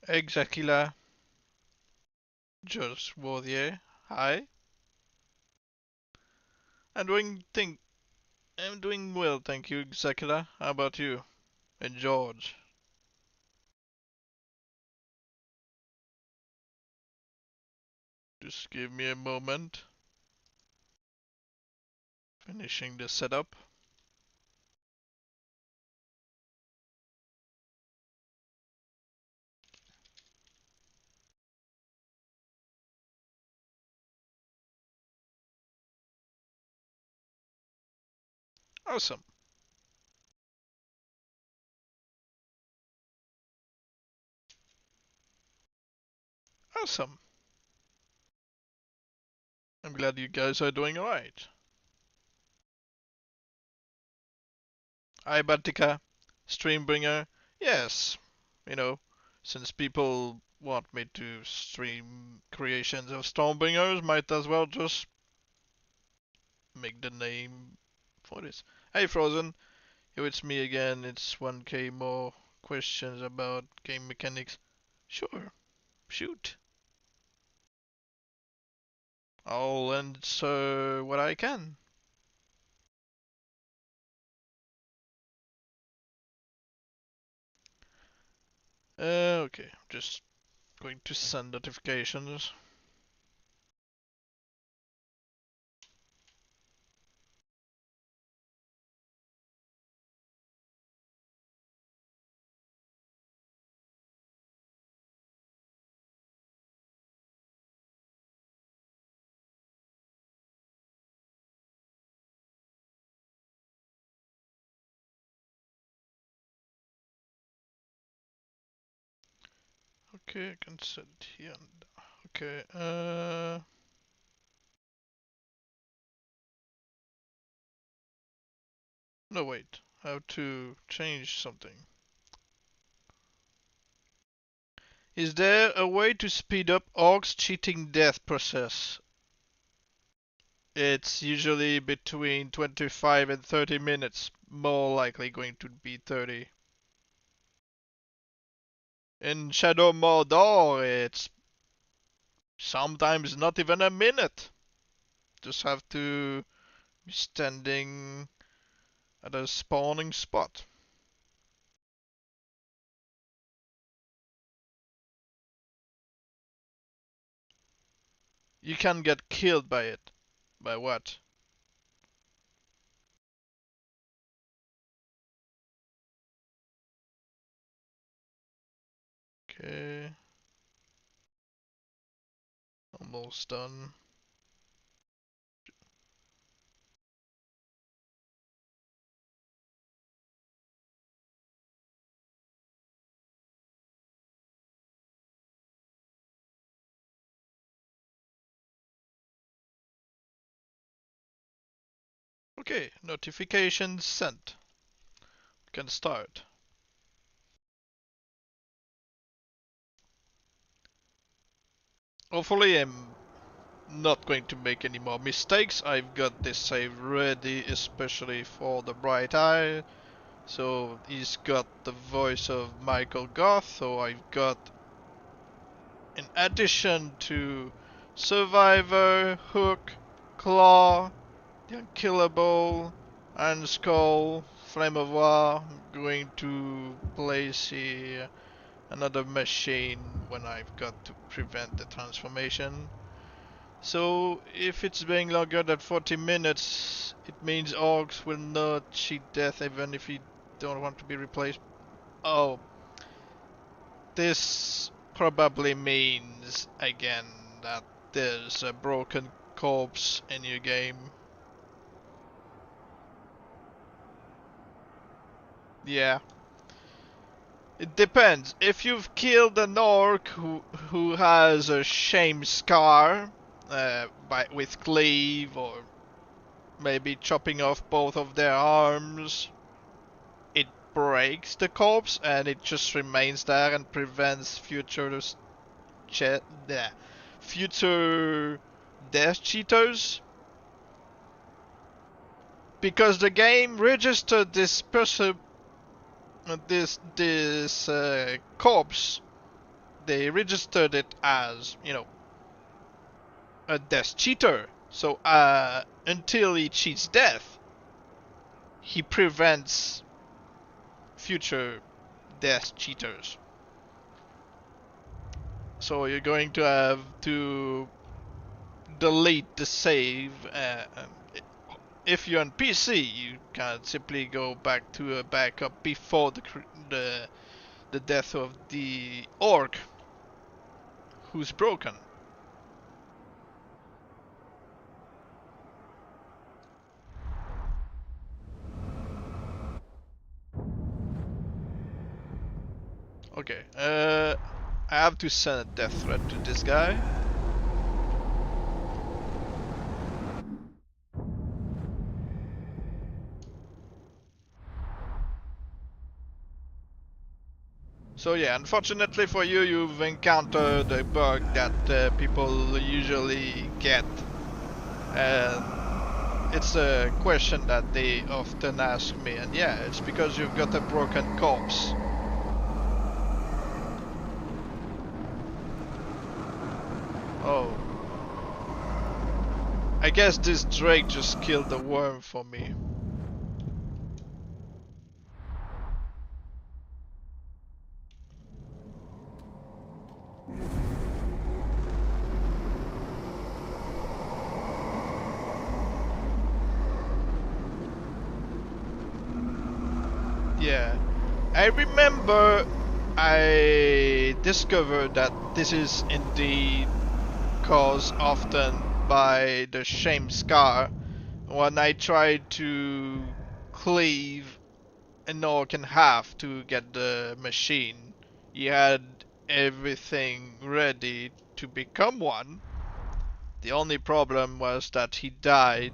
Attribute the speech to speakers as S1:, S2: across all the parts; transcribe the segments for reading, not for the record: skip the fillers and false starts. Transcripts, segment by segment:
S1: Exactly là. Just Warrior. Hi. I'm doing think I'm doing well, thank you, Zakila. How about you? And George. Just give me a moment. Finishing the setup. Awesome. Awesome. I'm glad you guys are doing alright. Hi Batika. Streambringer. Yes. You know, since people want me to stream creations of Stormbringers, might as well just make the name for this. Hey Frozen. Here it's me again. It's 1k more questions about game mechanics. Sure. Shoot. I'll answer what I can. Okay, just going to send notifications. Okay, I can send here. Okay, no wait, I have to change something. Is there a way to speed up Orc's cheating death process? It's usually between 25 and 30 minutes, more likely going to be 30. In Shadow Mordor, it's sometimes not even a minute. Just have to be standing at a spawning spot. You can get killed by it. By what? Okay. Almost done. Okay, notifications sent. We can start. Hopefully I'm not going to make any more mistakes. I've got this save ready especially for the bright eye. So he's got the voice of Michael Goth, so I've got, in addition to Survivor, Hook, Claw, The Unkillable, Iron Skull, Flame of War, I'm going to place here another machine when I've got to prevent the transformation. So if it's being longer than 40 minutes, it means orcs will not cheat death even if you don't want to be replaced. Oh, this probably means again that there's a broken corpse in your game. Yeah. It depends. If you've killed an orc who has a shame scar with cleave, or maybe chopping off both of their arms, it breaks the corpse and it just remains there and prevents future death cheaters. Because the game registered this corpse they registered it as, you know, a death cheater. So until he cheats death, he prevents future death cheaters. So you're going to have to delete the save. If you're on PC, you can simply go back to a backup before the death of the orc who's broken. Okay, I have to send a death threat to this guy. So yeah, unfortunately for you, you've encountered a bug that people usually get. And it's a question that they often ask me, and yeah, it's because you've got a broken corpse. Oh. I guess this Drake just killed the worm for me. Yeah. I remember I discovered that this is indeed caused often by the shame scar when I tried to cleave an orc in half to get the machine. He had everything ready to become one. The only problem was that he died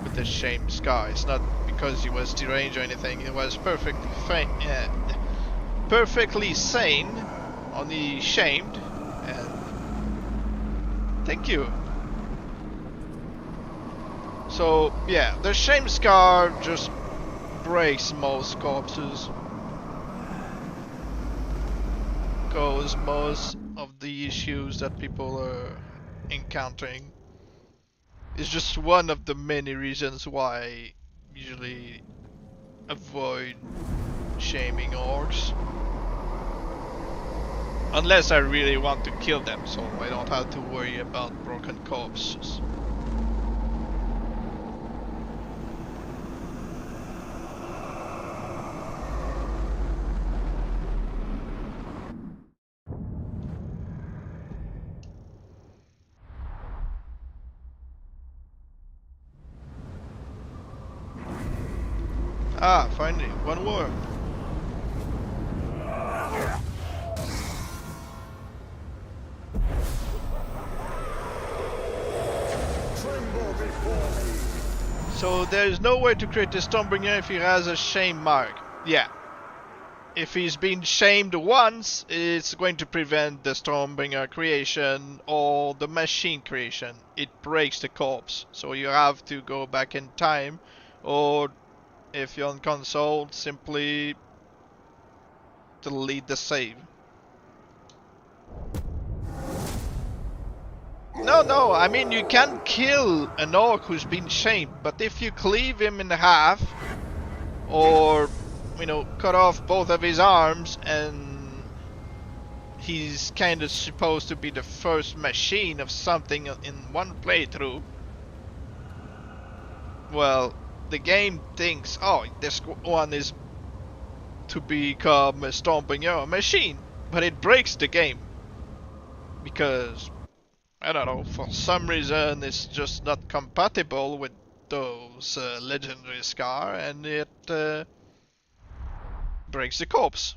S1: with the shame scar. It's not because he was deranged or anything. It was perfectly sane, only shamed. And thank you. So yeah, the shame scar just breaks most corpses. Cause most of the issues that people are encountering. It's just one of the many reasons why I usually avoid shaming orcs. Unless I really want to kill them, so I don't have to worry about broken corpses. Ah, finally, one more. So there's no way to create a Stormbringer if he has a shame mark. Yeah. If he's been shamed once, it's going to prevent the Stormbringer creation or the machine creation. It breaks the corpse. So you have to go back in time, or if you're on console, simply delete the save. No, I mean you can kill an orc who's been shamed, but if you cleave him in half, or, you know, cut off both of his arms, and he's kind of supposed to be the first machine of something in one playthrough, well, the game thinks, oh, this one is to become a Stormbringer machine, but it breaks the game. Because, I don't know, for some reason it's just not compatible with those legendary scar, and it breaks the corpse.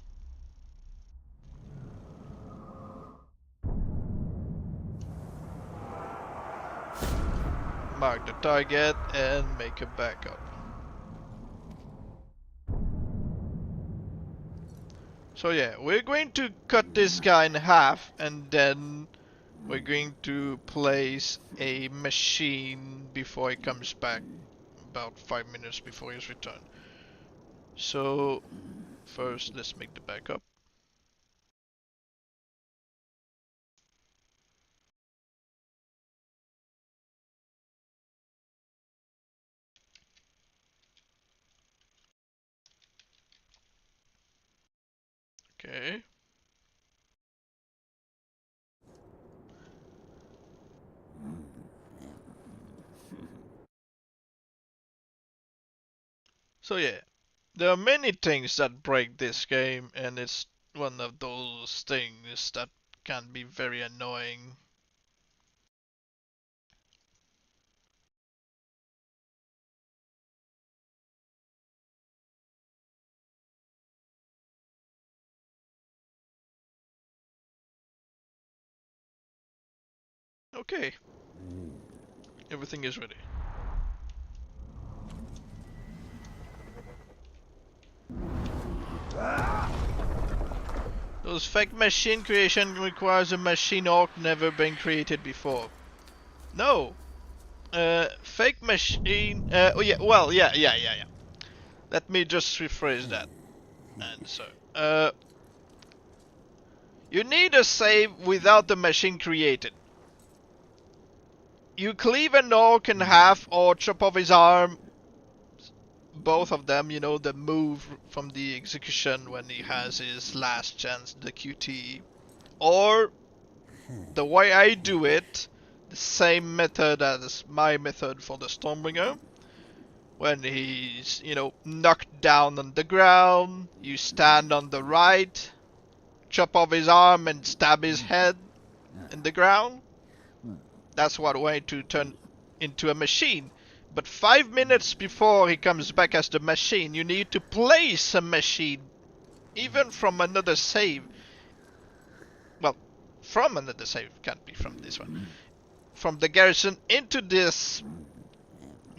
S1: Mark the target and make a backup. So yeah, we're going to cut this guy in half, and then we're going to place a machine before he comes back, about 5 minutes before his return. So first let's make the backup. Okay. So yeah, there are many things that break this game, and it's one of those things that can be very annoying. Okay, everything is ready. Those fake machine creation requires a machine orc never been created before. No. Fake machine. Oh yeah. Well, yeah. Let me just rephrase that answer. You need a save without the machine created. You cleave an orc in half or chop off his arm. Both of them, you know, the move from the execution when he has his last chance, the QT. Or the way I do it, the same method as my method for the Stormbringer. When he's, you know, knocked down on the ground, you stand on the right, chop off his arm and stab his head in the ground. That's one way to turn into a machine. But 5 minutes before he comes back as the machine, you need to place a machine, even from another save. Well, from another save, can't be from this one. From the garrison into this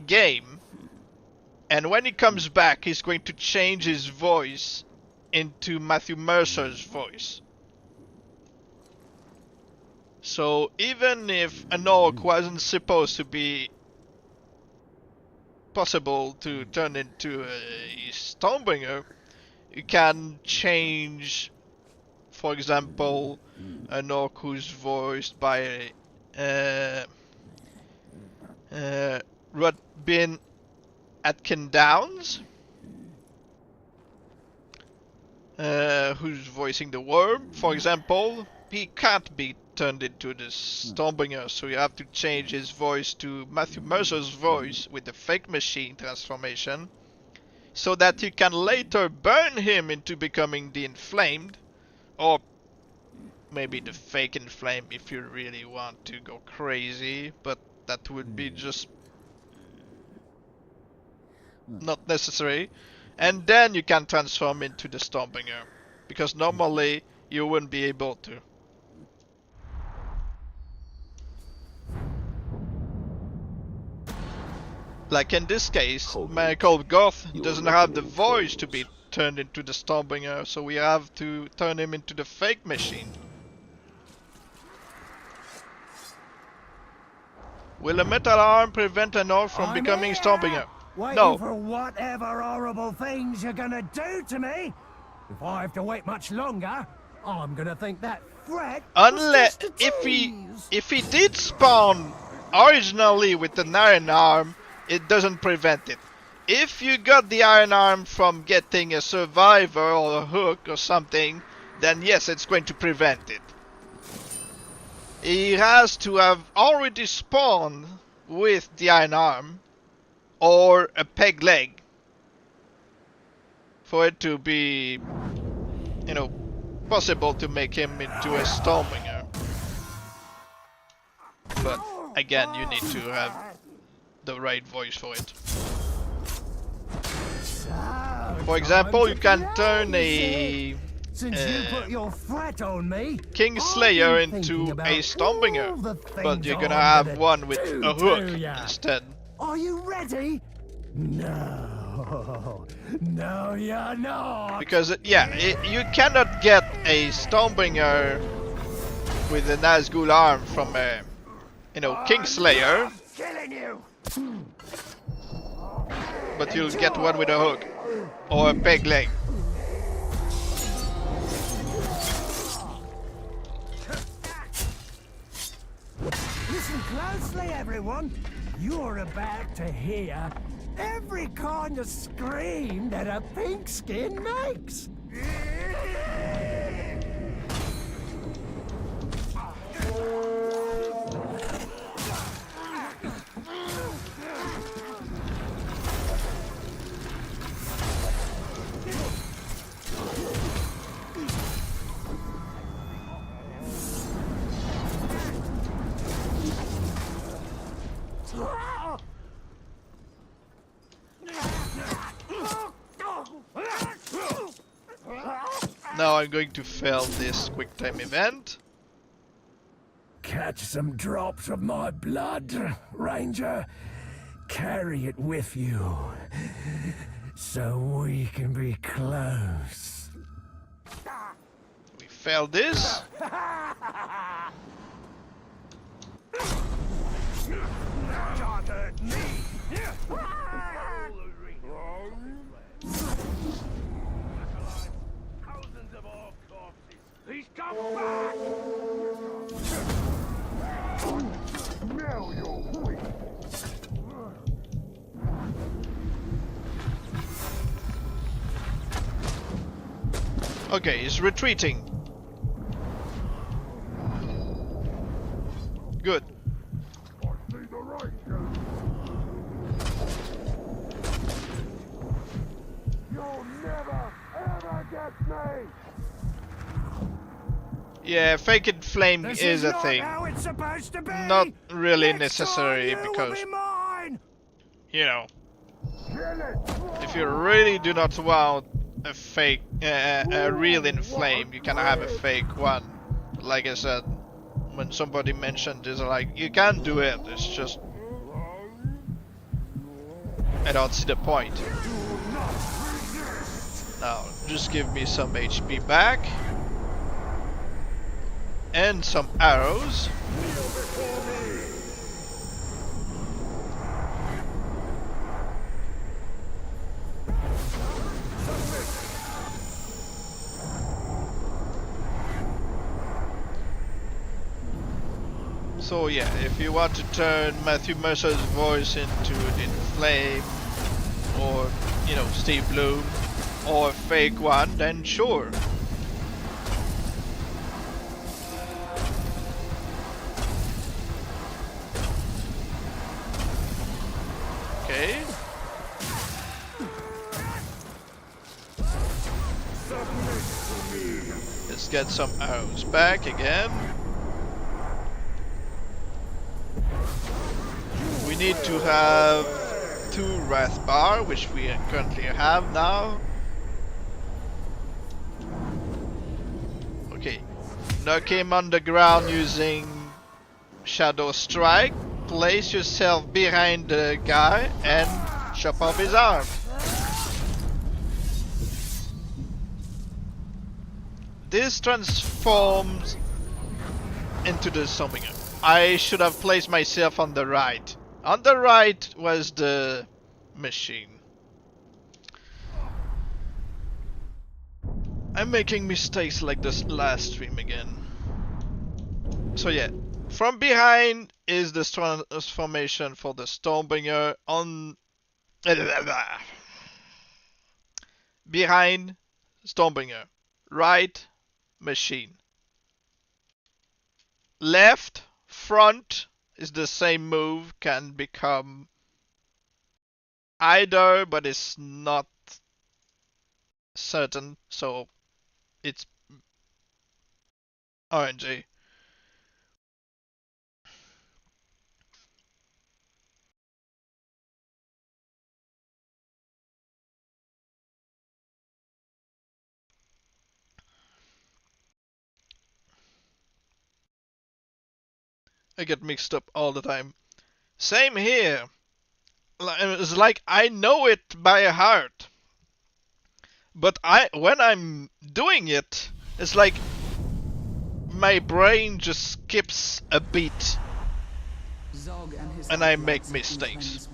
S1: game, and when he comes back, he's going to change his voice into Matthew Mercer's voice. So even if an orc wasn't supposed to be possible to turn into a Stormbringer, you can change, for example, an orc who's voiced by Rudbin Atkin Downs, who's voicing the worm, for example. He can't be turned into the Stormbringer, so you have to change his voice to Matthew Mercer's voice with the fake machine transformation, so that you can later burn him into becoming the Inflamed, or maybe the fake Inflamed if you really want to go crazy, but that would be just not necessary. And then you can transform into the Stormbringer, because normally you wouldn't be able to. Like in this case, Michael Goth doesn't have the voice to be turned into the Stormbringer, so we have to turn him into the fake machine. Will a metal arm prevent an orc from becoming Stormbringer? No.
S2: For whatever horrible things you're gonna do to me. If I have to wait much longer, I'm gonna think that threat
S1: Unless if he did spawn originally with an iron arm, it doesn't prevent it. If you got the iron arm from getting a survivor or a hook or something, then yes, it's going to prevent it. He has to have already spawned with the iron arm or a peg leg for it to be, you know, possible to make him into a Stormbringer. But again, you need to have the right voice for it. For example, you can turn a Kingslayer into a Stormbringer, but you're gonna have one with a hook instead.
S2: Are you ready? No. No, you're not.
S1: Because, you cannot get a Stormbringer with a Nazgul arm from a, Kingslayer.
S2: Killing you.
S1: But you'll get one with a hook or a peg leg.
S2: Listen closely, everyone. You're about to hear every kind of scream that a pink skin makes.
S1: Now I'm going to fail this quick time event.
S2: Catch some drops of my blood, Ranger. Carry it with you, so we can be close.
S1: We failed this.
S2: He's come back! Now you're weak.
S1: Okay, he's retreating. Good.
S2: I see the Ranger. You'll never, ever get me!
S1: Yeah, faked flame is a thing.
S2: How it's supposed to be.
S1: Not really
S2: Next
S1: necessary
S2: time you
S1: because,
S2: will be mine.
S1: you know, if you really do not want a fake, a real in flame, you can have a fake one. Like I said, when somebody mentioned this, like, you can do it, it's just, I don't see the point. Now, just give me some HP back. And some arrows. So yeah, if you want to turn Matthew Mercer's voice into an in flame, or, you know, Steve Bloom, or a fake one, then sure. Okay. Let's get some arrows back again. We need to have 2 Wrath Bar, which we currently have now. Okay. Knock him on the ground using Shadow Strike. Place yourself behind the guy and chop off his arm. This transforms into the Stormbringer. I should have placed myself on the right. On the right was the machine. I'm making mistakes like this last stream again. So yeah. From behind is the transformation for the Stormbringer on... Behind, Stormbringer. Right, machine. Left, front is the same move, can become either, but it's not certain, so it's RNG. I get mixed up all the time. Same here. It's like I know it by heart. But when I'm doing it, it's like my brain just skips a beat. And I make mistakes.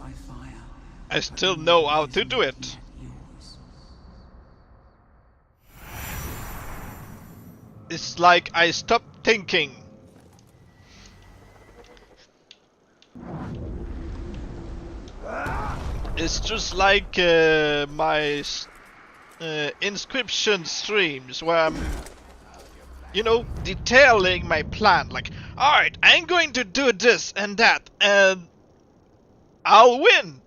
S1: I still know how to do it. It's like I stopped thinking. It's just like my inscription streams where I'm, you know, detailing my plan. Like, alright, I'm going to do this and that, and I'll win.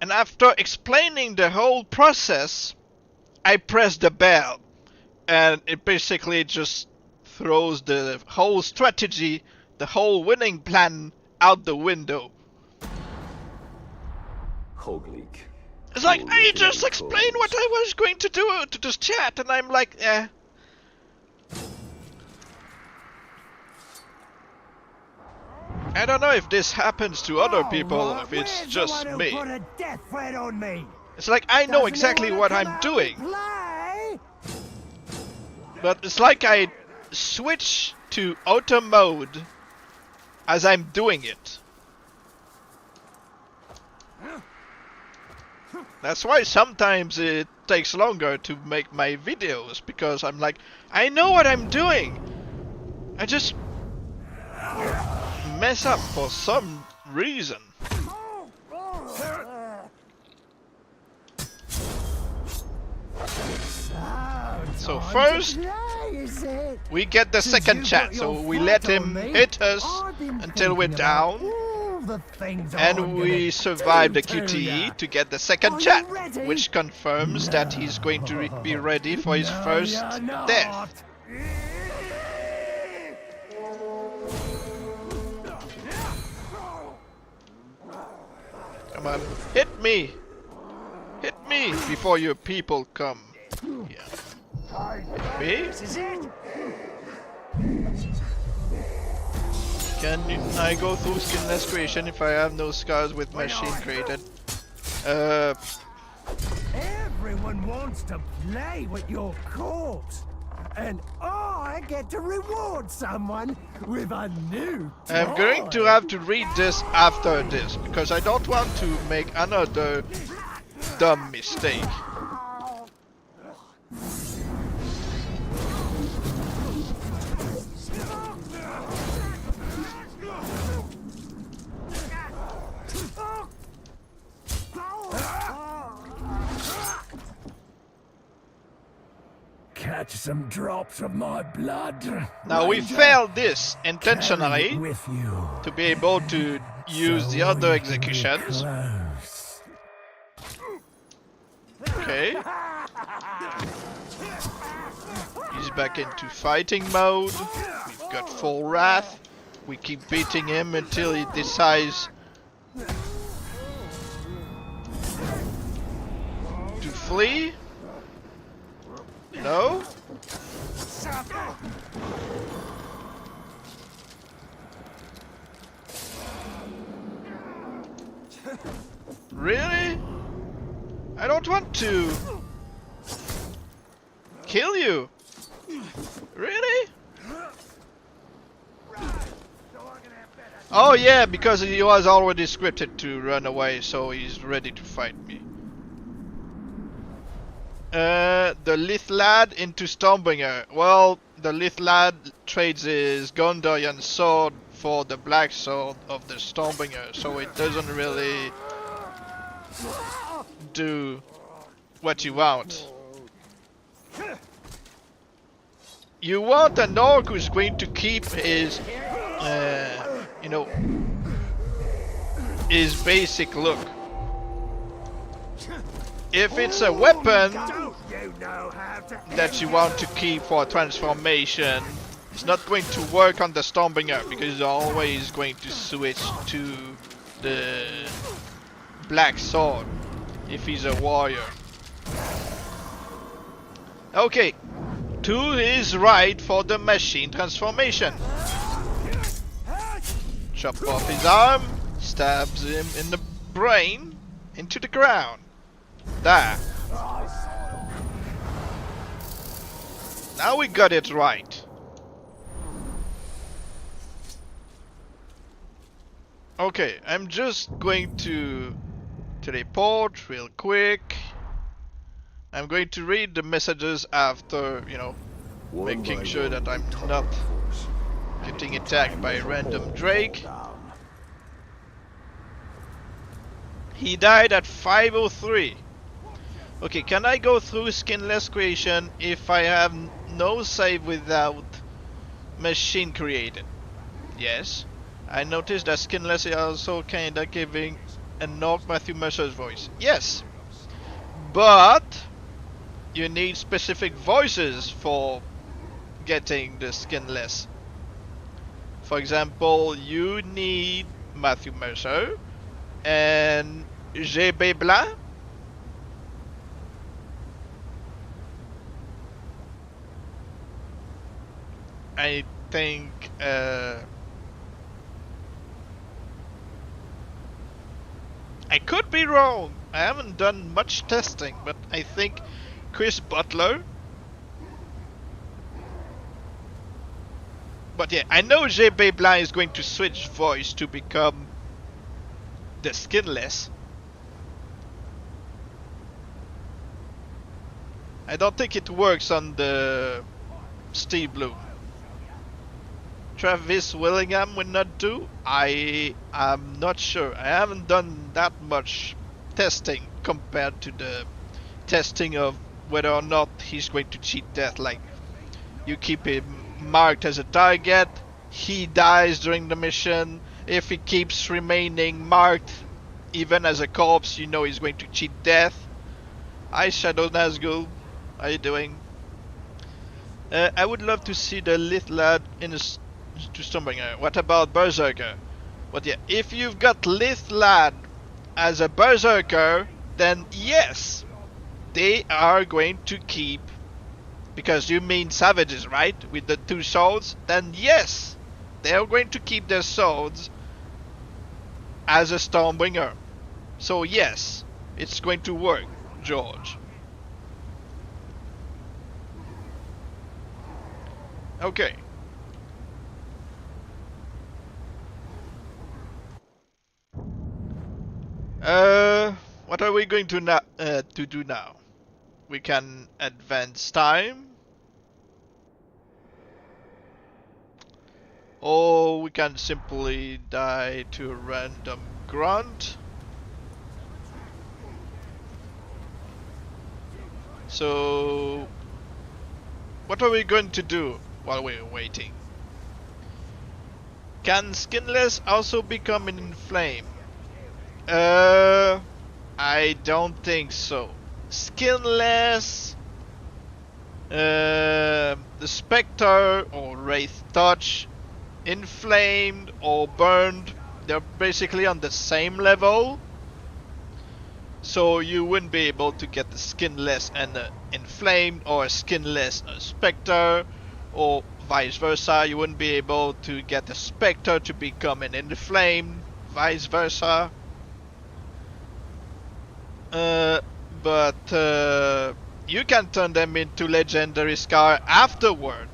S1: And after explaining the whole process, I press the bell, and it basically just throws the whole strategy, the whole winning plan out the window. It's like, I just explained what I was going to do to this chat, and I'm like, eh. I don't know if this happens to other people, or if it's just me.
S2: Put a death threat on me?
S1: It's like, I know exactly what I'm doing.
S2: Play?
S1: But it's like I switch to auto mode as I'm doing it. That's why sometimes it takes longer to make my videos, because I'm like, I know what I'm doing. I just mess up for some reason. So first, we get the second chat, so we let him hit us until we're down, and we survive the QTE to get the second chat, which confirms that he's going to be ready for his first death. Come on, hit me! Hit me before your people come. Yeah. Hit me? Can I go through skinless creation if I have no scars with machine created?
S2: Everyone wants to play with your corpse, and I get to reward someone with a new toy.
S1: I'm going to have to read this after this, because I don't want to make another dumb mistake.
S2: Catch some drops of my blood.
S1: Now we failed this intentionally to be able to use the other executions. Okay. He's back into fighting mode. We've got full wrath. We keep beating him until he decides to flee. No? Really? I don't want to kill you. Really? Oh yeah, because he was already scripted to run away, so he's ready to fight me. The Lith Lad into Stormbringer. Well, the Lith Lad trades his Gondorian sword for the black sword of the Stormbringer, so it doesn't really do what you want. You want an orc who's going to keep his, you know, his basic look. If it's a weapon that you want to keep for transformation, it's not going to work on the Stormbringer, because it's always going to switch to the black sword if he's a warrior. Okay, to his right for the machine transformation. Chop off his arm, stabs him in the brain, into the ground. There. Now we got it right. Okay, I'm just going to teleport real quick. I'm going to read the messages after, you know, making sure that I'm not getting attacked by a random Drake. He died at 5:03. Okay, can I go through skinless creation if I have no save without machine created. Yes. I noticed that Skinless is also kinda giving an Orc Matthew Mercer's voice. Yes. But you need specific voices for getting the Skinless. For example, you need Matthew Mercer and GB Blanc. I think I could be wrong. I haven't done much testing, but I think Chris Butler. But yeah, I know GB Blanc is going to switch voice to become the Skinless. I don't think it works on the Steve Blue. Travis Willingham will not do? I am not sure. I haven't done that much testing compared to the testing of whether or not he's going to cheat death. Like, you keep him marked as a target, he dies during the mission. If he keeps remaining marked even as a corpse, you know he's going to cheat death. Hi Shadow Nazgul, how you doing? I would love to see the Lith Lad in a to Streambringer. What about Berserker? But yeah, if you've got Lith Lad as a Berserker, then yes, they are going to keep, because you mean savages, right? With the two swords, then yes, they are going to keep their swords as a Stormbringer. So yes, it's going to work, George. Okay. What are we going to do now? We can advance time, or we can simply die to a random grunt. So, what are we going to do while we're waiting? Can Skinless also become an Inflame? I don't think so. Skinless, the Spectre or Wraith-Touched, Inflamed or Burned, they're basically on the same level. So you wouldn't be able to get the Skinless and Inflamed, or a Skinless Spectre, or vice versa. You wouldn't be able to get a Spectre to become an Inflamed, vice versa. But you can turn them into legendary Scar afterward.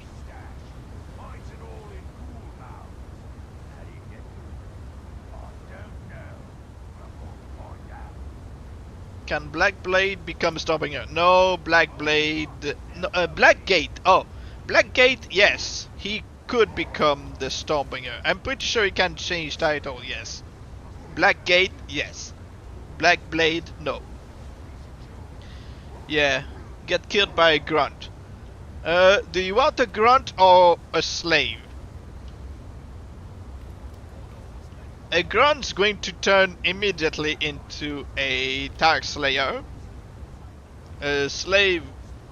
S1: Can Blackblade become Stormbringer? No, Blackblade. No, Blackgate. Oh, Blackgate. Yes, he could become the Stormbringer. I'm pretty sure he can change title. Yes. Blackgate. Yes. Blackblade. No. Yeah, get killed by a grunt. Do you want a grunt or a slave? A grunt's going to turn immediately into a Dark Slayer. A slave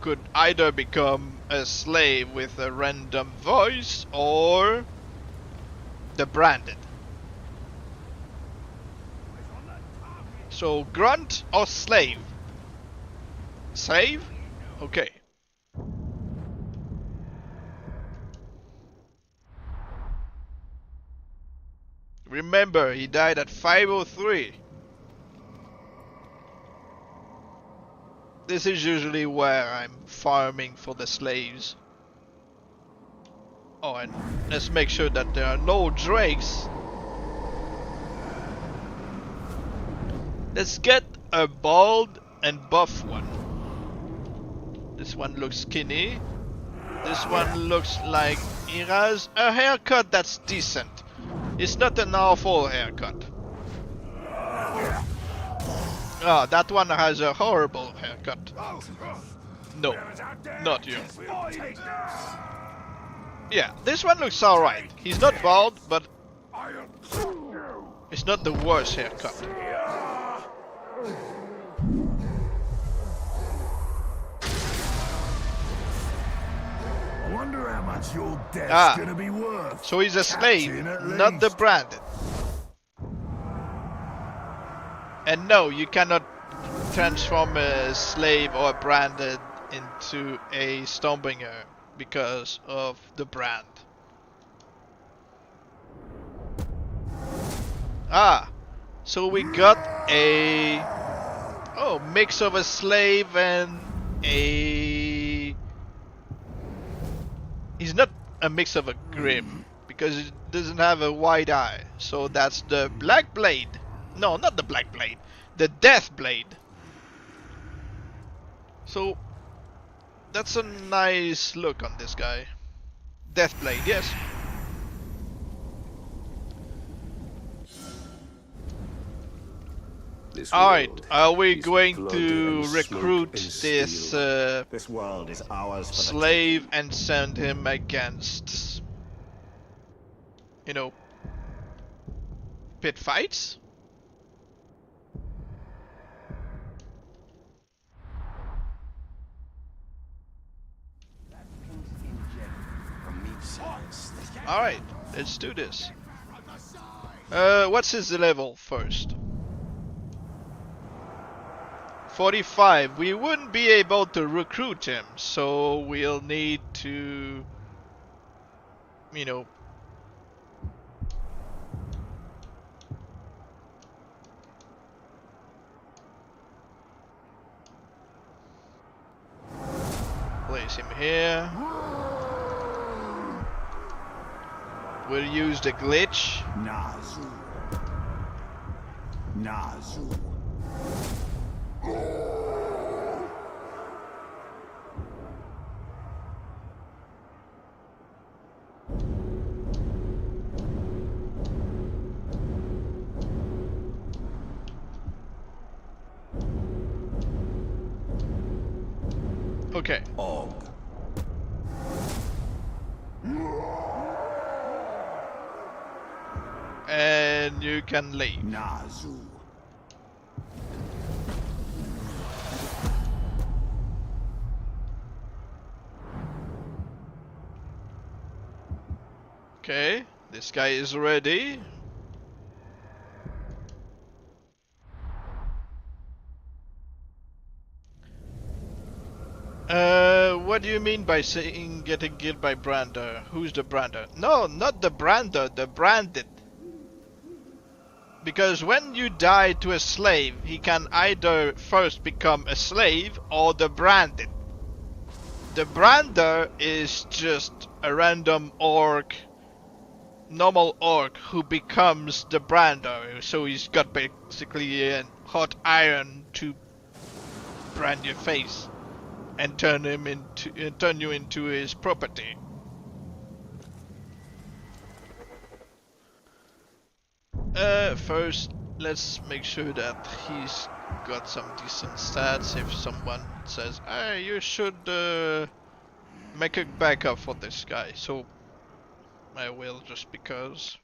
S1: could either become a slave with a random voice or the branded. So grunt or slave? Slave? Okay. Remember, he died at 5:03. This is usually where I'm farming for the slaves. Oh, and let's make sure that there are no drakes. Let's get a bald and buff one. This one looks skinny. This one looks like he has a haircut that's decent. It's not an awful haircut. Ah, that one has a horrible haircut. No, not you. Yeah, this one looks alright. He's not bald, but it's not the worst haircut.
S2: I wonder how much your death's gonna be worth.
S1: So he's a slave,
S2: Captain,
S1: not the branded. And no, you cannot transform a slave or a branded into a Stormbringer because of the brand. So we got a mix of a slave and a... He's not a mix of a Grim because it doesn't have a white eye. So that's the Black Blade. No, not the Black Blade. The Death Blade. So that's a nice look on this guy. Death Blade, yes. Alright, are we going to recruit this
S2: world is ours for
S1: slave and send him against, you know, pit fights? Alright, let's do this. What's his level first? 45. We wouldn't be able to recruit him, so we'll need to, you know, place him here. We'll use the glitch.
S2: Nazu.
S1: Okay. And you can leave.
S2: Nazu.
S1: Okay, this guy is ready. What do you mean by saying getting killed by Brander? Who's the Brander? No, not the Brander, the branded. Because when you die to a slave, he can either first become a slave or the branded. The Brander is just a random orc, normal orc who becomes the Brander. So he's got basically a hot iron to brand your face and turn you into his property. First, let's make sure that he's got some decent stats. If someone says, "Hey, you should make a backup for this guy," so I will, just because.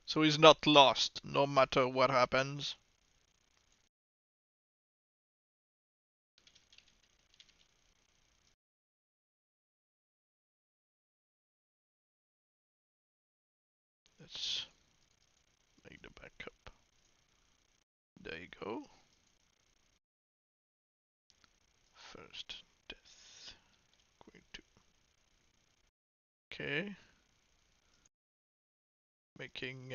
S1: So he's not lost, no matter what happens. Let's make the backup. There you go. First death. Going to. Okay. Making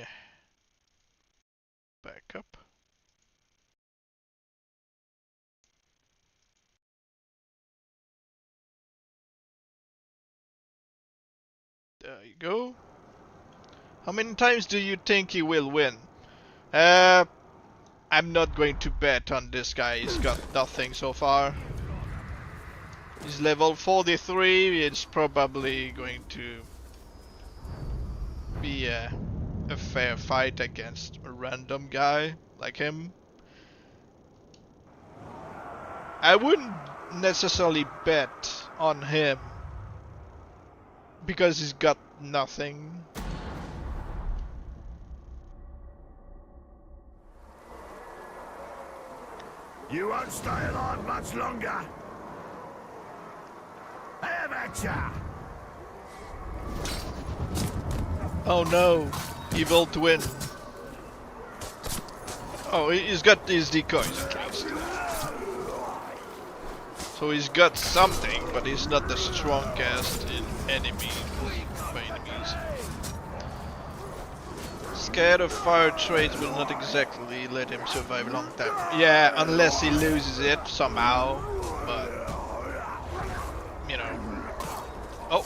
S1: backup. There you go. How many times do you think he will win? I'm not going to bet on this guy. He's got nothing so far. He's level 43. It's probably going to be a fair fight against a random guy like him. I wouldn't necessarily bet on him because he's got nothing.
S2: You won't stay alive much longer. Have at ya!
S1: Oh no, evil twin. Oh, he's got his decoys at least. So he's got something, but he's not the strongest in enemies. Scared of fire traits will not exactly let him survive a long time. Yeah, unless he loses it somehow. But you know. Oh.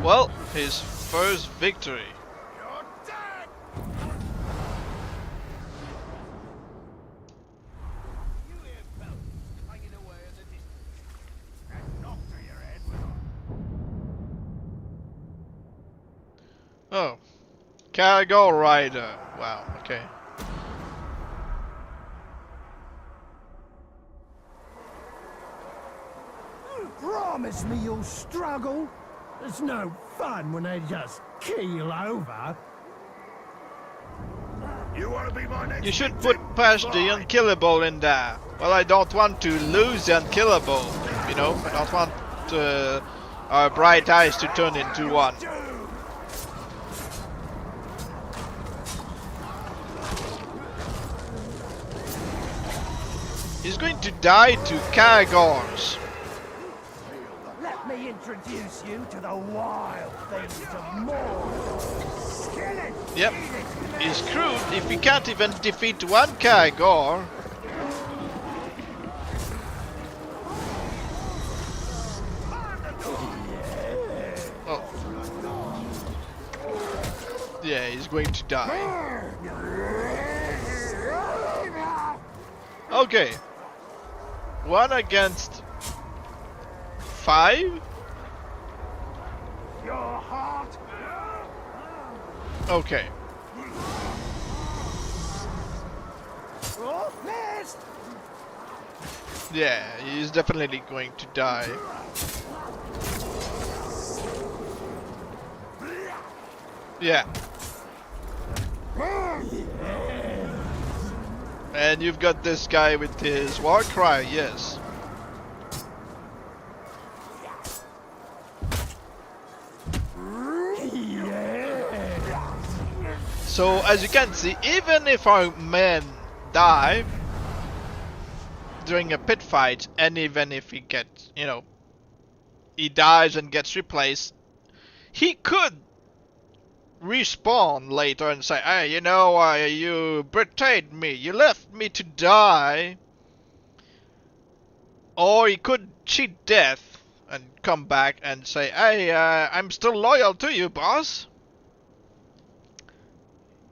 S1: Well, his first victory. Oh, cargo rider. Wow. Okay.
S2: Promise me you'll struggle. It's no fun when they just keel over. You want to be my next?
S1: You should put past the unkillable in there. Well, I don't want to lose the unkillable. You know, I don't want our bright eyes to turn into one. He's going to die to Caragors.
S2: Let me introduce you to the wild things of more.
S1: Yep, he's screwed if he can't even defeat one Caragor. Oh. Yeah, he's going to die. Okay. 1 against 5?
S2: Your heart.
S1: Okay.
S2: Oh, missed.
S1: Yeah, he's definitely going to die. Yeah. And you've got this guy with his war cry, yes. So as you can see, even if our men die during a pit fight, and even if he gets, you know, he dies and gets replaced, he could respawn later and say, hey, you know, you betrayed me, you left me to die. Or he could cheat death and come back and say, hey, I'm still loyal to you, boss.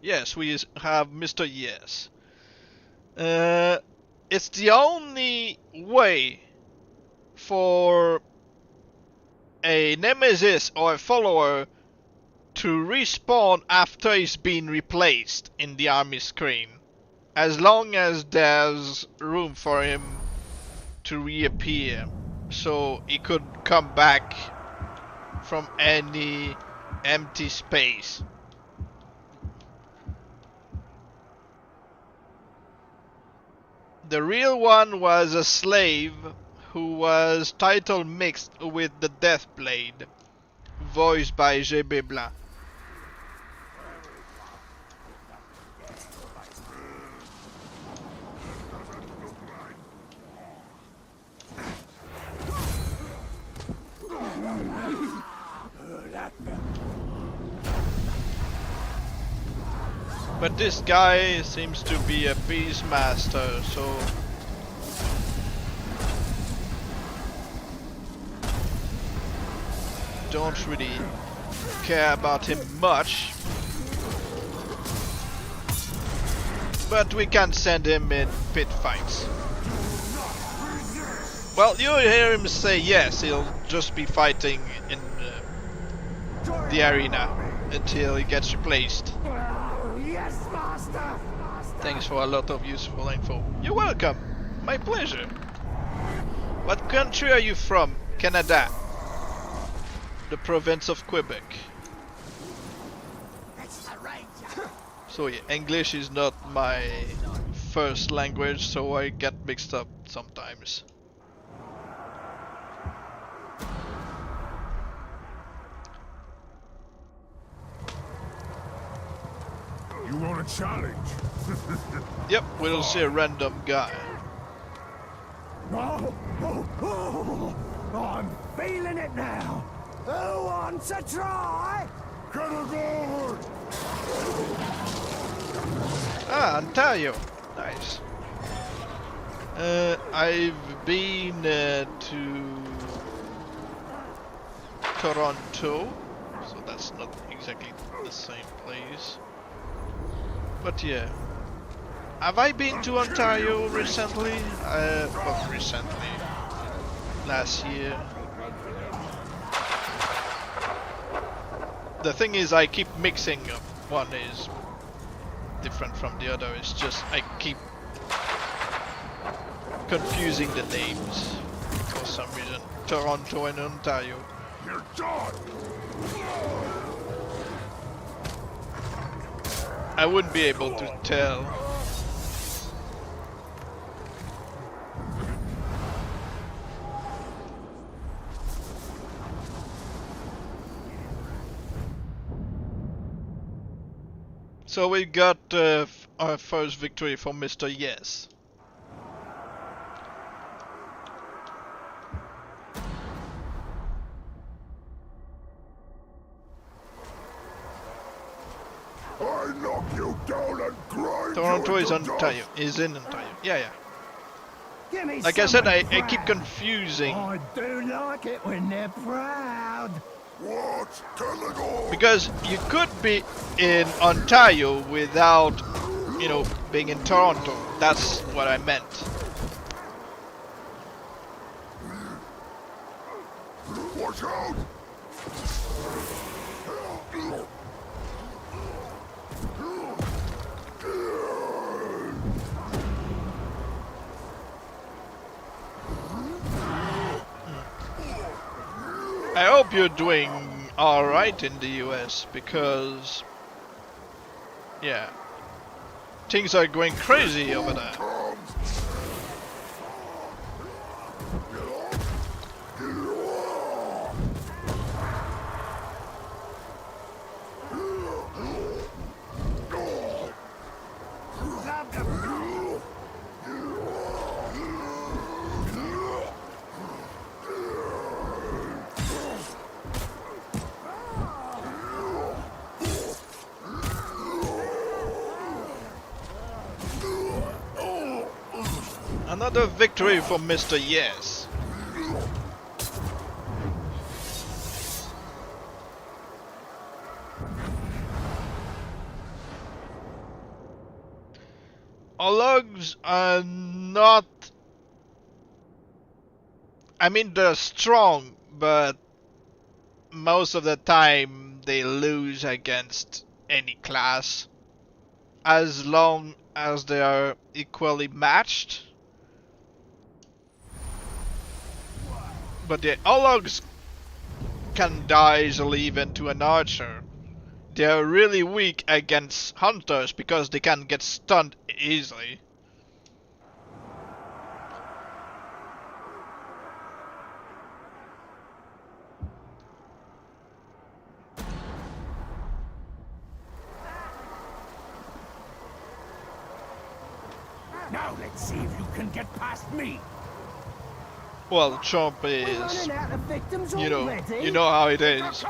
S1: Yes, we have Mr. Yes. It's the only way for a nemesis or a follower to respawn after he's been replaced in the army screen, as long as there's room for him to reappear, so he could come back from any empty space. The real one was a slave who was title mixed with the Deathblade, voiced by GB Blanc. But this guy seems to be a Beastmaster, so don't really care about him much. But we can send him in pit fights. Well, you hear him say yes, he'll just be fighting in the arena until he gets replaced.
S2: Yes, master.
S1: Thanks for a lot of useful info. You're welcome. My pleasure. What country are you from? Canada. the province of Quebec. So yeah, English is not my first language, so I get mixed up sometimes.
S2: You want a challenge?
S1: Yep, we'll see a random guy.
S2: I'm feeling it now. Who wants a try? Get aboard!
S1: Ah, Ontario. Nice. I've been to Toronto, so that's not exactly the same place. But yeah. Have I been to Ontario recently? Well, recently. Last year. The thing is, I keep mixing up. One is different from the other. It's just I keep confusing the names for some reason. Toronto and Ontario.
S2: You're done.
S1: I wouldn't be able to tell. So we got our first victory for Mr. Yes.
S2: I knock you down and grind
S1: Toronto
S2: you
S1: is
S2: into
S1: Ontario.
S2: dust.
S1: Is in Ontario. Yeah, yeah.
S2: Give me
S1: Like I said, I
S2: someone
S1: keep
S2: proud.
S1: confusing
S2: I do like it when they're proud. What? Tell it all.
S1: because you could be in Ontario without, you know, being in Toronto. That's what I meant.
S2: Watch out!
S1: I hope you're doing alright in the US because, yeah, things are going crazy over there. Another victory for Mr. Yes. Our logs are not... I mean, they're strong, but most of the time they lose against any class. As long as they are equally matched. But the Ologs can die easily even to an archer. They are really weak against hunters because they can get stunned easily.
S2: Now let's see if you can get past me.
S1: Well, Trump is,
S2: Running out of victims
S1: you
S2: already?
S1: know how it is.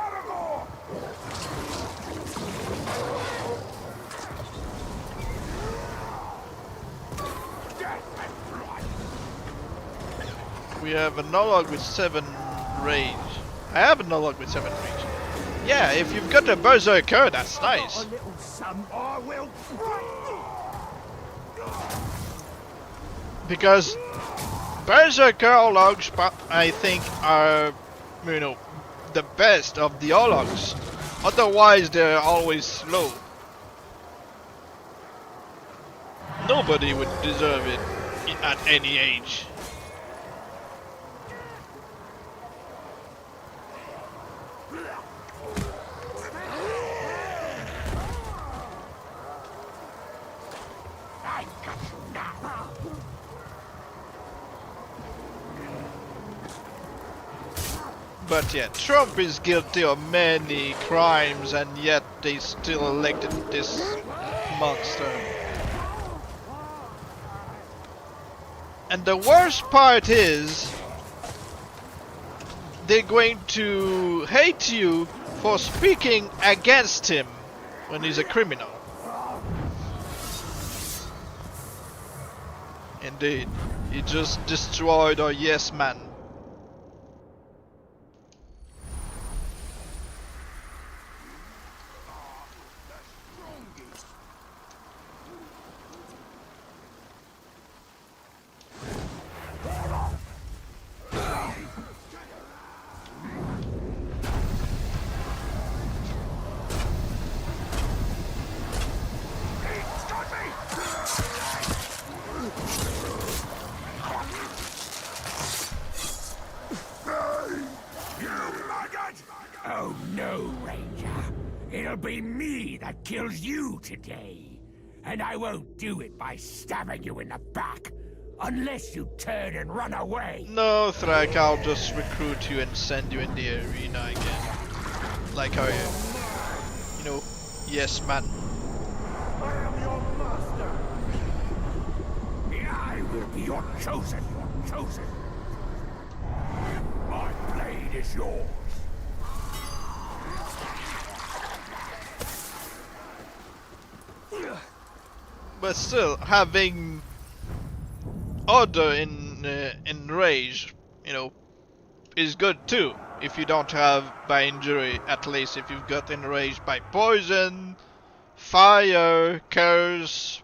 S1: We have a Nolog with 7 range. I have a Nolog with 7 range. Yeah, if you've got a Berserker, that's nice.
S2: A little son, I will.
S1: Because Berserker logs, I think, are, you know, the best of the logs. Otherwise, they're always slow. Nobody would deserve it at any age. But yeah, Trump is guilty of many crimes and yet they still elected this monster. And the worst part is, they're going to hate you for speaking against him when he's a criminal. Indeed, he just destroyed our yes man.
S2: Oh no, Ranger. It'll be me that kills you today. And I won't do it by stabbing you in the back. Unless you turn and run away.
S1: No, Thrak, I'll just recruit you and send you in the arena again. Like I am. You know, yes man.
S2: I am your master. I will be your chosen. My blade is yours.
S1: But still, having order in rage, you know, is good too. If you don't have by injury, at least if you've got enraged by poison, fire, curse,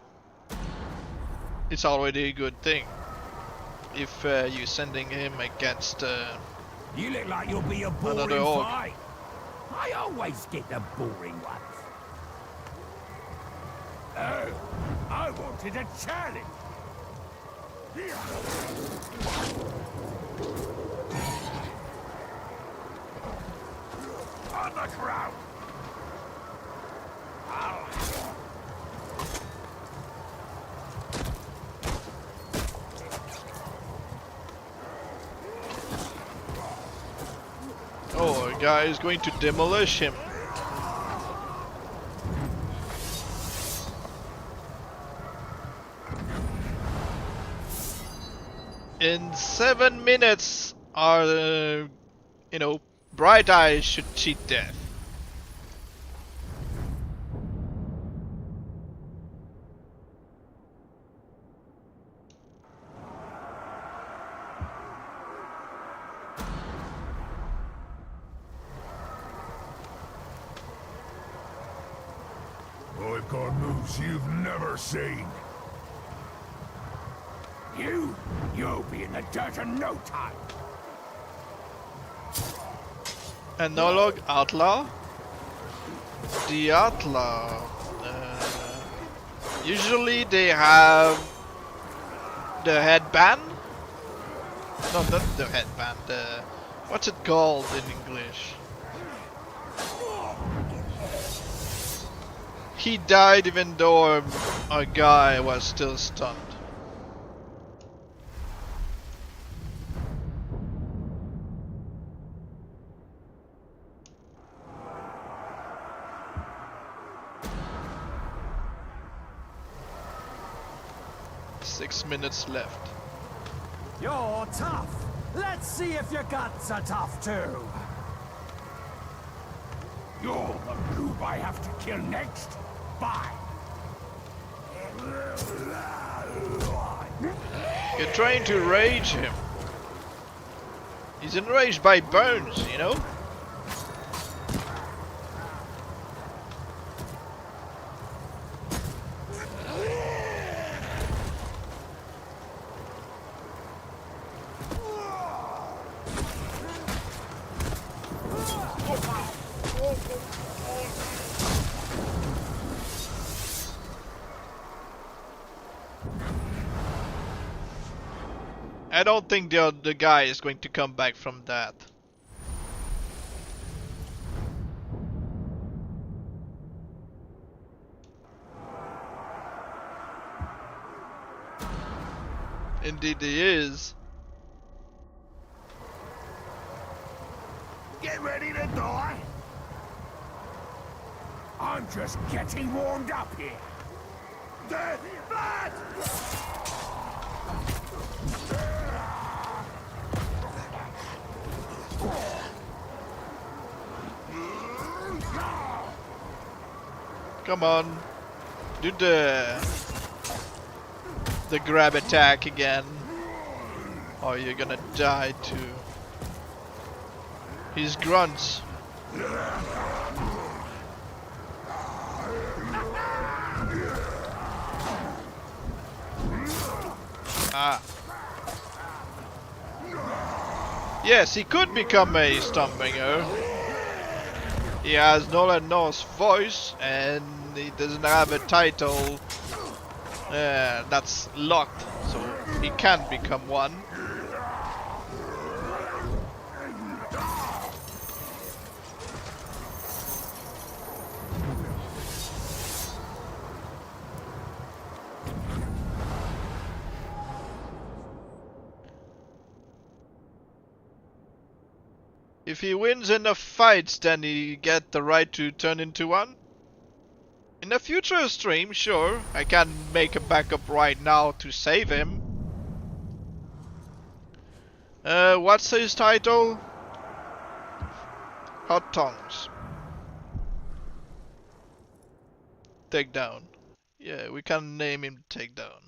S1: it's already a good thing. If you're sending him against
S2: You look like you'll be a boring
S1: another orc.
S2: fight. I always get the boring ones. Oh, I wanted a challenge. On the ground.
S1: Oh, a guy is going to demolish him. In 7 minutes, our, you know, bright eyes should cheat death.
S2: I've got moves you've never seen. You'll be in the dirt in no time.
S1: Analog Outlaw? The Outlaw. Usually they have the headband? No, not the headband. What's it called in English? He died even though a guy was still stunned. Six minutes left.
S2: You're tough. Let's see if your guts are tough too. You're the goob I have to kill next. Bye.
S1: You're trying to rage him. He's enraged by bones, you know? I don't think the guy is going to come back from that. Indeed he is.
S2: Get ready to die. I'm just getting warmed up here. Death! Blood!
S1: Come on. Do the grab attack again. Or you're gonna die too. His grunts. Ah. Yes, he could become a Streambringer. He has Nolan North's voice and he doesn't have a title that's locked, so he can't become one. If he wins enough fights, then he get the right to turn into one. In a future stream, sure, I can make a backup right now to save him. What's his title? Hot Tongues. Takedown. Yeah, we can name him Takedown.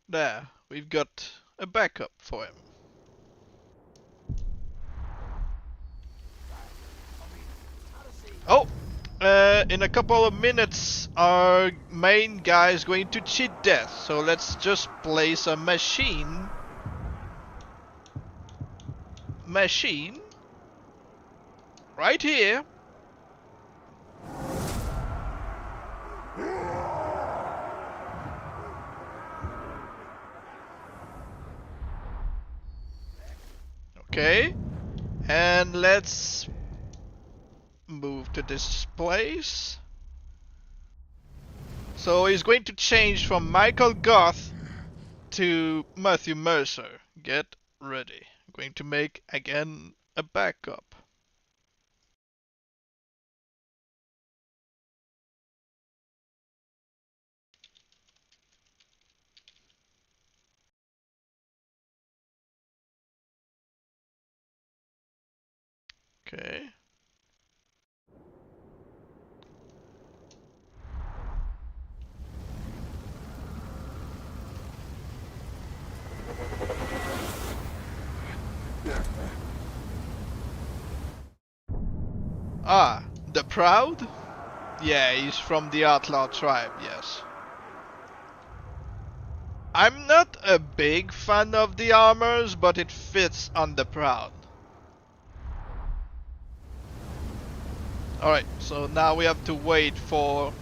S1: There, we've got a backup for him. Oh! In a couple of minutes, our main guy is going to cheat death, so let's just place a machine. Right here. Okay, and let's move to this place. So he's going to change from Michael Goth to Matthew Mercer. Get ready. I'm going to make again a backup. Okay. Ah, the Proud? Yeah, he's from the Outlaw tribe, yes. I'm not a big fan of the armors, but it fits on the Proud. Alright, so now we have to wait for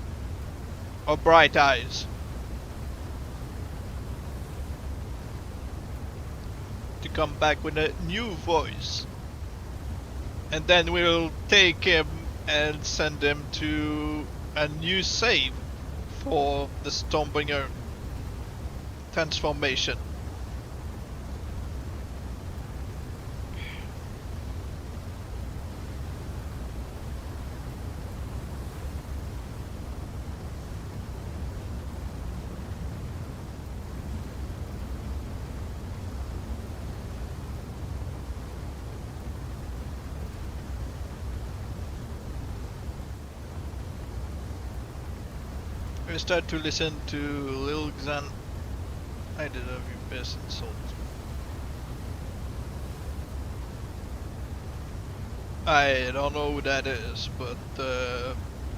S1: our Bright Eyes to come back with a new voice. And then we'll take him and send him to a new save for the Streambringer transformation. I start to listen to Lil Xan. I deserve your best insult. I don't know who that is, but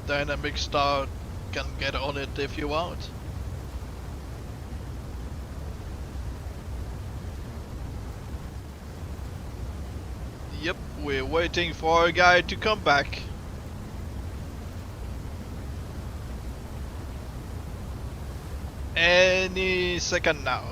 S1: Dynamic Star can get on it if you want. Yep, we're waiting for a guy to come back. Any second now.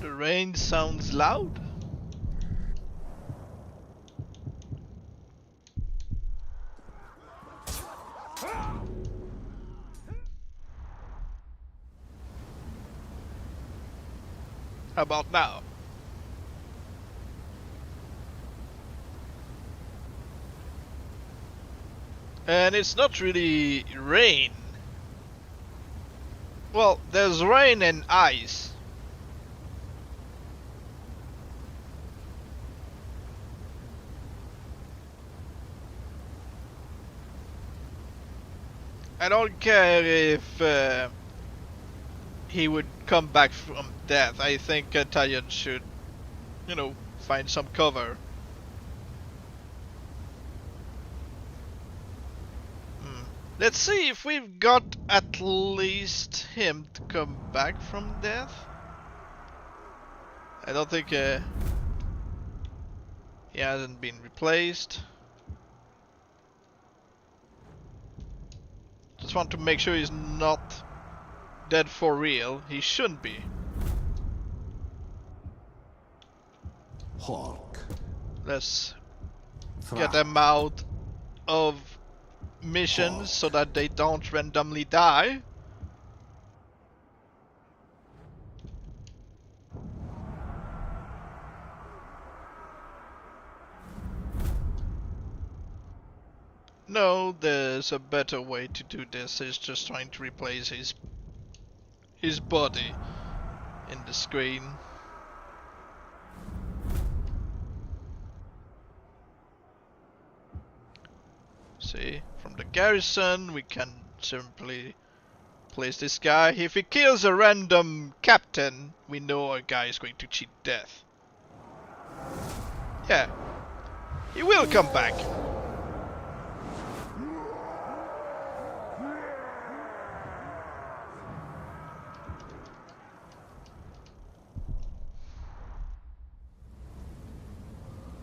S1: The rain sounds loud. How about now? And it's not really rain. Well, there's rain and ice. I don't care if he would come back from death. I think Italian should, you know, find some cover. Let's see if we've got at least him to come back from death. I don't think he hasn't been replaced. Just want to make sure he's not dead for real. He shouldn't be.
S2: Hawk.
S1: Let's get them out of missions so that they don't randomly die. No, there's a better way to do this. He's just trying to replace his body in the screen. See, from the garrison we can simply place this guy. If he kills a random captain, we know our guy is going to cheat death. Yeah, he will come back.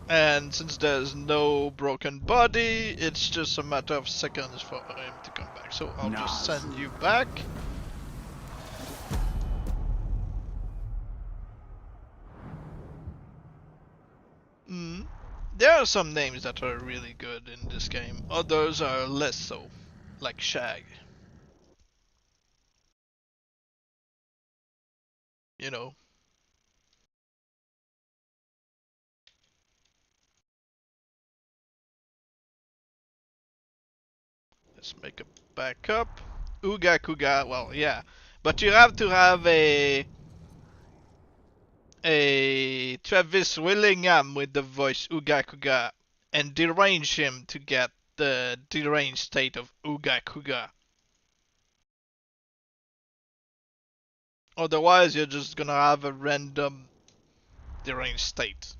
S1: And since there's no broken body, it's just a matter of seconds for him to come back. So I'll just send you back. There are some names that are really good in this game. Others are less so, like Shag. You know. Let's make a backup. Uga Kuga, well, yeah. But you have to have a Travis Willingham with the voice Uga Kuga and derange him to get the deranged state of Uga Kuga. Otherwise, you're just gonna have a random deranged state.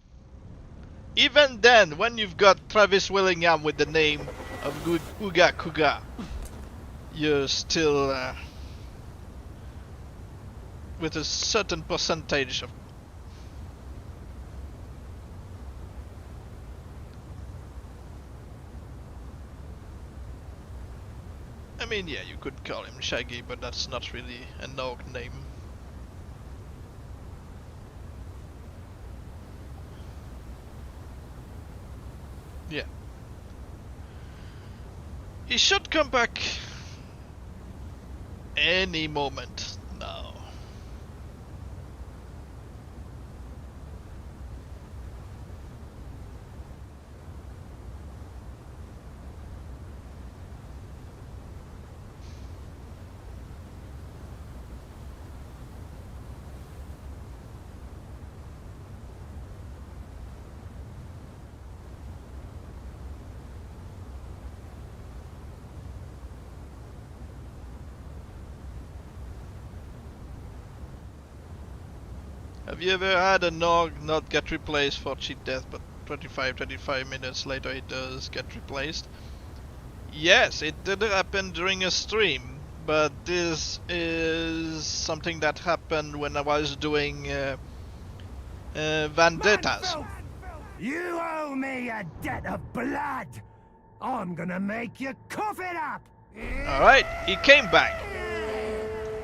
S1: Even then, when you've got Travis Willingham with the name of Uga Kuga, you're still with a certain percentage of. I mean, yeah, you could call him Shaggy, but that's not really an orc name. Yeah. He should come back any moment now. Have you ever had a Nog not get replaced for cheat death, but 25 minutes later it does get replaced? Yes, it did happen during a stream, but this is something that happened when I was doing Vendettas.
S2: You owe me a debt of blood. I'm gonna make you cough it up.
S1: Alright, he came back.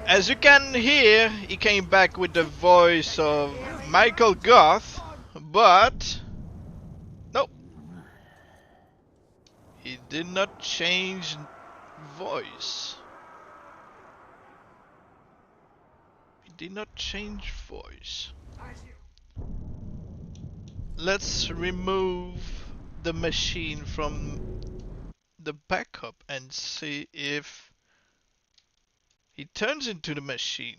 S1: As you can hear, he came back with the voice of Michael Goth, but nope, he did not change voice. He did not change voice. Let's remove the machine from the backup and see if he turns into the machine.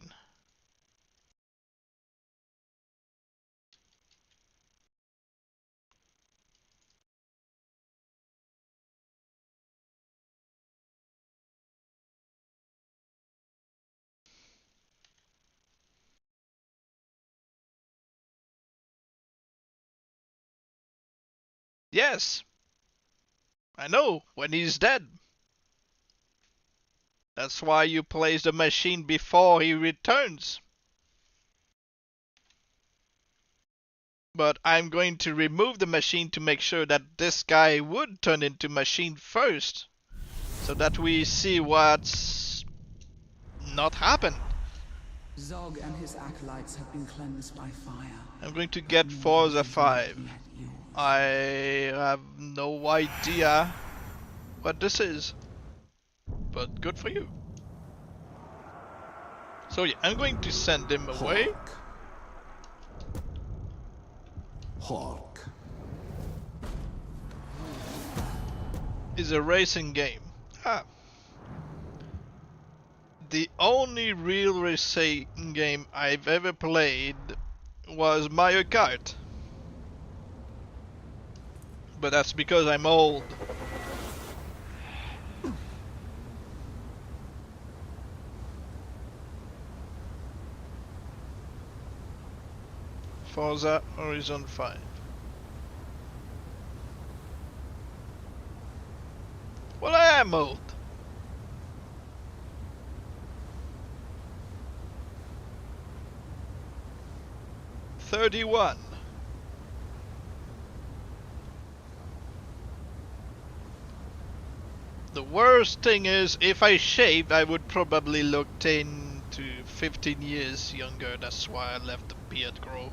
S1: Yes, I know, when he's dead. That's why you place the machine before he returns. But I'm going to remove the machine to make sure that this guy would turn into machine first. So that we see what's not happened.
S3: Zog and his acolytes have been cleansed by fire.
S1: I'm going to get Forza 5. I have no idea what this is. But good for you. So yeah, I'm going to send him away.
S4: Hawk.
S1: Is a racing game. Ah. The only real racing game I've ever played was Mario Kart. But that's because I'm old. Forza Horizon 5. Well, I am old. "31. The worst thing is, if I shaved, I would probably look 10 to 15 years younger. That's why I left the beard grow.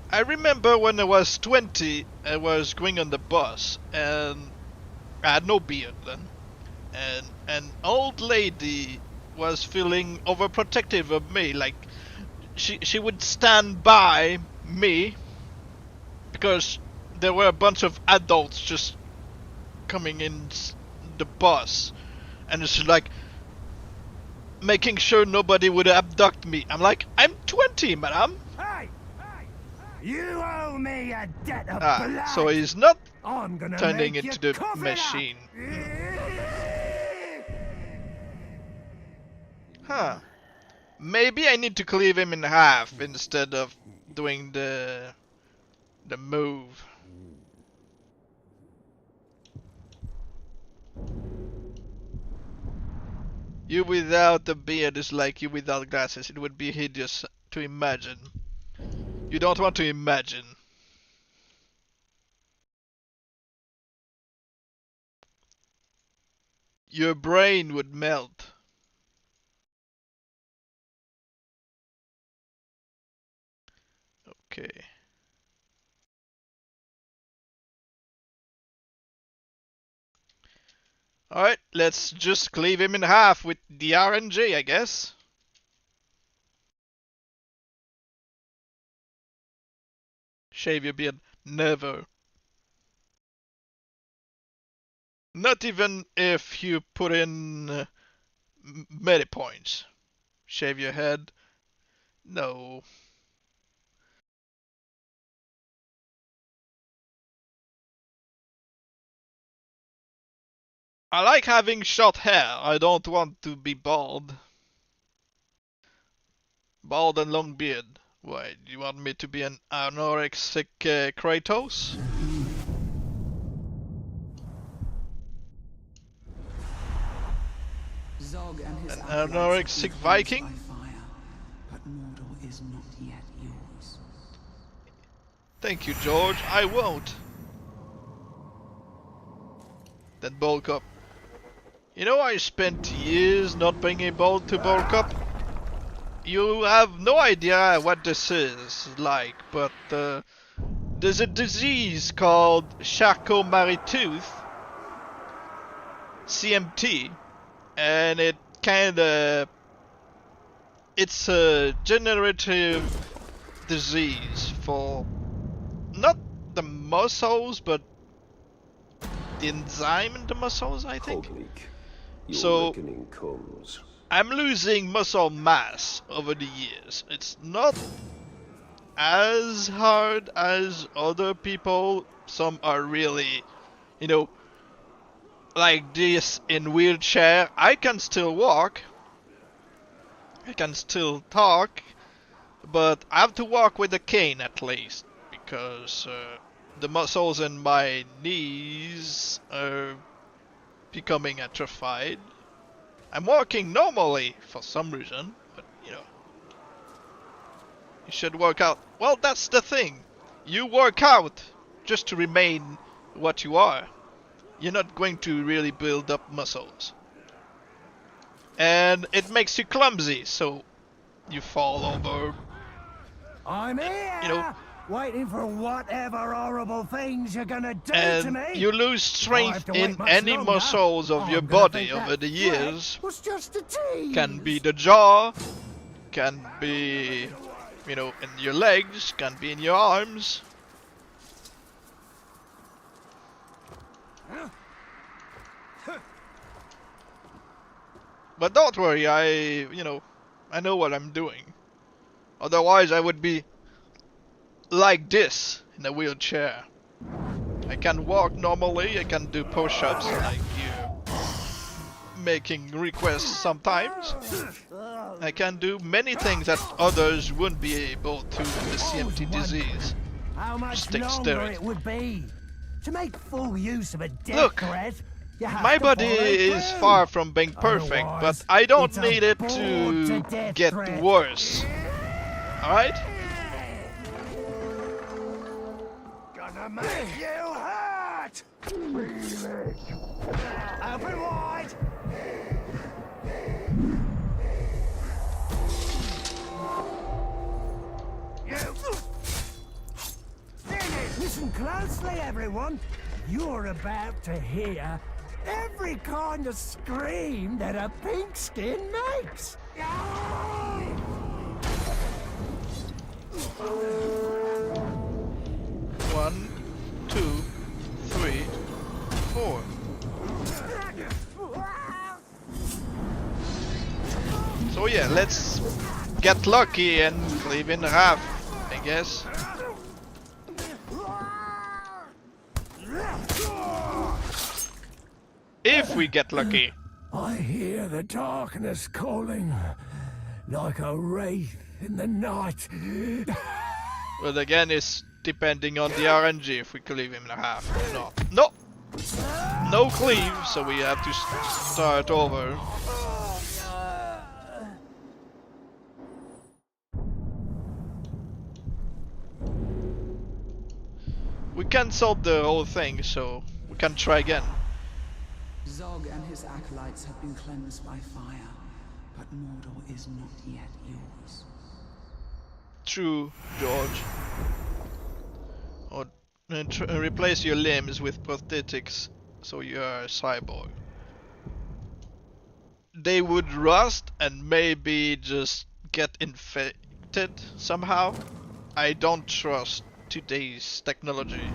S1: I remember when I was 20, I was going on the bus, and I had no beard then. And an old lady was feeling overprotective of me, like she would stand by me because there were a bunch of adults just coming in the bus, and it's like making sure nobody would abduct me. I'm like, I'm 20, madam.
S2: Hey! You owe me a debt of blood!
S1: So he's not
S2: I'm gonna
S1: turning
S2: make
S1: into
S2: you
S1: the
S2: cough it up.
S1: machine. Huh. Maybe I need to cleave him in half instead of doing the move. You without the beard is like you without glasses. It would be hideous to imagine. You don't want to imagine. Your brain would melt. Okay. Alright, let's just cleave him in half with the RNG, I guess. Shave your beard. Never. Not even if you put in many points. Shave your head. No. I like having short hair. I don't want to be bald. Bald and long beard. Why, do you want me to be an anorexic Kratos?
S3: Zog and his
S1: An
S3: acolytes
S1: anorexic
S3: have been
S1: Viking?
S3: cleansed by fire, but Mordor is not yet yours.
S1: Thank you, George. I won't. than bulk up. You know, I spent years not being able to bulk up. You have no idea what this is like, but there's a disease called Charcot-Marie-Tooth, CMT, and it's a generative disease for not the muscles, but the enzyme in the muscles, I think. So I'm losing muscle mass over the years. It's not as hard as other people. Some are really, you know, like this in wheelchair. I can still walk. I can still talk, but I have to walk with a cane at least, because the muscles in my knees are becoming atrophied. I'm walking normally for some reason, but you know, you should work out. Well, that's the thing. You work out just to remain what you are. You're not going to really build up muscles. And it makes you clumsy, so you fall over.
S2: I'm here,
S1: you know,
S2: waiting for whatever horrible things you're gonna do to
S1: and
S2: me.
S1: you lose strength
S2: to wait
S1: in
S2: much
S1: any
S2: longer.
S1: muscles of
S2: I'm
S1: your
S2: gonna
S1: body
S2: think that
S1: over the years.
S2: was just a tease.
S1: Can be the jaw, can be, you know, in your legs, can be in your arms. But don't worry, I know what I'm doing. Otherwise I would be like this in a wheelchair. I can walk normally, I can do push-ups like you making requests sometimes. I can do many things that others wouldn't be able to with the CMT disease.
S2: How much
S1: Stick
S2: longer
S1: steroid.
S2: it would be to make full use of a death
S1: Look,
S2: threat? You have
S1: my
S2: to
S1: body
S2: follow
S1: is
S2: through.
S1: far from being perfect,
S2: Otherwise,
S1: but I don't
S2: it's a
S1: need it
S2: bored
S1: to
S2: to death
S1: get
S2: threat.
S1: worse. Alright?
S2: Gonna make you hurt! Open wide! Listen closely, everyone. You're about to hear every kind of scream that a pink skin makes.
S1: 1, 2, 3, 4. So yeah, let's get lucky and cleave in half, I guess. If we get lucky.
S2: I hear the darkness calling, like a wraith in the night.
S1: But again, it's depending on the RNG if we cleave him in half or not. No! No cleave, so we have to start over. We cancelled the whole thing, so we can try again.
S3: Zog and his acolytes have been cleansed by fire, but Mordor is not yet yours.
S1: True, George. Or replace your limbs with prosthetics so you are a cyborg. They would rust and maybe just get infected somehow. I don't trust today's technology.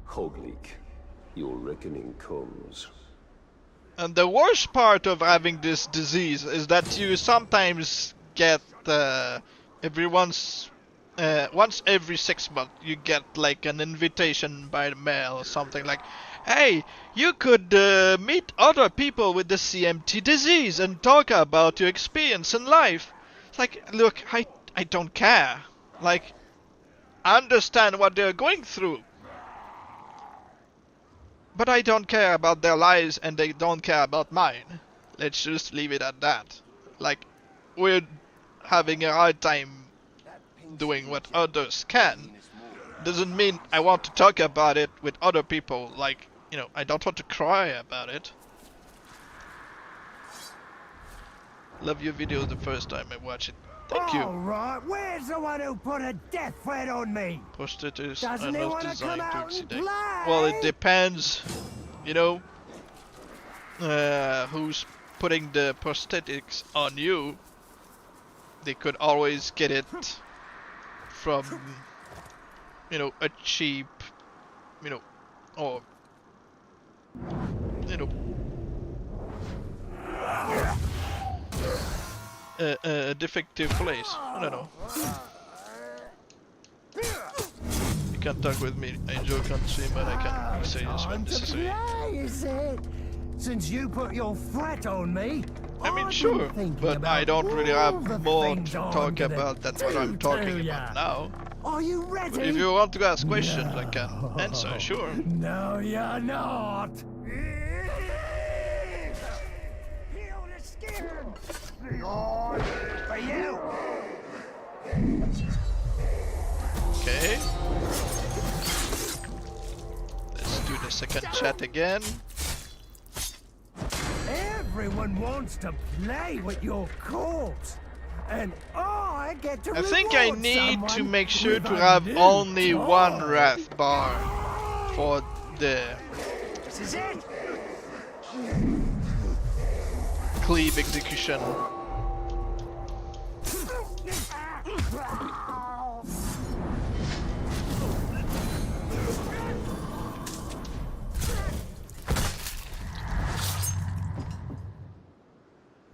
S4: Hogleek, your reckoning comes.
S1: And the worst part of having this disease is that you sometimes get once every 6 months you get like an invitation by the mail or something like, hey, you could meet other people with the CMT disease and talk about your experience in life. It's like, look, I don't care. Like, I understand what they're going through. But I don't care about their lives and they don't care about mine. Let's just leave it at that. Like, we're having a hard time doing what others can. Doesn't mean I want to talk about it with other people. Like, you know, I don't want to cry about it. Love your video the first time I watch it. Thank you.
S2: Alright, where's the one who put a death threat on me?
S1: Prosthetics
S2: Doesn't
S1: are
S2: he
S1: not
S2: wanna
S1: designed
S2: come
S1: to
S2: out and
S1: exceed.
S2: play?
S1: Well, it depends, you know, who's putting the prosthetics on you. They could always get it from, you know, a cheap, you know, or, you know, a defective place. I don't know. You can talk with me. I enjoy country, but I can be serious when necessary.
S2: Is it? Since you put your threat on me,
S1: I mean,
S2: I've
S1: sure,
S2: been thinking
S1: but I
S2: about
S1: don't really
S2: all
S1: have
S2: the
S1: more
S2: things
S1: to
S2: I'm
S1: talk
S2: gonna
S1: about than what I'm
S2: do
S1: talking
S2: to
S1: about
S2: ya.
S1: now.
S2: Are you ready?
S1: But if you want to ask questions, I can answer, sure.
S2: No, you're not. Heal the skin. For you.
S1: Okay. Let's do the second chat again.
S2: Everyone wants to play with your corpse, and I get to
S1: I think I
S2: reward
S1: need to
S2: someone
S1: make sure
S2: with
S1: to
S2: a
S1: have
S2: new
S1: only
S2: toy.
S1: one Wrath bar for the
S2: This is it.
S1: cleave execution.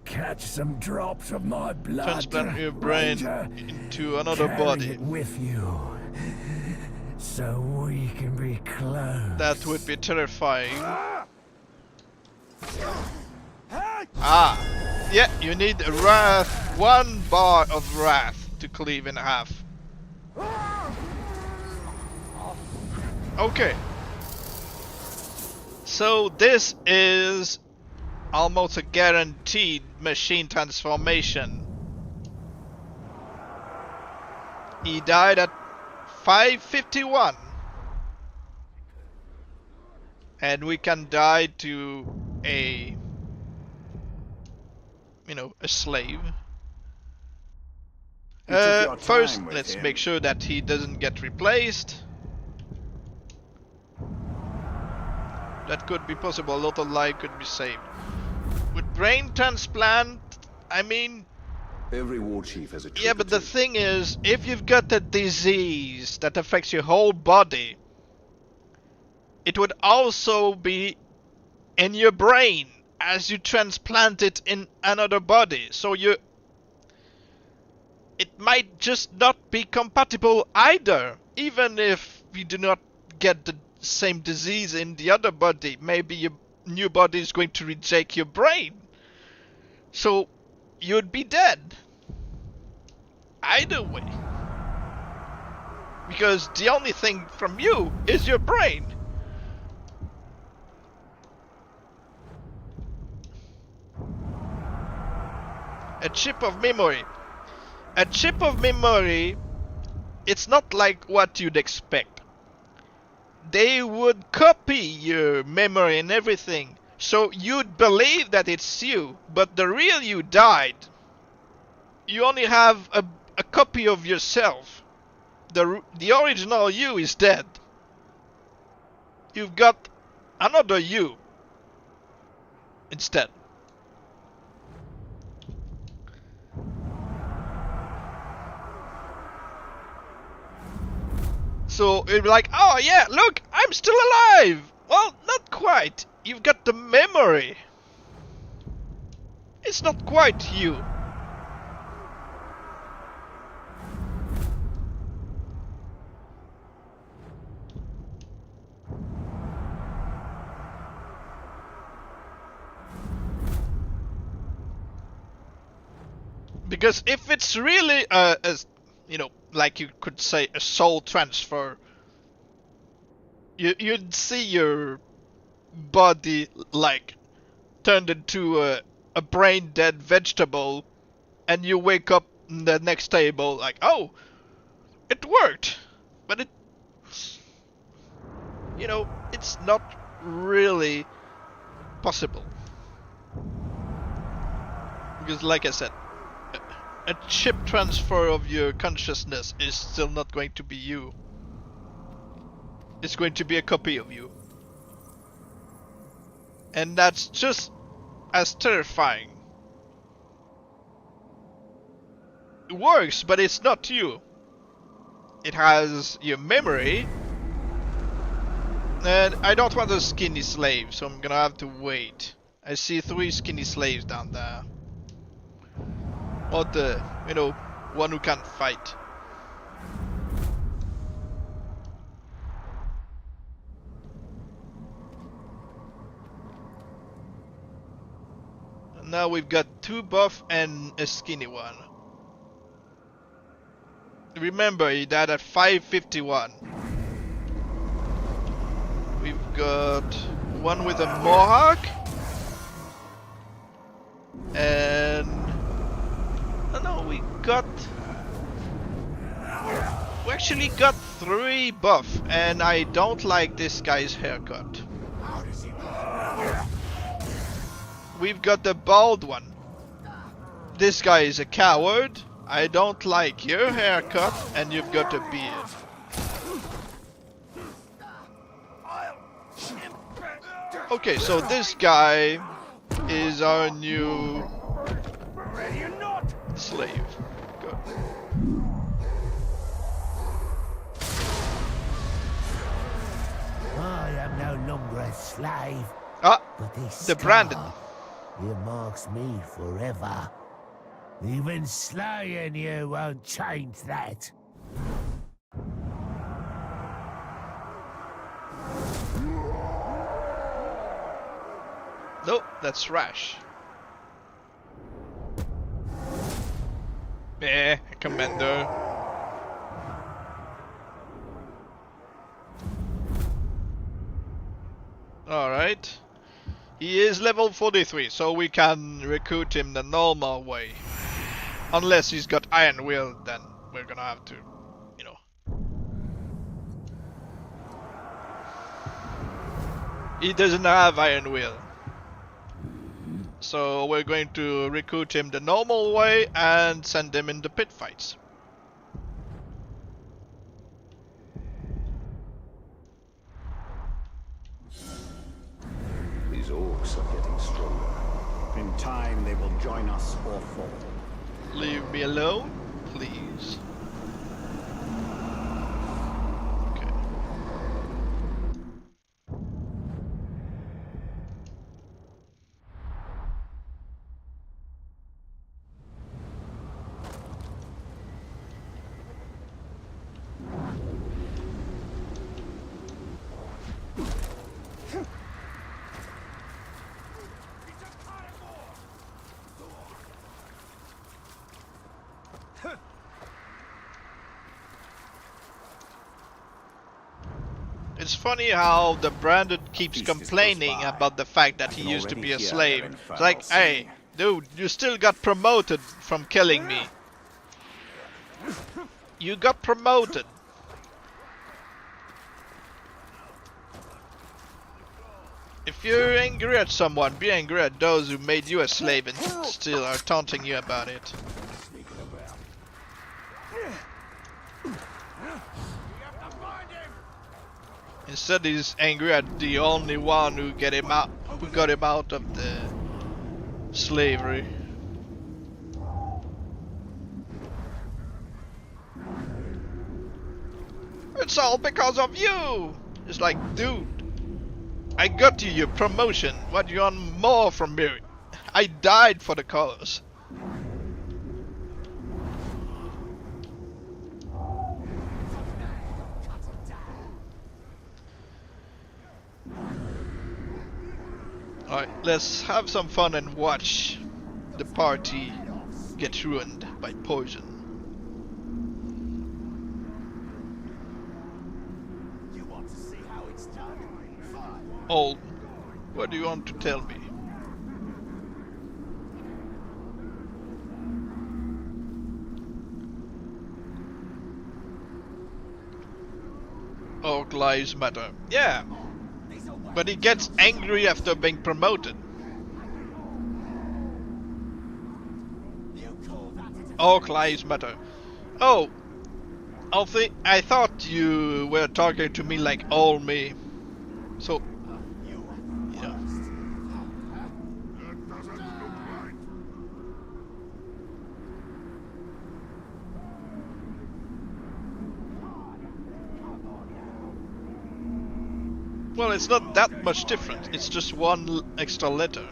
S2: Catch some drops of my blood.
S1: Transplant your brain
S2: Ranger.
S1: into another
S2: Carry
S1: body.
S2: it with you, so we can be close.
S1: That would be terrifying. Ah! Yeah, you need Wrath, 1 bar of Wrath to cleave in half. Okay. So this is almost a guaranteed machine transformation. He died at 5:51. And we can die to a, you know, a slave. First, let's make sure that he doesn't get replaced. That could be possible. A lot of life could be saved. With brain transplant, I mean,
S4: Every war chief has a trick
S1: yeah,
S4: or
S1: but the
S4: two.
S1: thing is, if you've got a disease that affects your whole body, it would also be in your brain as you transplant it in another body. So it might just not be compatible either. Even if you do not get the same disease in the other body, maybe your new body is going to reject your brain. So you'd be dead. Either way. Because the only thing from you is your brain. A chip of memory. A chip of memory, it's not like what you'd expect. They would copy your memory and everything, so you'd believe that it's you, but the real you died. You only have a copy of yourself. The original you is dead. You've got another you instead. So it'd be like, oh yeah, look, I'm still alive! Well, not quite. You've got the memory. It's not quite you. Because if it's really you know, like you could say a soul transfer, you'd see your body like turned into a brain dead vegetable, and you wake up in the next table like, oh, it worked, but it's not really possible. Because like I said, a chip transfer of your consciousness is still not going to be you. It's going to be a copy of you. And that's just as terrifying. It works, but it's not you. It has your memory. And I don't want a skinny slave, so I'm gonna have to wait. I see 3 skinny slaves down there. Or the, one who can't fight. And now we've got 2 buff and a skinny one. Remember, he died at 551. We've got one with a mohawk. And no, we actually got 3 buff, and I don't like this guy's haircut. We've got the bald one. This guy is a coward. I don't like your haircut, and you've got a beard. Okay, so this guy is our new slave. Good.
S2: I am no longer a slave.
S1: Ah,
S2: But this
S1: the Brandon.
S2: earmarks me forever. Even slaying you won't change that.
S1: Nope, that's Rash. Commander. Alright. He is level 43, so we can recruit him the normal way. Unless he's got Iron Will, then we're gonna have to, He doesn't have Iron Will. So we're going to recruit him the normal way and send him in the pit fights.
S4: These orcs are getting stronger.
S5: In time, they will join us or fall.
S1: Leave me alone, please. Okay. It's funny how the Brandon keeps complaining about the fact that he used to be a slave. It's like, hey, dude, you still got promoted from killing me. You got promoted. If you're angry at someone, be angry at those who made you a slave and still are taunting you about it. Instead, he's angry at the only one who got him out of the slavery. It's all because of you! It's like, dude, I got you your promotion. What do you want more from me? I died for the cause. Alright, let's have some fun and watch the party get ruined by poison. Old, what do you want to tell me? Orc Lives Matter. Yeah, but he gets angry after being promoted. Orc Lives Matter. Oh, I thought you were talking to me like all me. So, you know. Well, it's not that much different. It's just one extra letter.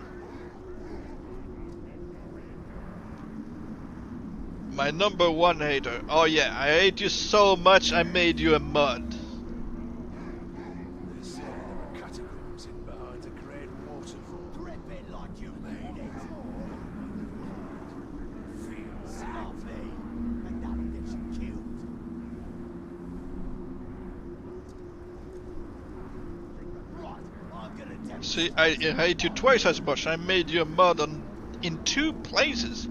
S1: My number one hater. Oh yeah, I hate you so much I made you a mud.
S4: They say there are catacombs in behind a great waterfall.
S2: Grip it like you mean it. Feels lovely. And that'll get you killed. Right, I'm gonna demonstrate.
S1: See, I hate you twice as much. I made you a mud in 2 places.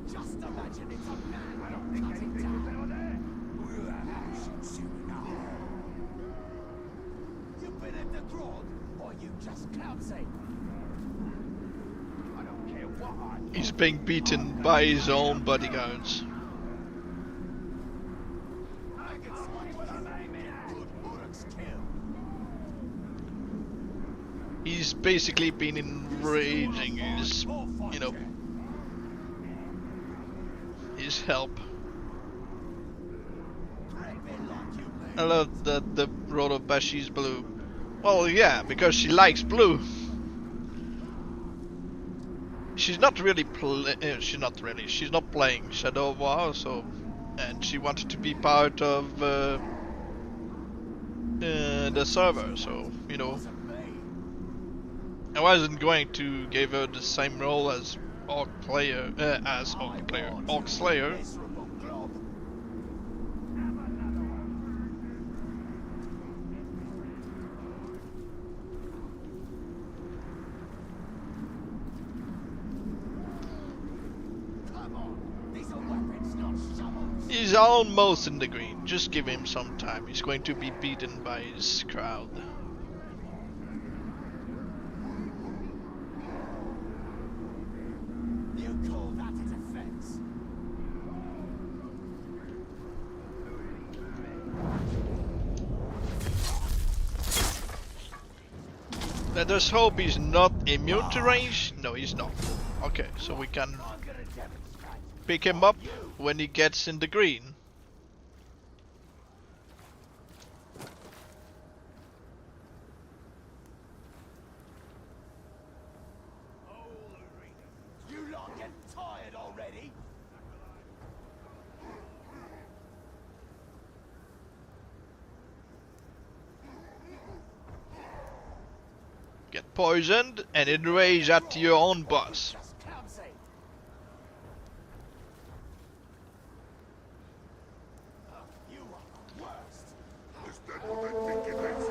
S2: Just imagine it's a man cutting down. We'll have action soon enough. You been at the Grog, or you just cloudsing? I don't care what I do.
S1: He's being beaten by his own bodyguards.
S2: I can swing with an aim in. Good work's kill.
S1: He's basically been enraging his, you know, his help. I love that the road of Bashi's blue. Well, yeah, because she likes blue. She's not really she's not playing Shadow of War, so, and she wanted to be part of the server, so, you know, I wasn't going to give her the same role as Orc Slayer. He's almost in the green. Just give him some time. He's going to be beaten by his crowd.
S2: You call that a defense?
S1: Let us hope he's not immune to range. No, he's not. Okay, so we can pick him up when he gets in the green.
S2: You lot get tired already?
S1: Get poisoned and enrage at your own boss.
S2: Just cloudsing. You are the worst.
S6: Is that what I think it is?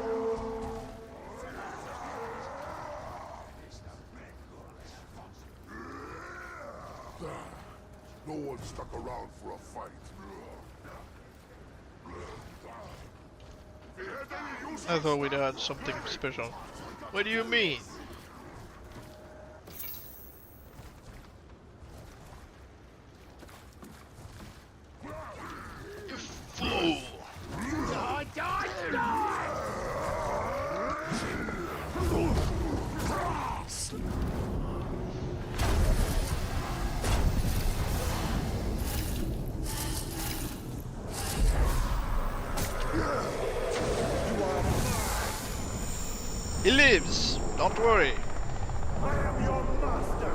S6: No one stuck around for a fight. If he had any use
S1: I thought we'd had something special. What do you mean? You fool!
S2: Die, die, die!
S1: He lives! Don't worry.
S2: I am your master.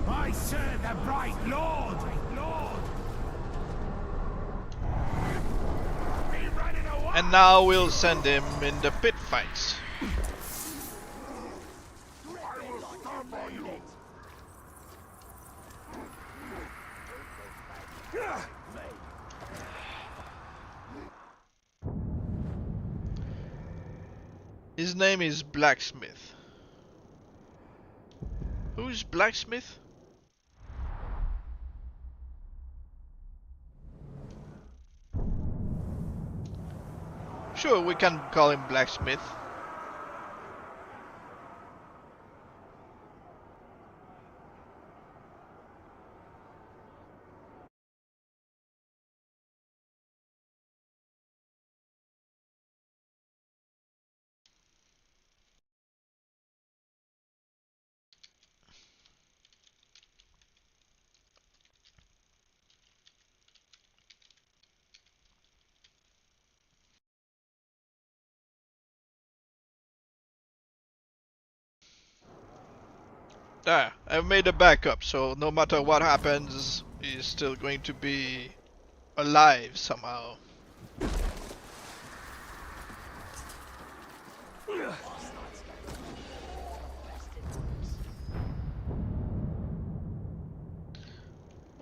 S2: I serve the bright Lord. Be running away.
S1: And now we'll send him in the pit fights. His name is Blacksmith. Who's blacksmith? Sure, we can call him blacksmith. There, I've made a backup, so no matter what happens, he's still going to be alive somehow.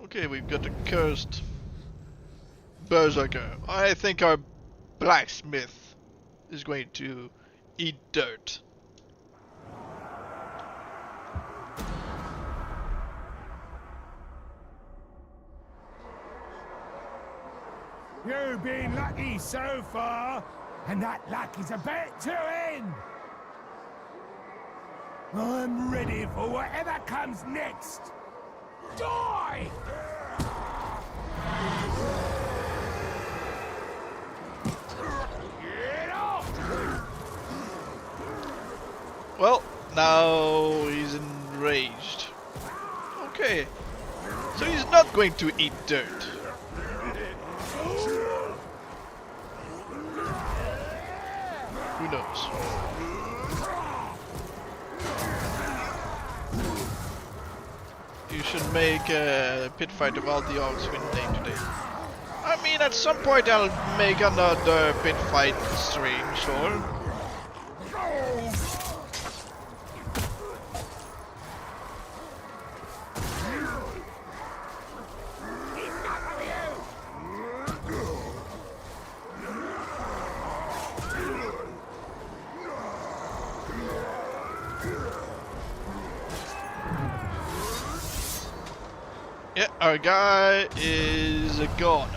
S1: Okay, we've got a cursed Berserker. I think our blacksmith is going to eat dirt.
S2: You've been lucky so far, and that luck is about to end. I'm ready for whatever comes next. Die! Get off!
S1: Well, now he's enraged. Okay, so he's not going to eat dirt. Who knows? You should make a pit fight of all the orcs win day today. I mean, at some point I'll make another pit fight stream, sure. Yeah, our guy is a goner.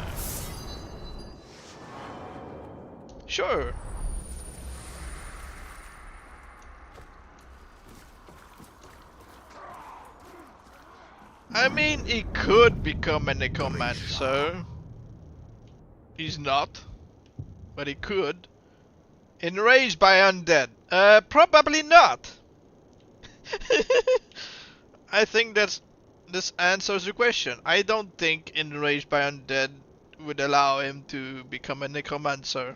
S1: Sure. I mean, he could become a necromancer. He's not, but he could. Enraged by undead? Probably not. I think this answers the question. I don't think enraged by undead would allow him to become a necromancer.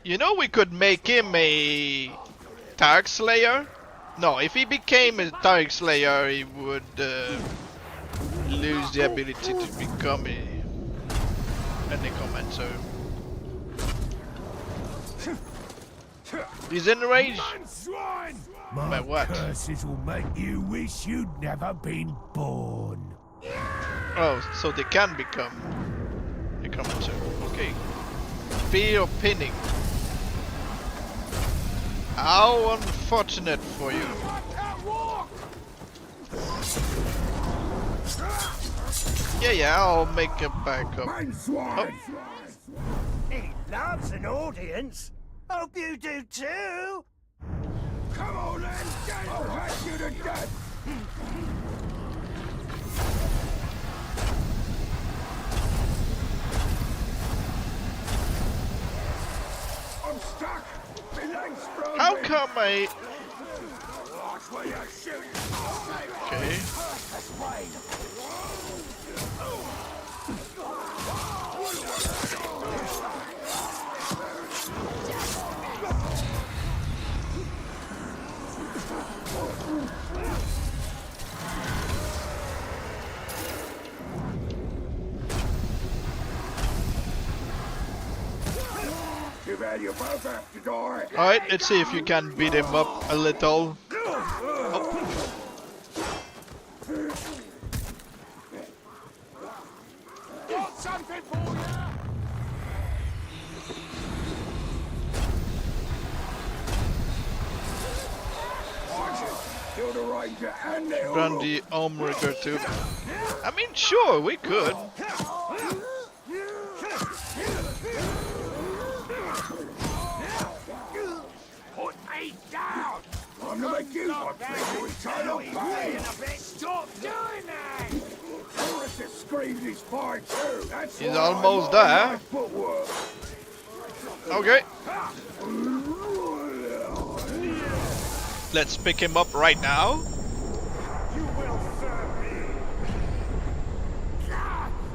S1: You know, we could make him a Targ Slayer? No, if he became a Targ Slayer, he would lose the ability to become a necromancer. He's enraged.
S2: My
S1: what?
S2: curses will make you wish you'd never been born.
S1: Oh, so they can become necromancer. Okay. Fear of pinning. How unfortunate for you. Yeah, I'll make a backup. Oh.
S7: He loves an audience. Hope you do too.
S2: Come on then, I'll hack you to death. I'm stuck.
S1: How come I... Okay. Alright, let's see if you can beat him up a little. Oh.
S2: Got something for you. the Ranger and the
S1: Run the Omrigger too. I mean, sure, we could.
S2: Put me down! I'm gonna make you one thing you eternal pain! Stop doing that! Horus screams he's fine too! That's
S1: He's
S2: why
S1: almost
S2: I
S1: there.
S2: my footwork.
S1: Okay. Let's pick him up right now.
S2: You will serve me!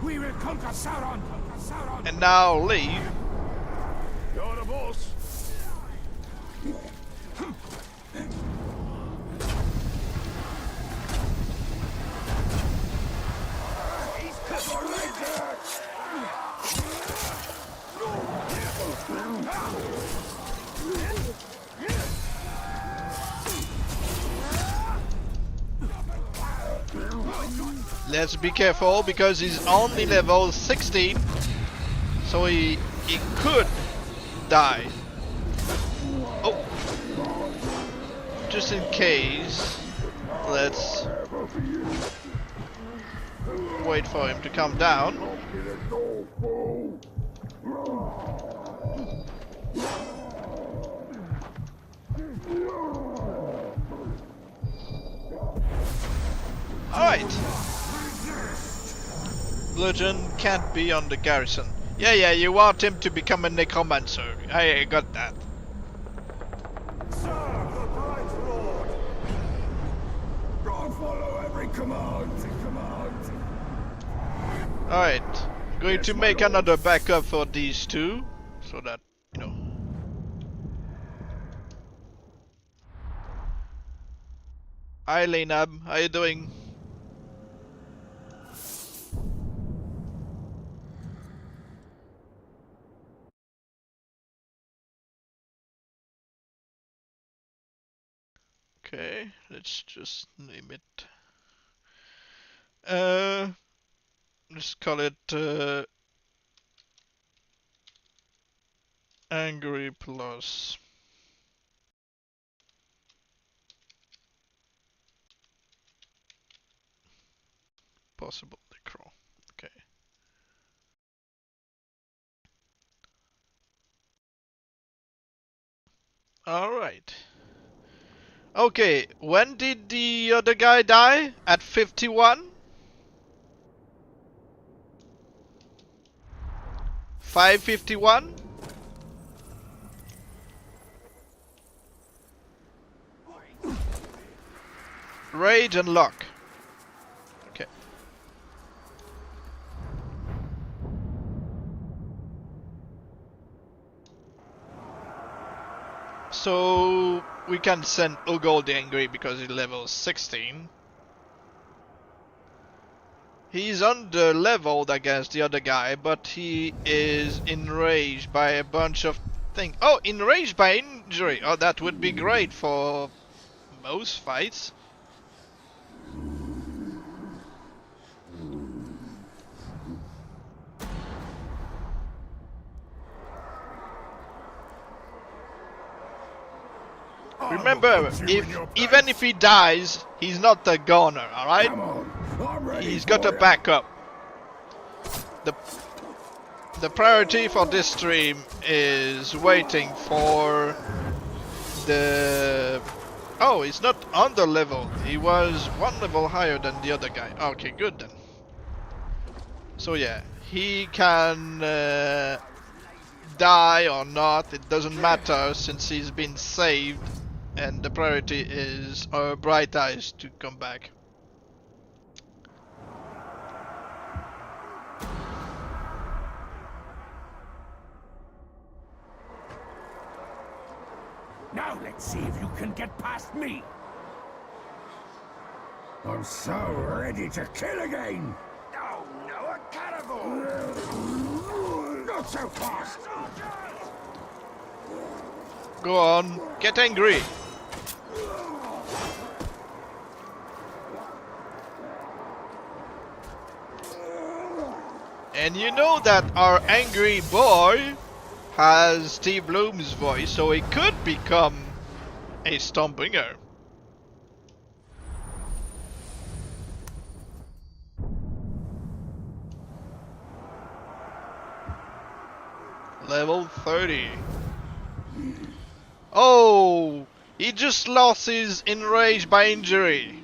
S2: We will conquer Sauron!
S1: And now leave.
S2: You're the boss!
S1: Let's be careful because he's only level 16, so he could die. Oh, just in case, let's wait for him to come down. Alright. Legend can't be on the garrison. Yeah, you want him to become a necromancer. I got that.
S2: Serve the Bright Lord! God follow every command!
S1: Alright. Going to make another backup for these two. So that, you know. Hi Lainab, how you doing? Okay, let's just name it. Let's call it Angry Plus. Possible necro. Okay. Alright. Okay, when did the other guy die? At 51? 551? Rage and luck. Okay. So we can send Ugol the Angry because he's level 16. He's under leveled against the other guy, but he is enraged by a bunch of things. Oh, enraged by injury. Oh, that would be great for most fights. Remember, even if he dies, he's not a goner, alright? He's got a backup. The priority for this stream is waiting for the... Oh, he's not under level. He was one level higher than the other guy. Okay, good then. So yeah, he can die or not. It doesn't matter since he's been saved. And the priority is our Bright Eyes to come back.
S2: Now let's see if you can get past me. I'm so ready to kill again. Oh no, a cannibal! Not so fast.
S1: Go on, get angry. And you know that our angry boy has Steve Bloom's voice, so he could become a Stormbringer. Level 30. Oh! He just lost his enraged by injury.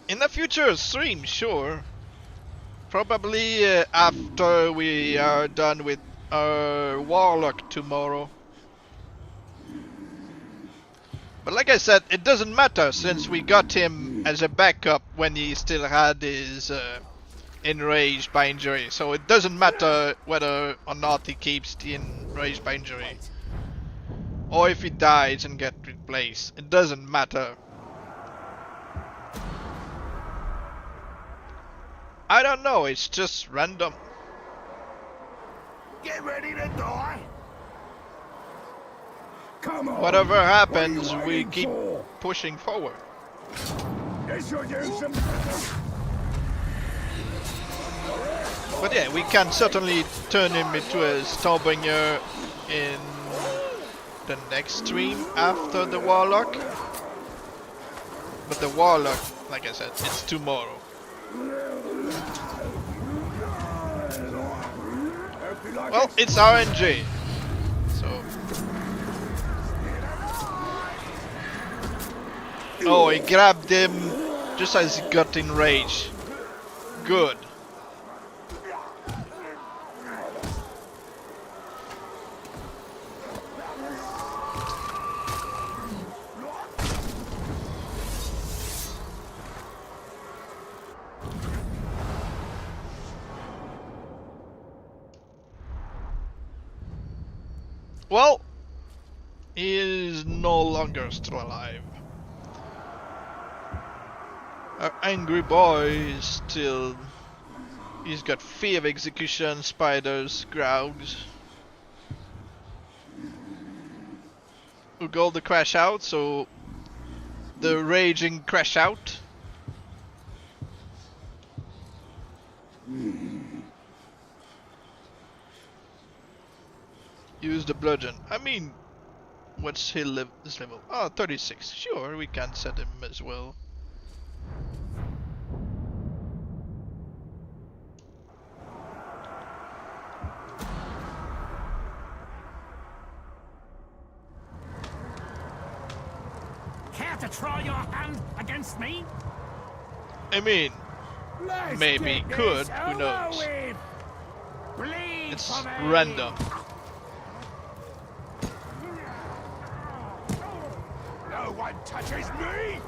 S1: In a future stream, sure. Probably after we are done with our warlock tomorrow. But like I said, it doesn't matter since we got him as a backup when he still had his enraged by injury. So it doesn't matter whether or not he keeps the enraged by injury. Or if he dies and gets replaced. It doesn't matter. I don't know, it's just random.
S2: Get ready to die. Come on.
S1: Whatever happens,
S2: What are you
S1: we
S2: waiting
S1: keep
S2: for?
S1: pushing forward.
S2: This should do some.
S1: But yeah, we can certainly turn him into a Stormbringer in the next stream after the Warlock. But the Warlock, like I said, it's tomorrow. Well, it's RNG. So. Oh, he grabbed him just as he got enraged. Good. Well, he is no longer still alive. Our angry boy is still... He's got fear of execution, spiders, growls. We got the crash out, so... The raging crash out. Use the bludgeon. I mean, what's his level? Oh, 36. Sure, we can set him as well.
S2: Care to try your hand against me?
S1: I mean,
S2: Let's
S1: maybe
S2: get
S1: could,
S2: this
S1: who
S2: over
S1: knows?
S2: with. Bleed
S1: It's
S2: for me.
S1: random.
S2: No one touches me.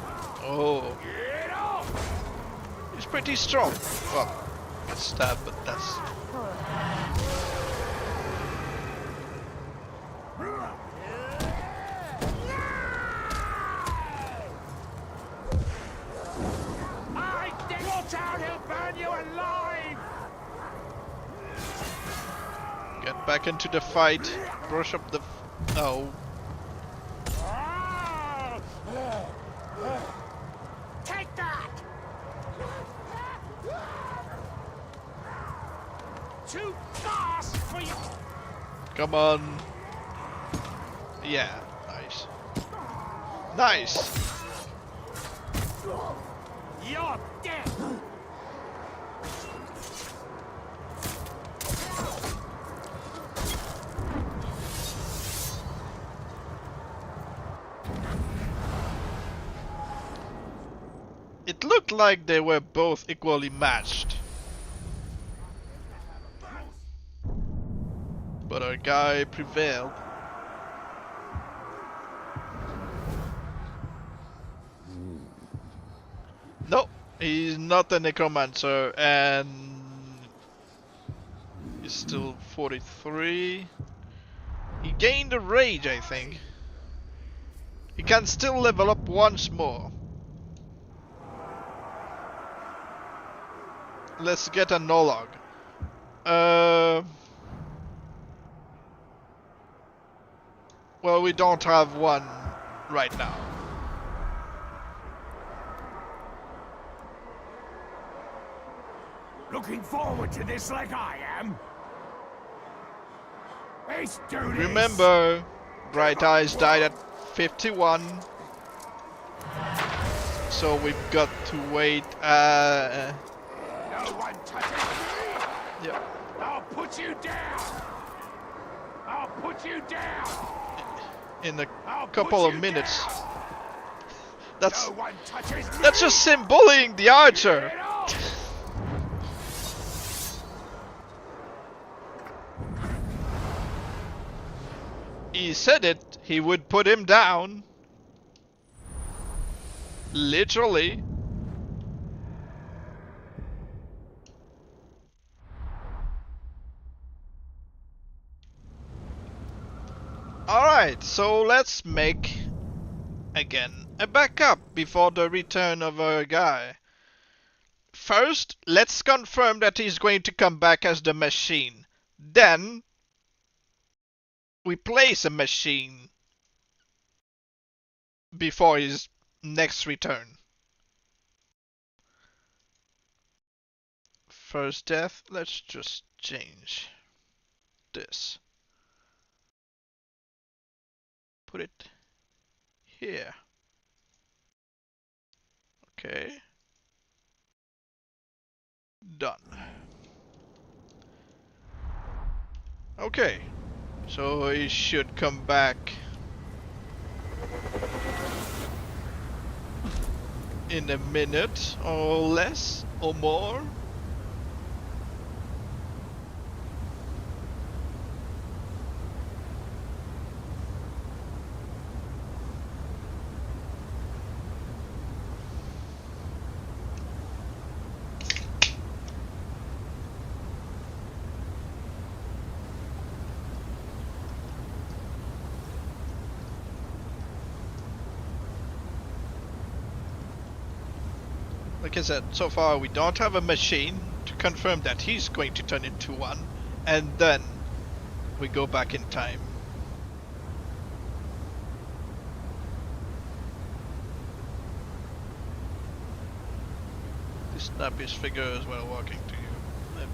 S1: Oh,
S2: Get off.
S1: he's pretty strong. Well, gets stabbed, but that's...
S2: I did. Watch out! He'll burn you alive.
S1: Get back into the fight. Brush up the... Oh.
S2: Take that. Too fast for you.
S1: Come on. Yeah, nice. Nice!
S2: You're dead.
S1: It looked like they were both equally matched. But our guy prevailed. No, he's not a necromancer and he's still 43. He gained a rage, I think. He can still level up once more. Let's get a Nolog. Well, we don't have one right now.
S2: Looking forward to this like I am. Let's do this.
S1: Remember, Bright Eyes died at 51. So we've got to wait
S2: one touches me!
S1: Yep.
S2: I'll put you down! I'll put you down!
S1: In a
S2: I'll put
S1: couple of
S2: you
S1: minutes.
S2: down.
S1: That's
S2: No one touches me!
S1: that's just him bullying the archer.
S2: Get off!
S1: He said it. He would put him down. Literally. Alright, so let's make again a backup before the return of our guy. First, let's confirm that he's going to come back as the machine. Then we place a machine before his next return. First death, let's just change this. Put it here. Okay. Done. Okay. So he should come back in a minute or less or more. Like I said, so far we don't have a machine to confirm that he's going to turn into one, and then we go back in time. To snap his fingers while walking to you.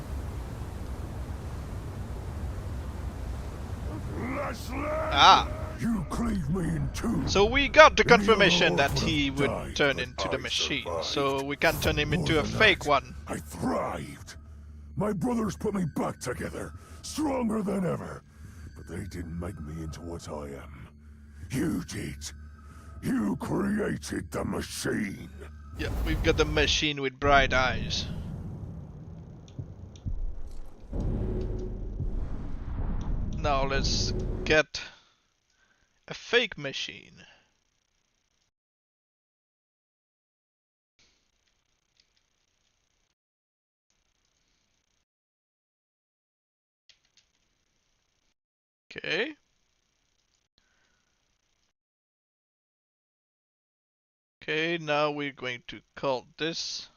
S1: Ah!
S6: You cleave me in two.
S1: So we got the
S6: Maybe
S1: confirmation
S6: all
S1: that
S6: would
S1: he
S6: have
S1: would
S6: died,
S1: turn
S6: but
S1: into the
S6: I
S1: machine,
S6: survived.
S1: so we can turn him
S6: More
S1: into a
S6: than
S1: fake
S6: that,
S1: one.
S6: I thrived. My brothers put me back together, stronger than ever. But they didn't make me into what I am. You did. You created the machine.
S1: Yeah, we've got the machine with bright eyes. Now let's get a fake machine. Okay. Okay, now we're going to call this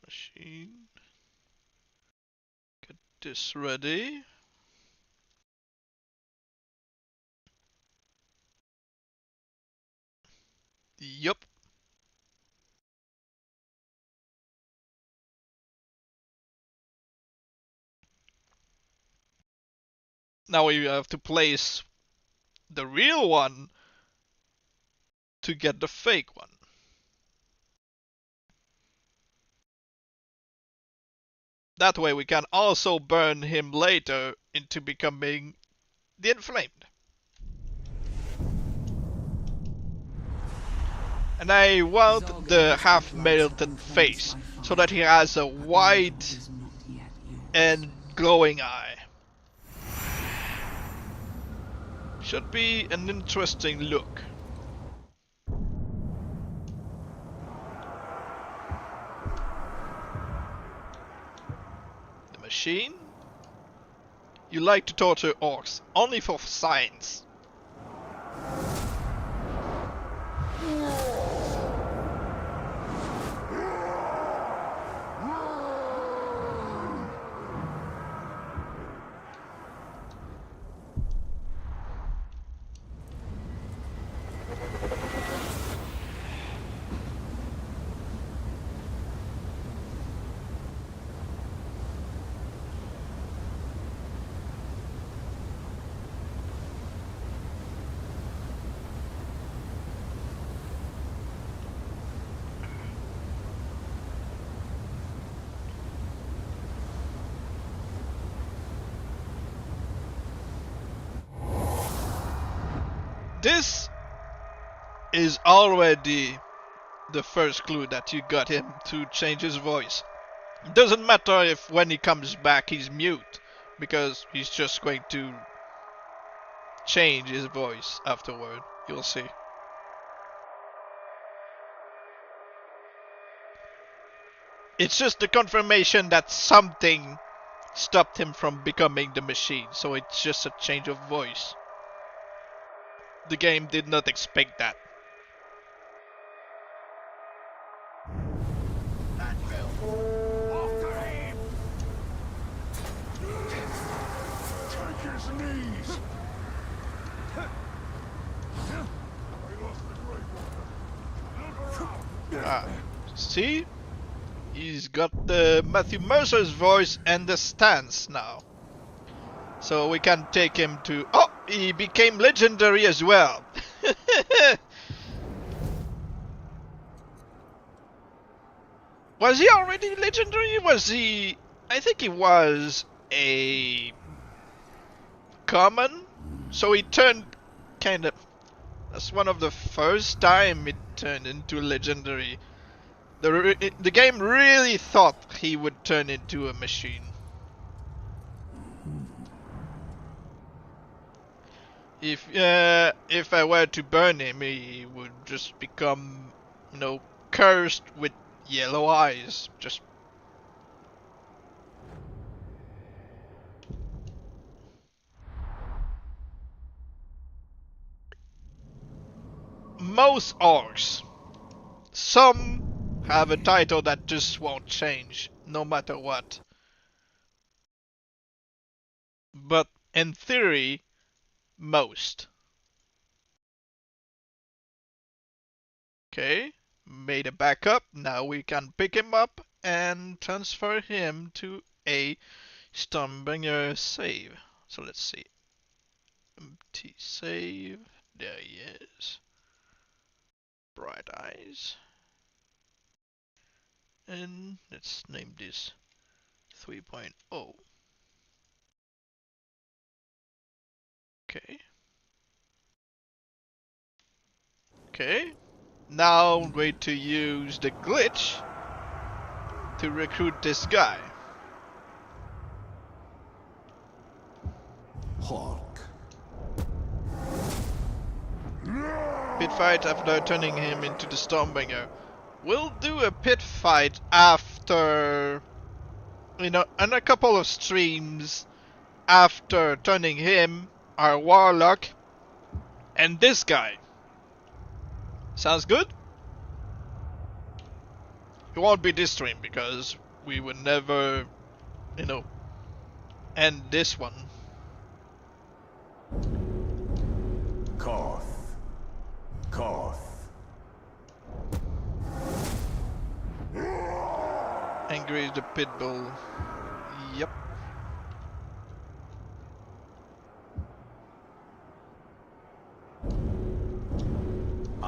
S1: machine. Get this ready. Yup. Now we have to place the real one to get the fake one. That way we can also burn him later into becoming the Inflamed. And I want the half-melted face, so that he has a white and glowing eye. Should be an interesting look. The machine? You like to torture orcs, only for science. This is already the first clue that you got him to change his voice. It doesn't matter if when he comes back he's mute, because he's just going to change his voice afterward. You'll see. It's just the confirmation that something stopped him from becoming the machine, so it's just a change of voice. The game did not expect that.
S6: Take his knees!
S1: See? He's got the Matthew Mercer's voice and the stance now. So we can take him to... Oh! He became legendary as well! Was he already legendary? Was he... I think he was a... common? So he turned kind of... That's one of the first time it turned into legendary. The game really thought he would turn into a machine. If I were to burn him, he would just become, you know, cursed with yellow eyes. Just most orcs. Some have a title that just won't change, no matter what. But in theory, most. Okay, made a backup. Now we can pick him up and transfer him to a Streambringer save. So let's see. Empty save. There he is. Bright eyes. And let's name this 3.0. Okay. Okay. Now I'm going to use the glitch to recruit this guy.
S6: Hawk.
S1: Pit fight after turning him into the Stormbringer. We'll do a pit fight after, you know, in a couple of streams after turning him, our warlock, and this guy. Sounds good? It won't be this stream because we would never, you know, end this one.
S6: Koth.
S1: Angry is the pitbull. Yep.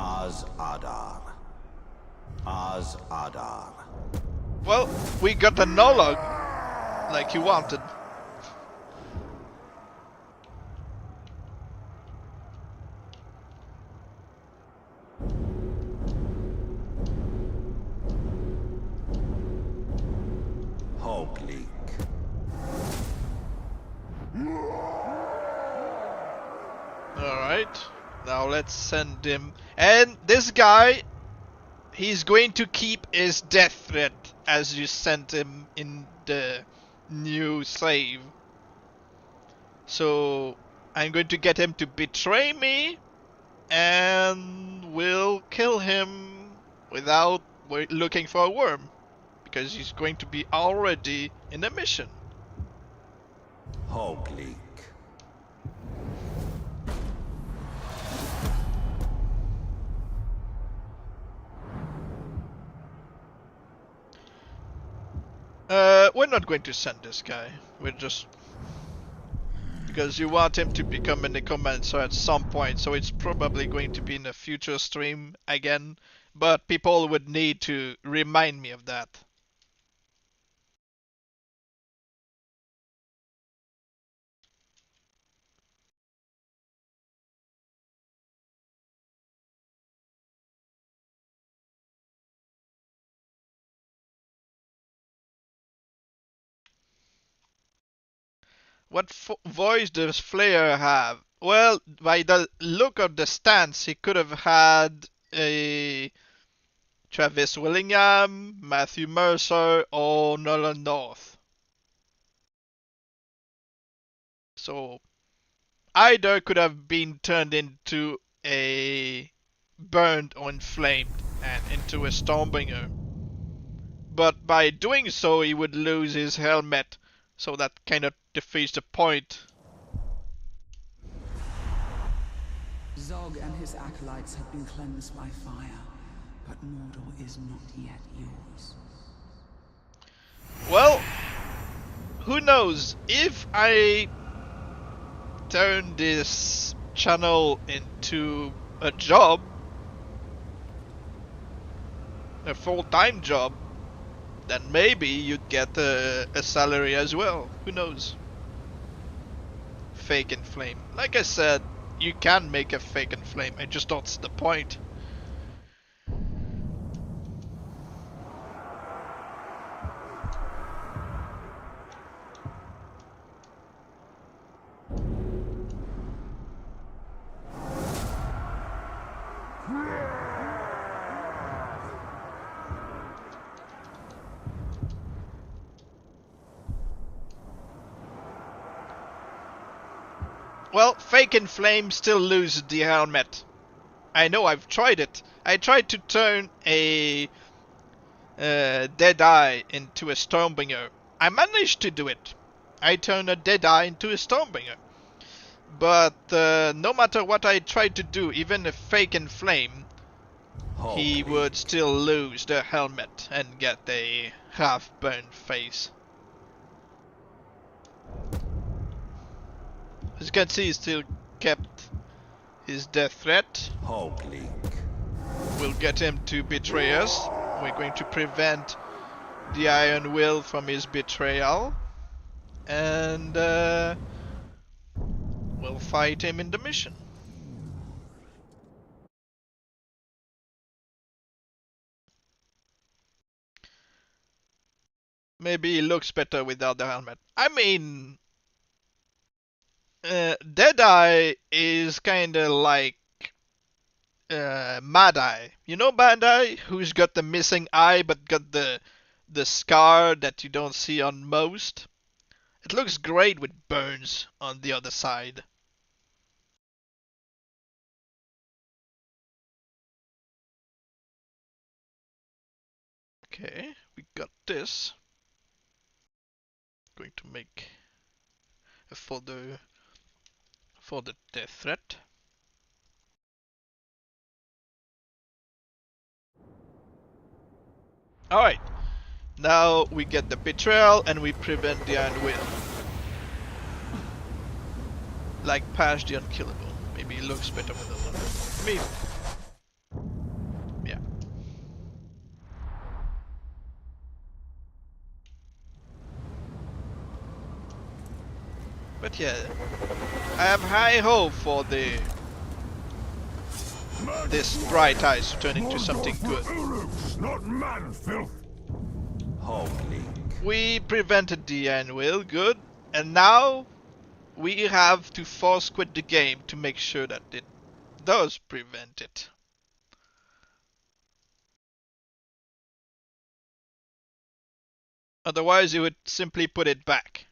S5: Az Adar.
S1: Well, we got a no-log like you wanted.
S5: Hogleek.
S1: Alright, now let's send him. And this guy, he's going to keep his death threat as you sent him in the new save. So I'm going to get him to betray me, and we'll kill him without looking for a worm, because he's going to be already in a mission.
S5: Hogleek.
S1: We're not going to send this guy. We're just... because you want him to become a necromancer at some point, so it's probably going to be in a future stream again. But people would need to remind me of that. What voice does Flair have? Well, by the look of the stance, he could have had a Travis Willingham, Matthew Mercer, or Nolan North. So either could have been turned into a burned or inflamed and into a Stormbringer. But by doing so, he would lose his helmet, so that kind of defeats the point.
S3: Zog and his acolytes have been cleansed by fire, but Mordor is not yet yours.
S1: Well, who knows? If I turn this channel into a job, a full-time job, then maybe you'd get a salary as well. Who knows? Fake and flame. Like I said, you can make a fake and flame. I just don't see the point. Well, fake and flame still lose the helmet. I know, I've tried it. I tried to turn a Deadeye into a Stormbringer. I managed to do it. I turned a Deadeye into a Stormbringer. But no matter what I tried to do, even a fake and flame, he would still lose the helmet and get a half-burned face. As you can see, he still kept his death threat. We'll get him to betray us. We're going to prevent the Iron Will from his betrayal. And we'll fight him in the mission. Maybe he looks better without the helmet. I mean, Deadeye is kinda like Mad Eye. You know Mad Eye? Who's got the missing eye but got the scar that you don't see on most? It looks great with burns on the other side. Okay, we got this. Going to make a folder for the death threat. Alright, now we get the betrayal and we prevent the Iron Will. Like Pash the Unkillable. Maybe it looks better with the one. Maybe. Yeah. But yeah, I have high hope for this bright eyes to turn into something good.
S6: Not man filth.
S1: We prevented the Iron Will, good, and now we have to force quit the game to make sure that it does prevent it. Otherwise, you would simply put it back.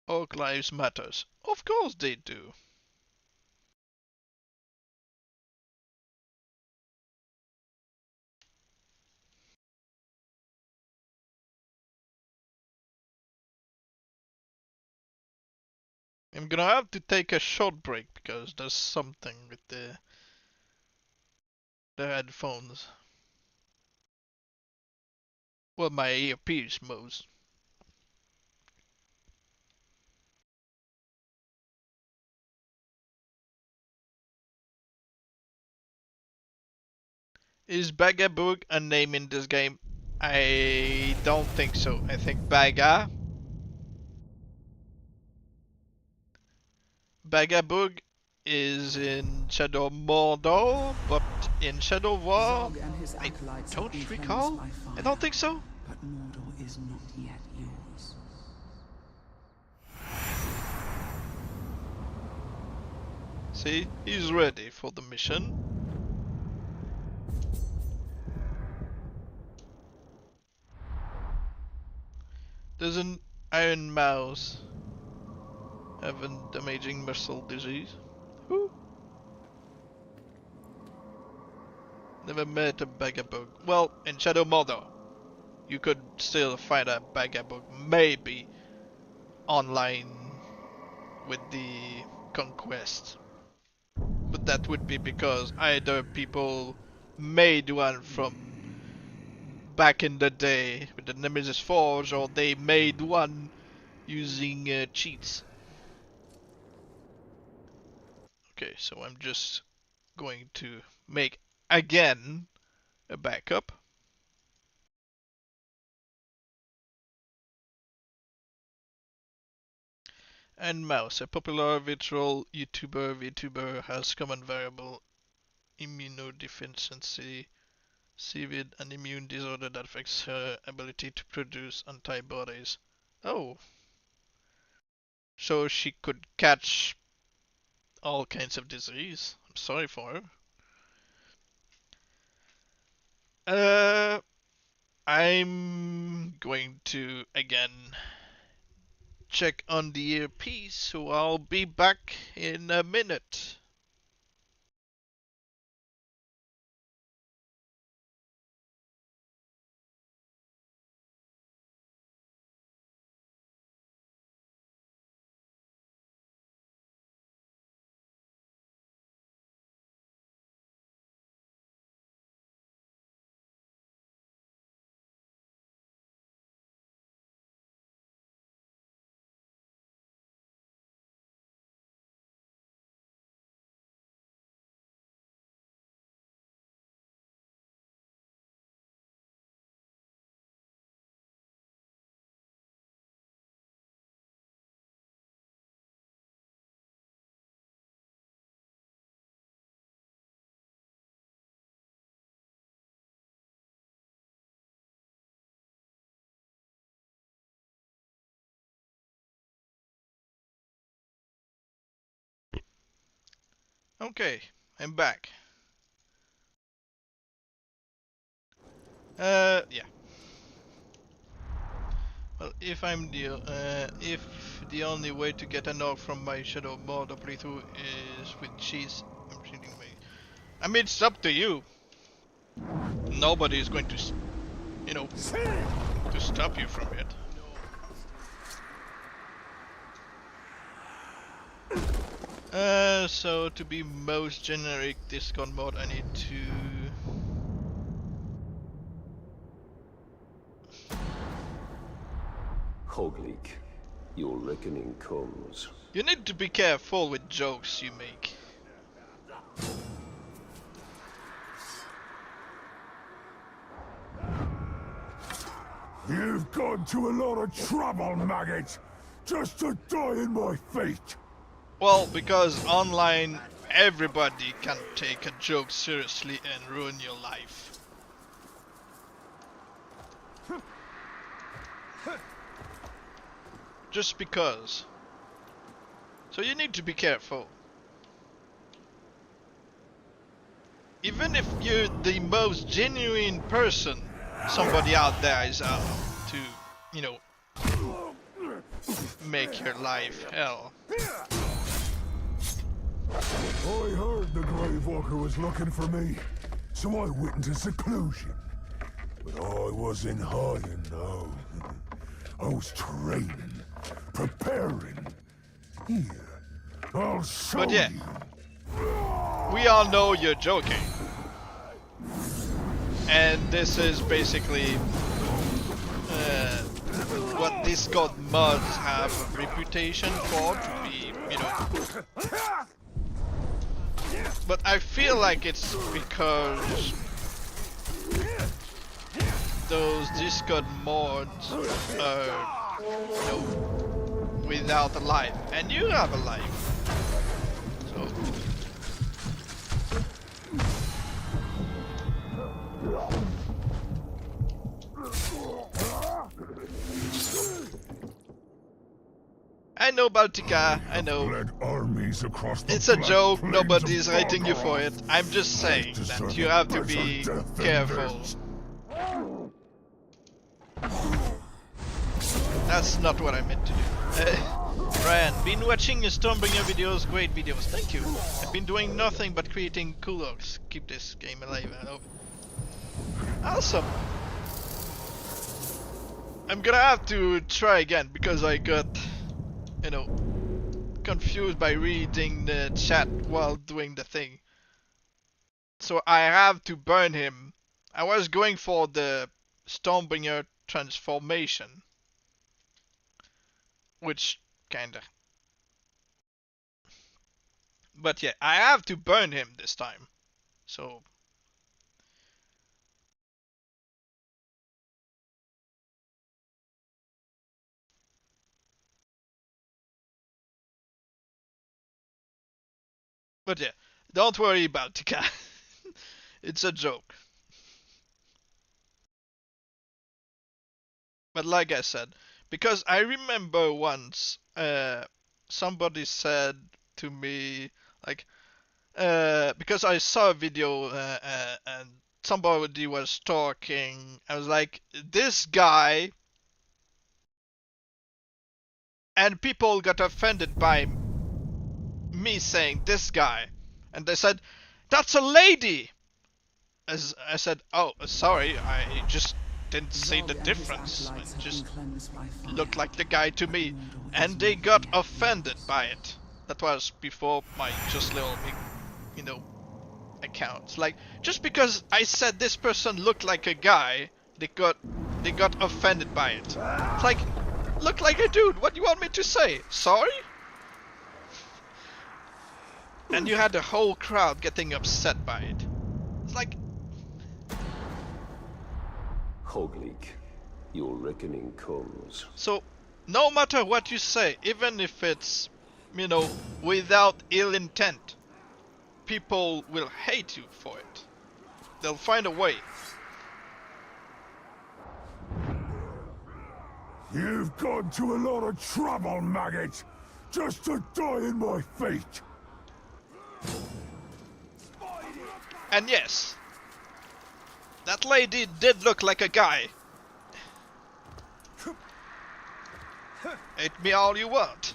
S1: Orc lives matters. Of course they do. I'm gonna have to take a short break because there's something with the headphones. Well, my earpiece moves. Is Bagabug a name in this game? I don't think so. I think Bagabug is in Shadow Mordor, but in Shadow War?
S3: Zog and his
S1: I
S3: acolytes have
S1: don't
S3: been cleansed
S1: recall.
S3: by fire,
S1: I don't think so.
S3: but Mordor is not yet yours.
S1: See, he's ready for the mission. Does an iron mouse have a damaging muscle disease? Who? Never met a Bagabug. Well, in Shadow Mordor, you could still find a Bagabug, maybe online with the conquest. But that would be because either people made one from back in the day with the Nemesis Forge, or they made one using cheats. Okay, so I'm just going to make again a backup. And mouse, a popular virtual VTuber has common variable immunodeficiency, with an immune disorder that affects her ability to produce antibodies. Oh, so she could catch all kinds of disease. I'm sorry for her. I'm going to again check on the earpiece, so I'll be back in a minute. Okay, I'm back. Yeah. Well, if the only way to get an orc from my Shadow Mordor playthrough is with cheese, I'm shooting me. I mean, it's up to you. Nobody is going to, to stop you from it. So to be most generic Discord mode, I need to.
S8: Hogleek, your reckoning comes.
S1: You need to be careful with jokes you make.
S6: You've gone to a lot of trouble, maggot, just to die in my feet.
S1: Well, because online everybody can take a joke seriously and ruin your life. Just because. So you need to be careful. Even if you're the most genuine person, somebody out there is out to, make your life hell.
S6: I heard the Gravewalker was looking for me, so I went into seclusion. But I wasn't hiding, no. I was training, preparing. Here, I'll show
S1: But yeah,
S6: you.
S1: we all know you're joking. And this is basically what Discord mods have a reputation for, to be, But I feel like it's because those Discord mods are, without a life, and you have a life. So I know, Baltica, I know.
S6: Led armies across the
S1: It's a
S6: black
S1: joke,
S6: plains
S1: nobody's
S6: of
S1: rating you for
S6: Barbaros.
S1: it. I'm just saying that you have to be careful. That's not what I meant to do. Brian, been watching your Stormbringer videos, great videos, thank you. I've been doing nothing but creating coolers. Keep this game alive, I hope. Awesome. I'm gonna have to try again because I got, you know, confused by reading the chat while doing the thing. So I have to burn him. I was going for the Stormbringer transformation. Which kinda. But yeah, I have to burn him this time. So but yeah, don't worry about Tika. It's a joke. But like I said, because I remember once somebody said to me like because I saw a video and somebody was talking. I was like, this guy, and people got offended by me saying this guy, and they said, that's a lady. As I said, oh, sorry, I just didn't see the difference. It just looked like the guy to me, and they got offended by it. That was before my just little, you know, accounts. Like, just because I said this person looked like a guy, they got offended by it. It's like, look like a dude. What do you want me to say? Sorry? And you had the whole crowd getting upset by it. It's like,
S8: Hogleek, your reckoning comes.
S1: so no matter what you say, even if it's, you know, without ill intent, people will hate you for it. They'll find a way.
S6: You've gone to a lot of trouble, maggot, just to die in my fate.
S1: And yes, that lady did look like a guy. Hate me all you want.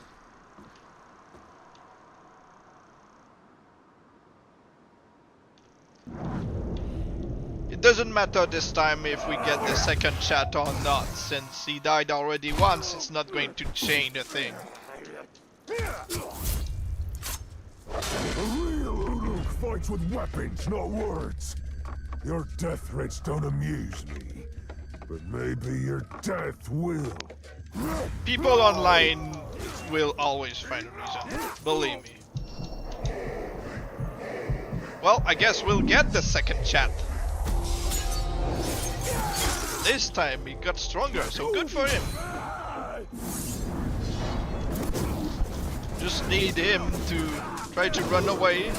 S1: It doesn't matter this time if we get the second chat or not, since he died already once, it's not going to change a thing.
S6: A real Uruk fights with weapons, not words. Your death threats don't amuse me, but maybe your death will.
S1: People online will always find a reason, believe me. Well, I guess we'll get the second chat. This time he got stronger, so good for him. Just need him to try to run away.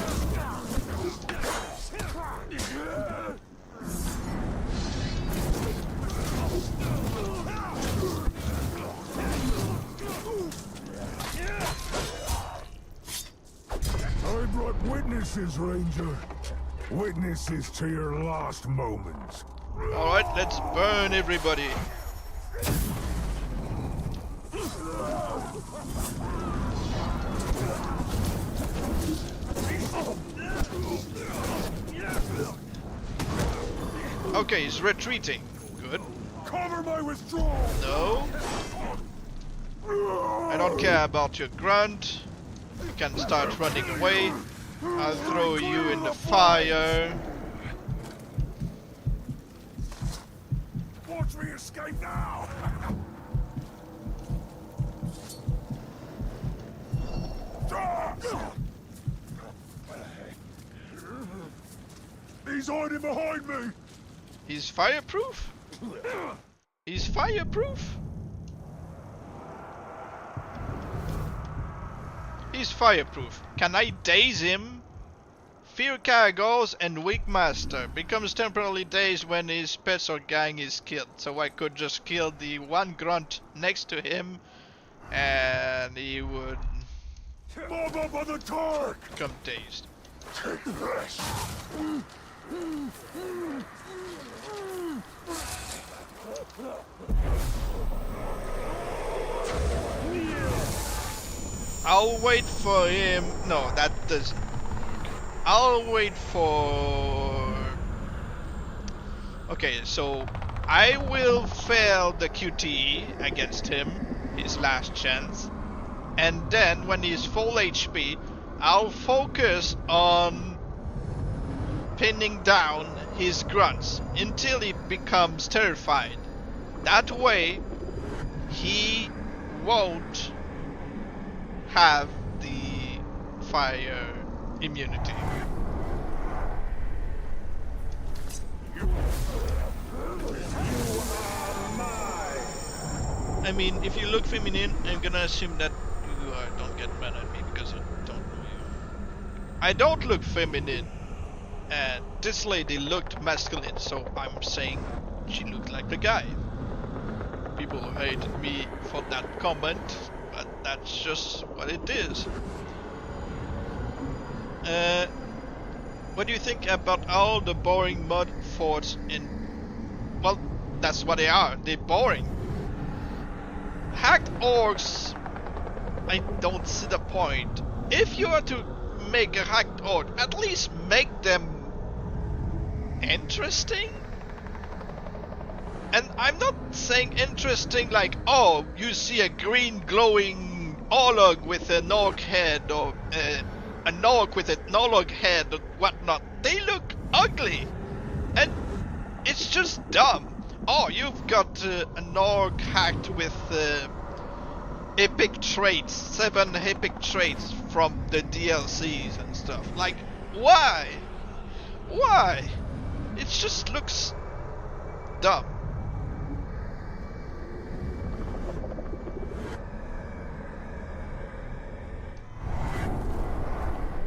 S6: I brought witnesses, Ranger. Witnesses to your last moments.
S1: Alright, let's burn everybody. Okay, he's retreating. Good.
S6: Cover my withdrawal!
S1: No. I don't care about your grunt. You can start running away. I'll throw you in the fire.
S6: Watch me escape now! He's hiding behind me!
S1: He's fireproof? He's fireproof? He's fireproof. Can I daze him Fear cargoes and weak master. Becomes temporarily dazed when his pets or gang is killed. So I could just kill the one grunt next to him and he would
S6: Mob up on the torque!
S1: become dazed.
S6: Take this!
S1: I'll wait for him. No, that doesn't. I'll wait for. Okay, so I will fail the QTE against him, his last chance, and then when he's full HP, I'll focus on pinning down his grunts until he becomes terrified. That way, he won't have the fire immunity. I mean, if you look feminine, I'm gonna assume that you don't get mad at me because I don't know you. I don't look feminine, and this lady looked masculine, so I'm saying she looked like the guy. People hated me for that comment, but that's just what it is. What do you think about all the boring mud forts in... Well, that's what they are. They're boring. Hacked orcs, I don't see the point. If you are to make a hacked orc, at least make them interesting. And I'm not saying interesting like, oh, you see a green glowing Orlog with an orc head, or an orc with an Orlog head, or whatnot. They look ugly, and it's just dumb. Oh, you've got an orc hacked with epic traits, 7 epic traits from the DLCs and stuff. Like, why? Why? It just looks dumb.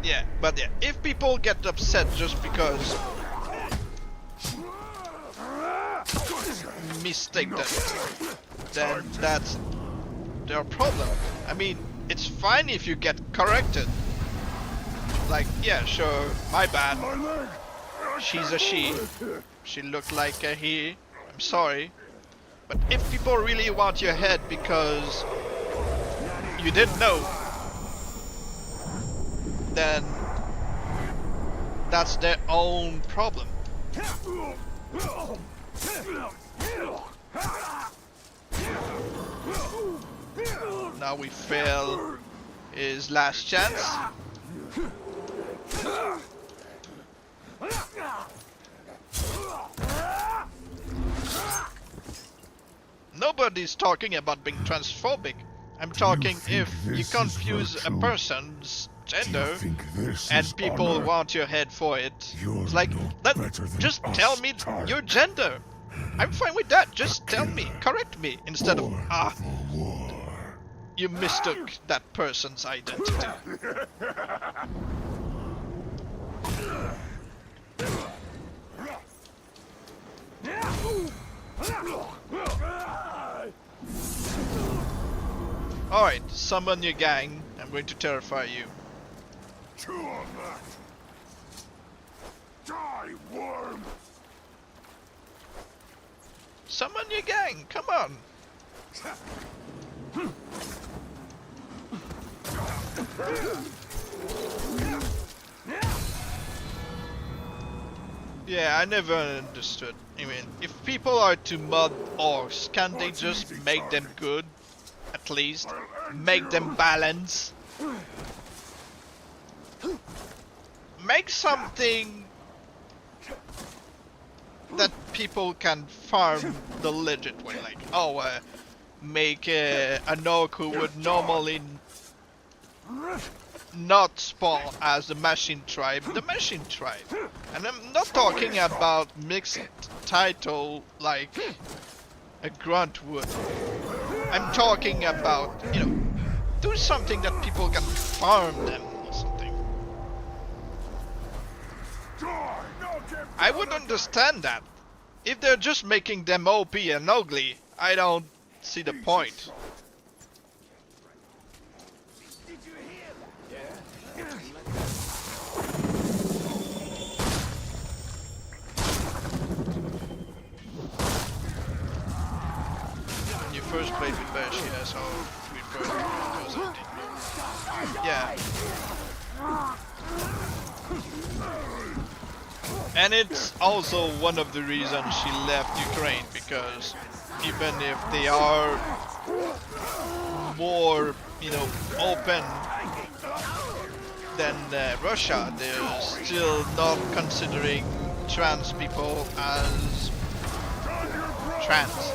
S1: Yeah, but yeah, if people get upset just because mistake that, then that's their problem. I mean, it's fine if you get corrected. Like, yeah, sure, my bad. She's a she. She looked like a he. I'm sorry. But if people really want your head because you didn't know, then that's their own problem. Now we fail his last chance. Nobody's talking about being transphobic. I'm talking if you confuse a person's gender and people want your head for it. It's like, just tell me your gender. I'm fine with that. Just tell me, correct me, instead of, you mistook that person's identity. Alright, summon your gang. I'm going to terrify you.
S6: Chew on that! Die, worm!
S1: Summon your gang, come on! Yeah, I never understood. I mean, if people are to mod orcs, can't they just make them good? At least? Make them balance? Make something that people can farm the legit way, like, make an orc who would normally not spawn as the machine tribe, the machine tribe. And I'm not talking about mixed title like a grunt would. I'm talking about, do something that people can farm them or something. I would understand that. If they're just making them OP and ugly, I don't see the point. When you first played with Bash, yeah, so we first because I didn't know. Yeah. And it's also one of the reasons she left Ukraine, because even if they are more, you know, open than Russia, they're still not considering trans people as trans.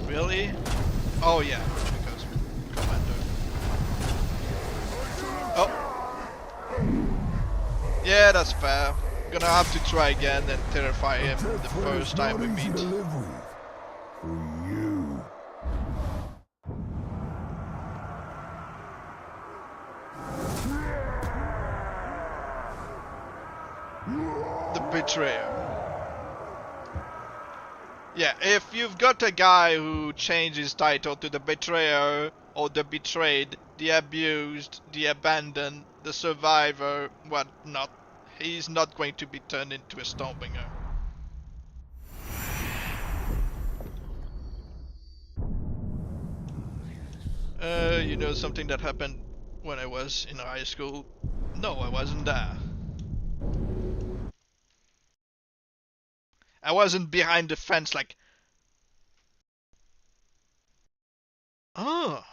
S1: Really? Oh yeah, because Commander. Oh. Yeah, that's fair. Gonna have to try again and terrify him the first time we meet.
S6: For you.
S1: The Betrayer. Yeah, if you've got a guy who changed his title to the Betrayer, or the Betrayed, the Abused, the Abandoned, the Survivor, whatnot, he's not going to be turned into a Stormbringer. You know something that happened when I was in high school? No, I wasn't there. I wasn't behind the fence like... Oh.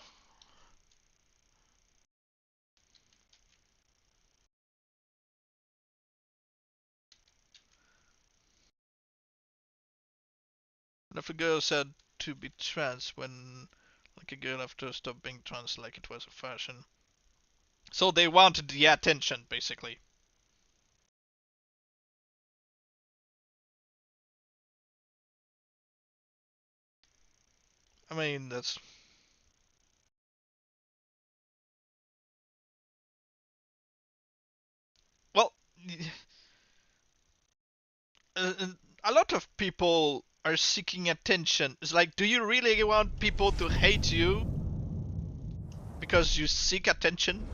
S1: If a girl said to be trans when, like, a girl after stopped being trans, like it was a fashion. So they wanted the attention, basically. I mean, that's... Well, a lot of people are seeking attention. It's like, do you really want people to hate you because you seek attention?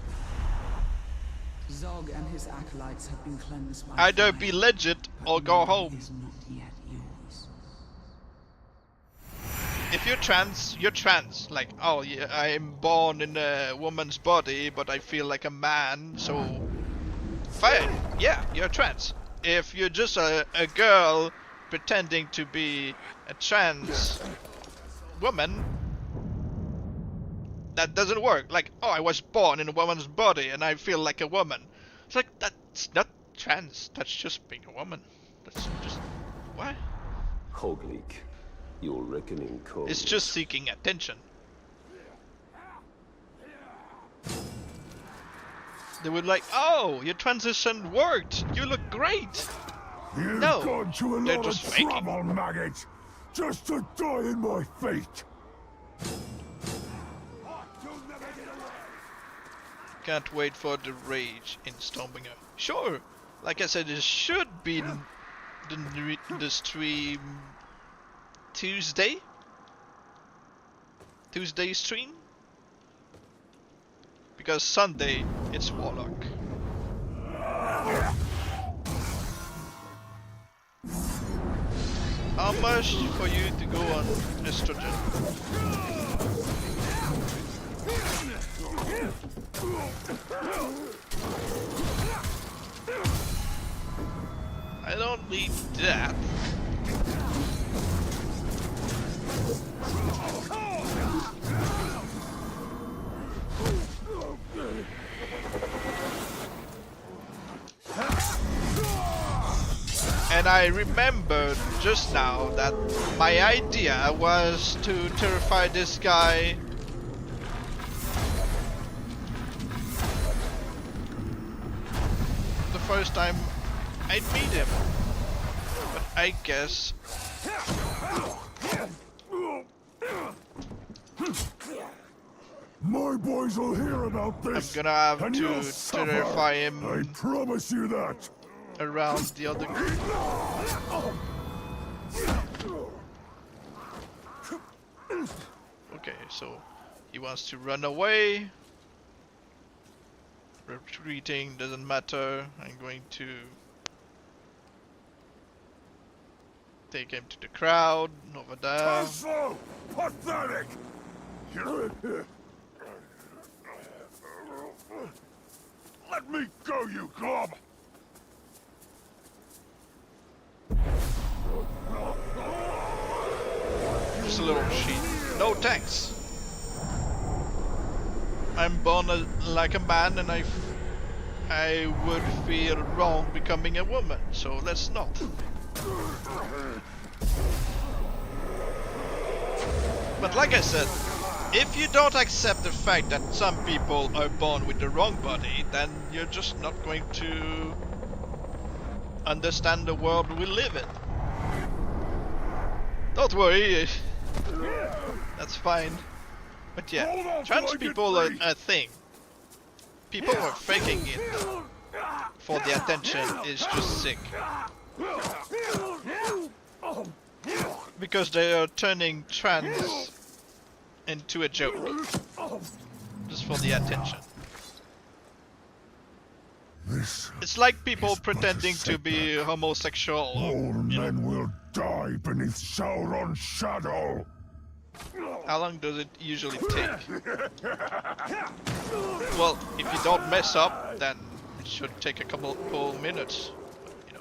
S3: Zog and his acolytes have been cleansed by
S1: Either
S3: fire,
S1: be legit or
S3: but
S1: go
S3: more
S1: home.
S3: is not yet yours.
S1: If you're trans, you're trans. Like, oh yeah, I'm born in a woman's body, but I feel like a man, so fine. Yeah, you're trans. If you're just a girl pretending to be a trans woman, that doesn't work. Like, oh, I was born in a woman's body and I feel like a woman. It's like, that's not trans. That's just being a woman. That's just... What?
S8: Hogleek, your reckoning comes.
S1: It's just seeking attention. They would like, oh, your transition worked. You look great.
S6: You've
S1: No,
S6: gone to a
S1: they're
S6: lot of
S1: just faking.
S6: trouble, maggot, just to die in my fate.
S1: Can't wait for the rage in Stormbringer. Sure, like I said, it should be the stream Tuesday stream, because Sunday it's Warlock. How much for you to go on estrogen? I don't need that. And I remembered just now that my idea was to terrify this guy the first time I'd meet him. But I guess
S6: My boys will hear about this.
S1: I'm gonna have
S6: and
S1: to
S6: you'll suffer.
S1: terrify him
S6: I promise you that.
S1: around the other group. Okay, so he wants to run away. Retreating doesn't matter. I'm going to take him to the crowd over there.
S6: Slow! Pathetic! Let me go, you glob!
S1: Just a little sheet. No thanks. I'm born like a man, and I would feel wrong becoming a woman, so let's not. But like I said, if you don't accept the fact that some people are born with the wrong body, then you're just not going to understand the world we live in. Don't worry, that's fine. But yeah, trans people are a thing. People are faking it for the attention is just sick. Because they are turning trans into a joke. Just for the attention. It's like people pretending to be homosexual.
S6: All men will die beneath Sauron's shadow!
S1: How long does it usually take? Well, if you don't mess up, then it should take a couple minutes. You know.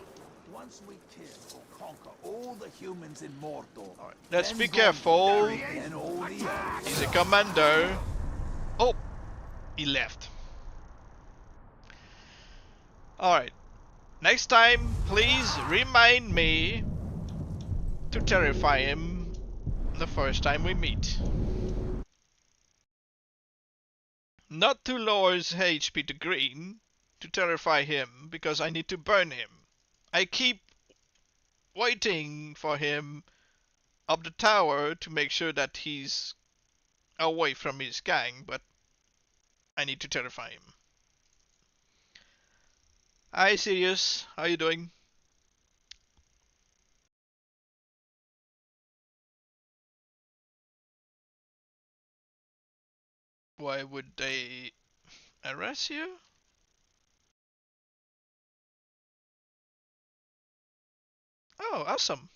S4: Once we kill or conquer all the humans in Mordor.
S1: Alright, let's be careful. He's a commander. Oh, he left. Alright. Next time, please remind me to terrify him the first time we meet. Not to lower his HP to green, to terrify him, because I need to burn him. I keep waiting for him up the tower to make sure that he's away from his gang, but I need to terrify him. Hi Sirius, how you doing? Why would they arrest you? Oh, awesome.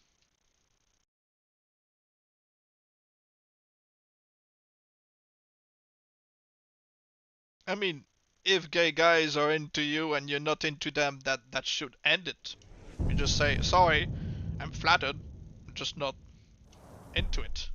S1: I mean, if gay guys are into you and you're not into them, that should end it. You just say, sorry, I'm flattered, I'm just not into it.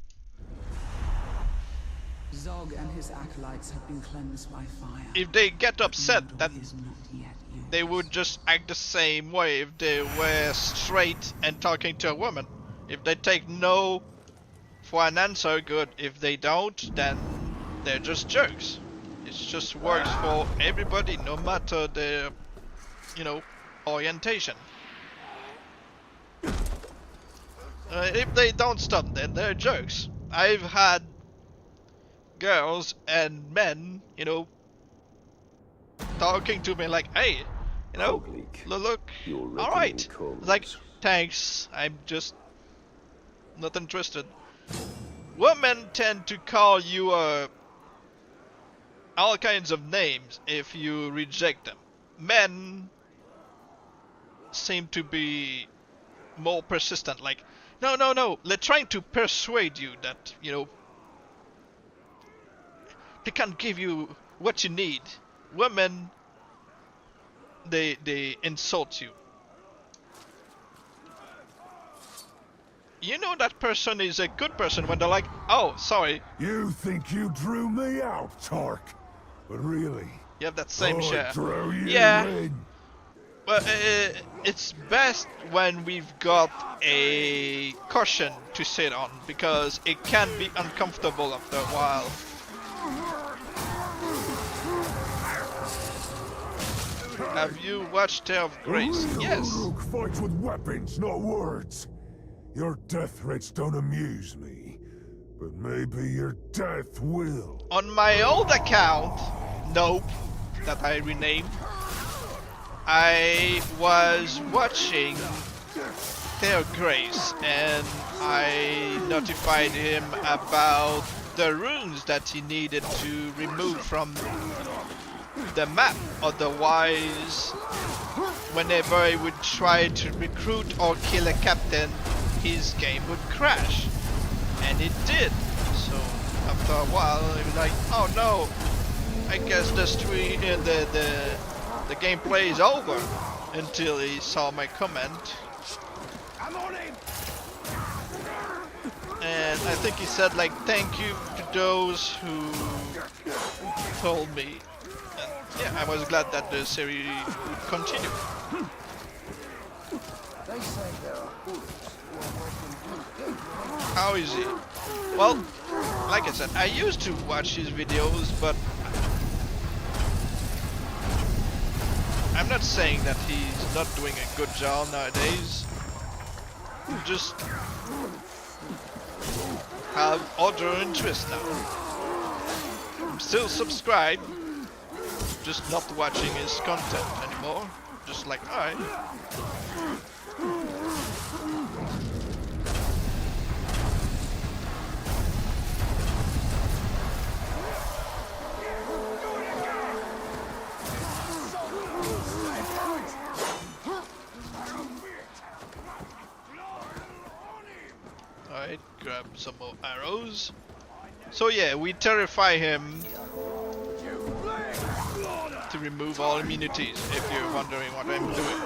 S3: Zog and his acolytes have been cleansed by fire.
S1: If they get upset,
S3: Mordor
S1: then
S3: is not yet yours.
S1: they would just act the same way if they were straight and talking to a woman. If they take no for an answer, good. If they don't, then they're just jerks. It just works for everybody, no matter their, you know, orientation. If they don't stop, then they're jerks. I've had girls and men, you know, talking to me like, hey, you know, look, alright. Like, thanks, I'm just not interested. Women tend to call you all kinds of names if you reject them. Men seem to be more persistent, like, no, they're trying to persuade you that, you know, they can't give you what you need. Women, they insult you. You know that person is a good person when they're like, oh, sorry.
S6: You think you drew me out, Tark? But really,
S1: You have that same share.
S6: throw you
S1: Yeah.
S6: in.
S1: But it's best when we've got a cushion to sit on, because it can be uncomfortable after a while. Have you watched Tale of Grace? Yes.
S6: Rook fights with weapons, not words. Your death threats don't amuse me, but maybe your death will.
S1: On my old account, nope, that I renamed, I was watching Theo Grace and I notified him about the runes that he needed to remove from the map, otherwise whenever he would try to recruit or kill a captain, his game would crash. And it did. So after a while he was like, oh no, I guess the gameplay is over, until he saw my comment.
S2: I'm on him.
S1: And I think he said like, thank you to those who told me. And yeah, I was glad that the series would continue.
S4: They say there are bullets who are working good.
S1: How is he? Well, like I said, I used to watch his videos, but I'm not saying that he's not doing a good job nowadays. Just have other interests now. I'm still subscribed, just not watching his content anymore. Just like, alright. Alright, grab some more arrows. So yeah, we terrify him to remove all immunities, if you're wondering what I'm doing.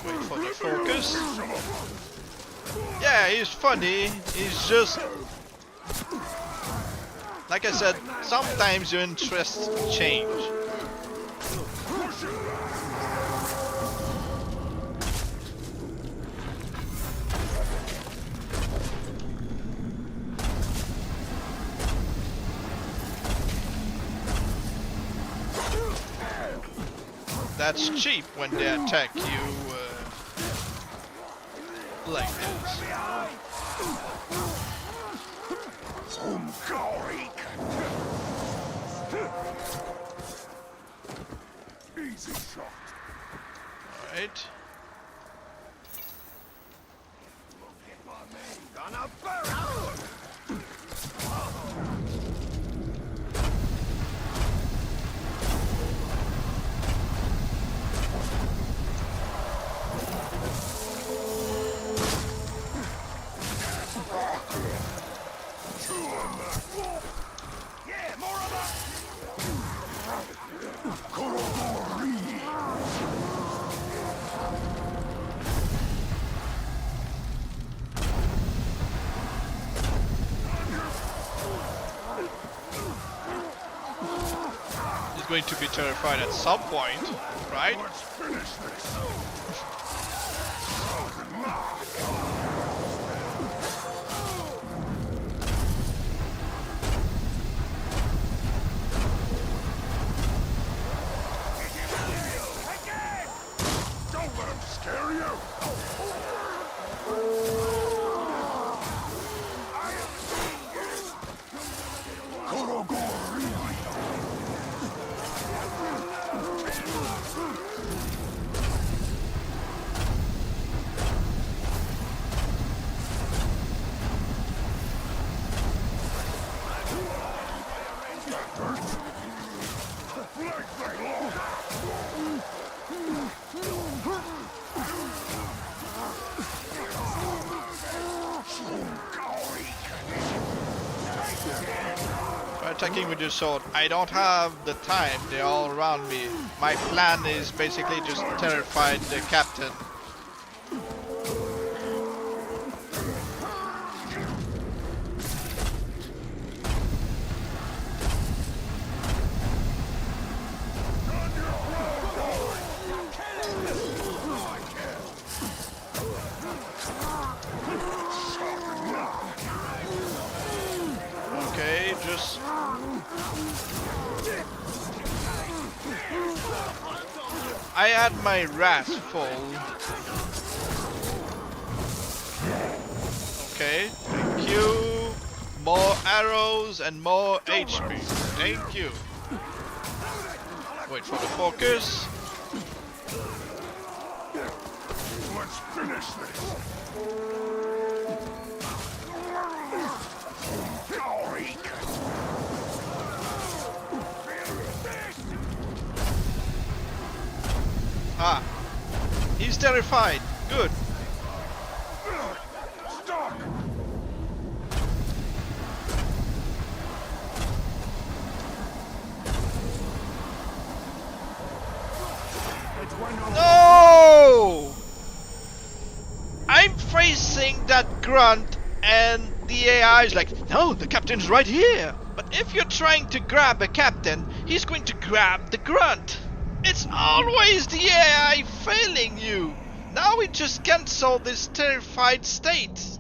S1: Wait for the focus. Yeah, he's funny. He's just... Like I said, sometimes your interests change. That's cheap when they attack you like this.
S6: Easy shot.
S1: Alright.
S2: Gonna burrow. Yeah, more of that.
S1: He's going to be terrified at some point, right?
S6: Let's finish this. Don't let him scare you.
S1: By attacking with your sword, I don't have the time. They're all around me. My plan is basically just terrify the captain. Okay, just... I had my wrath full. Okay, thank you. More arrows and more HP. Thank you. Wait for the focus.
S6: Let's finish this!
S1: Ah, he's terrified. Good.
S6: Stop!
S1: No! I'm facing that grunt and the AI is like, no, the captain's right here. But if you're trying to grab a captain, he's going to grab the grunt. It's always the AI failing you. Now we just cancel this terrified state.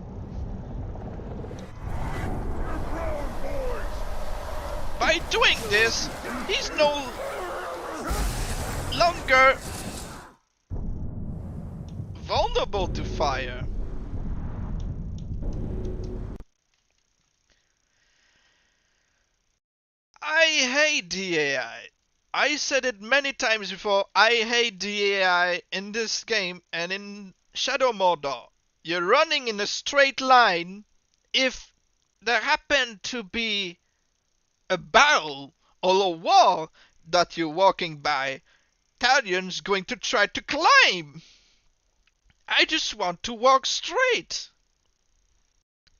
S1: By doing this, he's no longer vulnerable to fire. I hate the AI. I said it many times before, I hate the AI in this game and in Shadow Mordor. You're running in a straight line. If there happened to be a battle or a wall that you're walking by, Talion's going to try to climb. I just want to walk straight.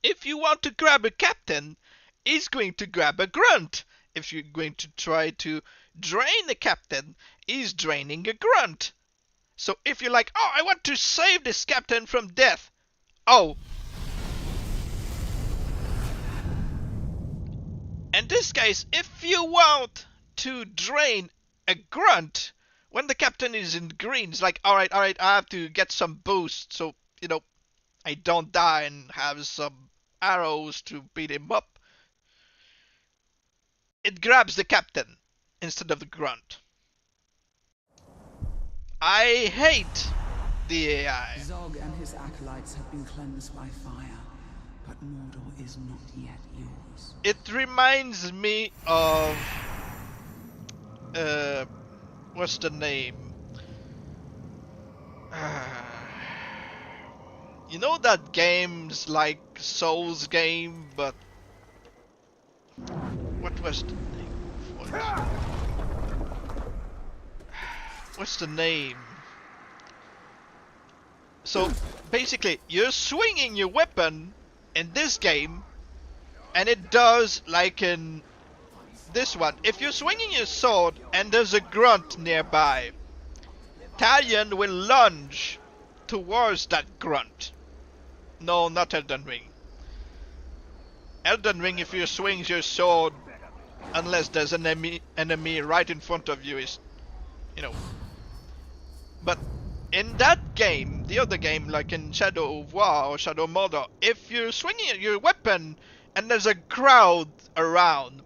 S1: If you want to grab a captain, he's going to grab a grunt. If you're going to try to drain a captain, he's draining a grunt. So if you're like, oh, I want to save this captain from death. Oh. In this case, if you want to drain a grunt, when the captain is in green, it's like, alright, I have to get some boost so, you know, I don't die and have some arrows to beat him up. It grabs the captain instead of the grunt. I hate the AI.
S3: Zog and his acolytes have been cleansed by fire, but Mordor is not yet yours.
S1: It reminds me of what's the name? You know that game's like Souls game, but what was the name for it? What's the name? So basically, you're swinging your weapon in this game, and it does like in this one. If you're swinging your sword and there's a grunt nearby, Talion will lunge towards that grunt. No, not Elden Ring. Elden Ring, if you swing your sword, unless there's an enemy right in front of you, is, you know. But in that game, the other game, like in Shadow of War or Shadow Mordor, if you're swinging your weapon and there's a crowd around,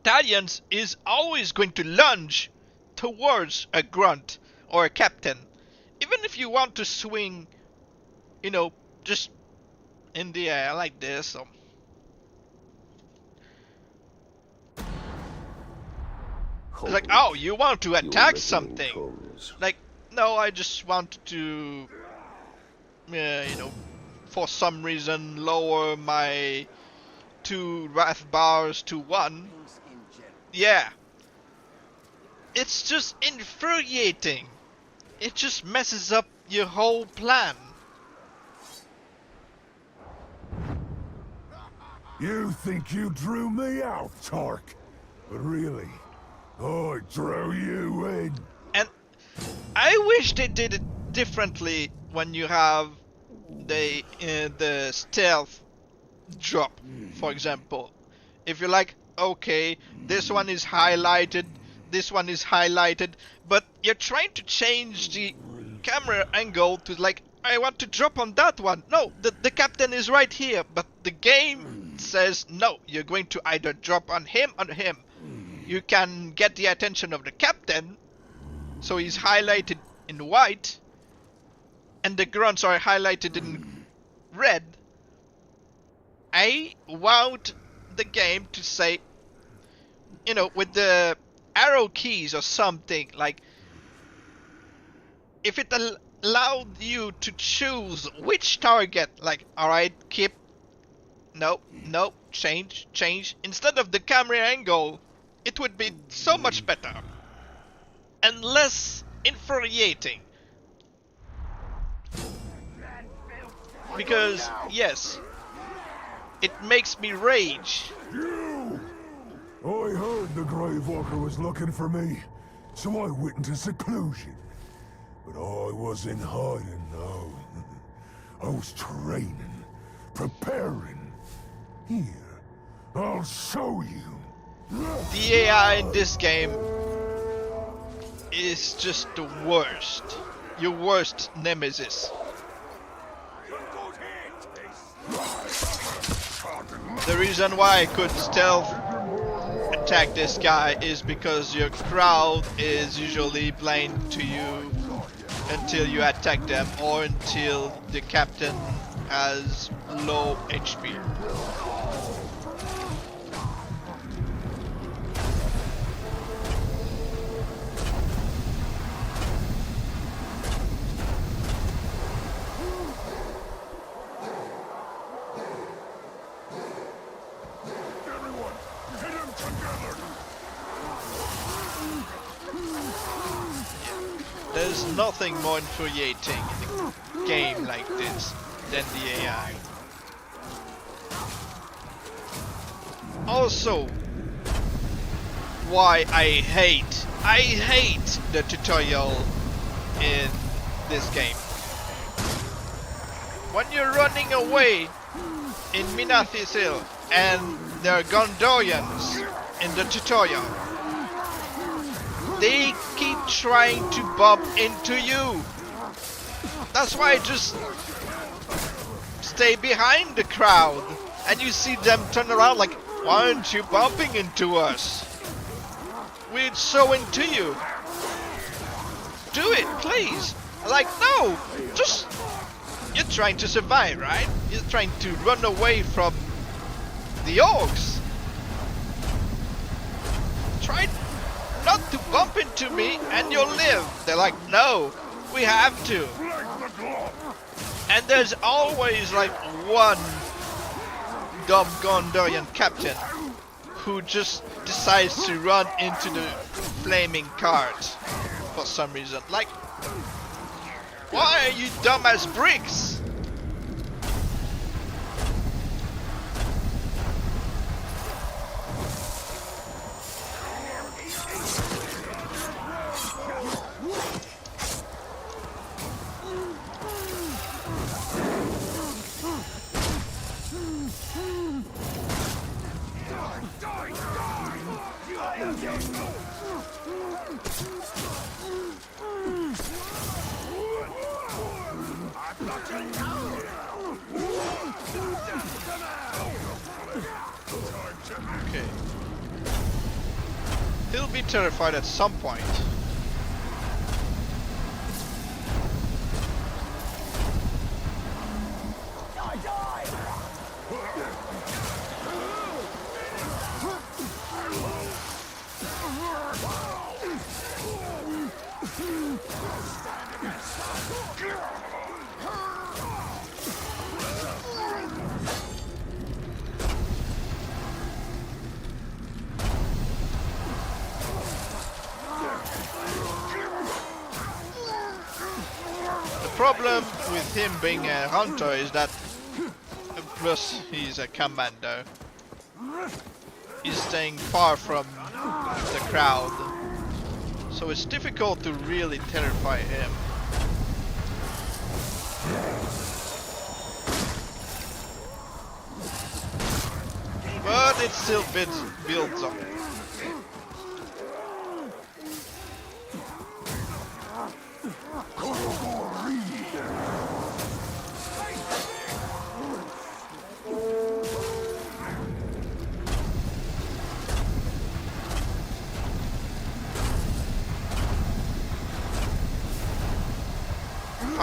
S1: Talion is always going to lunge towards a grunt or a captain. Even if you want to swing, you know, just in the air like this. So. It's like, oh, you want to attack something. Like, no, I just want to, you know, for some reason lower my 2 wrath bars to 1. Yeah. It's just infuriating. It just messes up your whole plan.
S6: You think you drew me out, Tark? But really, I drew you in.
S1: And I wish they did it differently when you have the stealth drop, for example. If you're like, okay, this one is highlighted, this one is highlighted, but you're trying to change the camera angle to like, I want to drop on that one. No, the captain is right here, but the game says no, you're going to either drop on him or him. You can get the attention of the captain, so he's highlighted in white, and the grunts are highlighted in red. I wowed the game to say, you know, with the arrow keys or something, like, if it allowed you to choose which target, like, alright, keep, no, change, instead of the camera angle, it would be so much better and less infuriating. Because, yes, it makes me rage.
S6: You! I heard the Grave Walker was looking for me, so I went into seclusion. But I wasn't hiding, no. I was training, preparing. Here, I'll show you.
S1: The AI in this game is just the worst. Your worst nemesis. The reason why I could stealth attack this guy is because your crowd is usually blind to you until you attack them, or until the captain has low HP. There's nothing more infuriating in a game like this than the AI. Also, why I hate the tutorial in this game. When you're running away in Minathis Hill and there are Gondorians in the tutorial, they keep trying to bump into you. That's why I just stay behind the crowd, and you see them turn around like, why aren't you bumping into us? We're so into you. Do it, please. Like, no, just, you're trying to survive, right? You're trying to run away from the orcs. Try not to bump into me and you'll live. They're like, no, we have to. And there's always like one dumb Gondorian captain who just decides to run into the flaming carts for some reason. Like, why are you dumb as bricks? Okay. He'll be terrified at some point. The problem with him being a hunter is that, plus he's a commander, he's staying far from the crowd, so it's difficult to really terrify him. But it still builds up.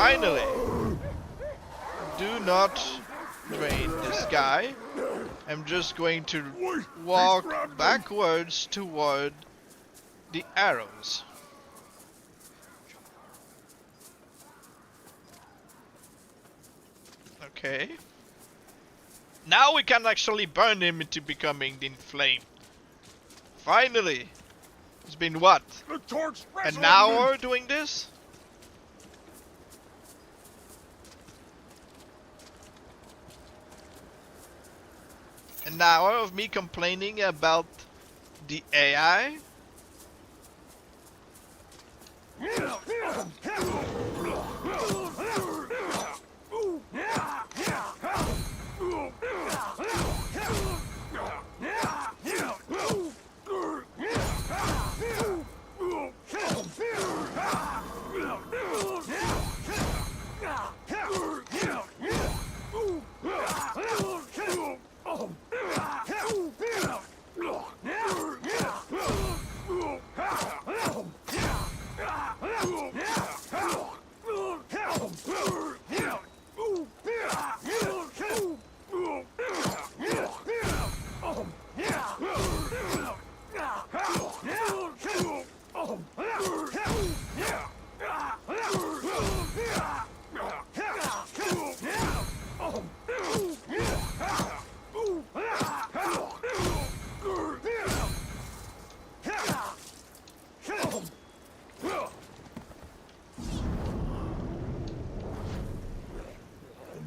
S1: Finally! Do not drain this guy. I'm just going to walk backwards toward the arrows. Okay. Now we can actually burn him into becoming inflamed. Finally! It's been what? An hour doing this? An hour of me complaining about the AI?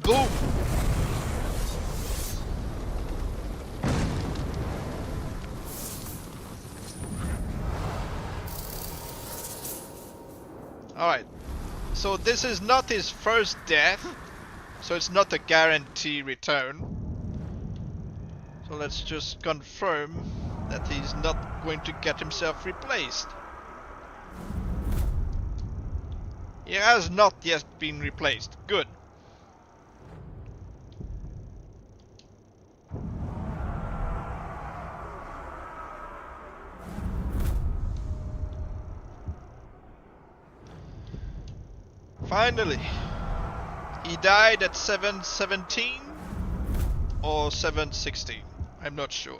S1: Boom! Alright, so this is not his first death, so it's not a guarantee return. So let's just confirm that he's not going to get himself replaced. He has not yet been replaced. Good. Finally, he died at 7:17 or 7:16. I'm not sure.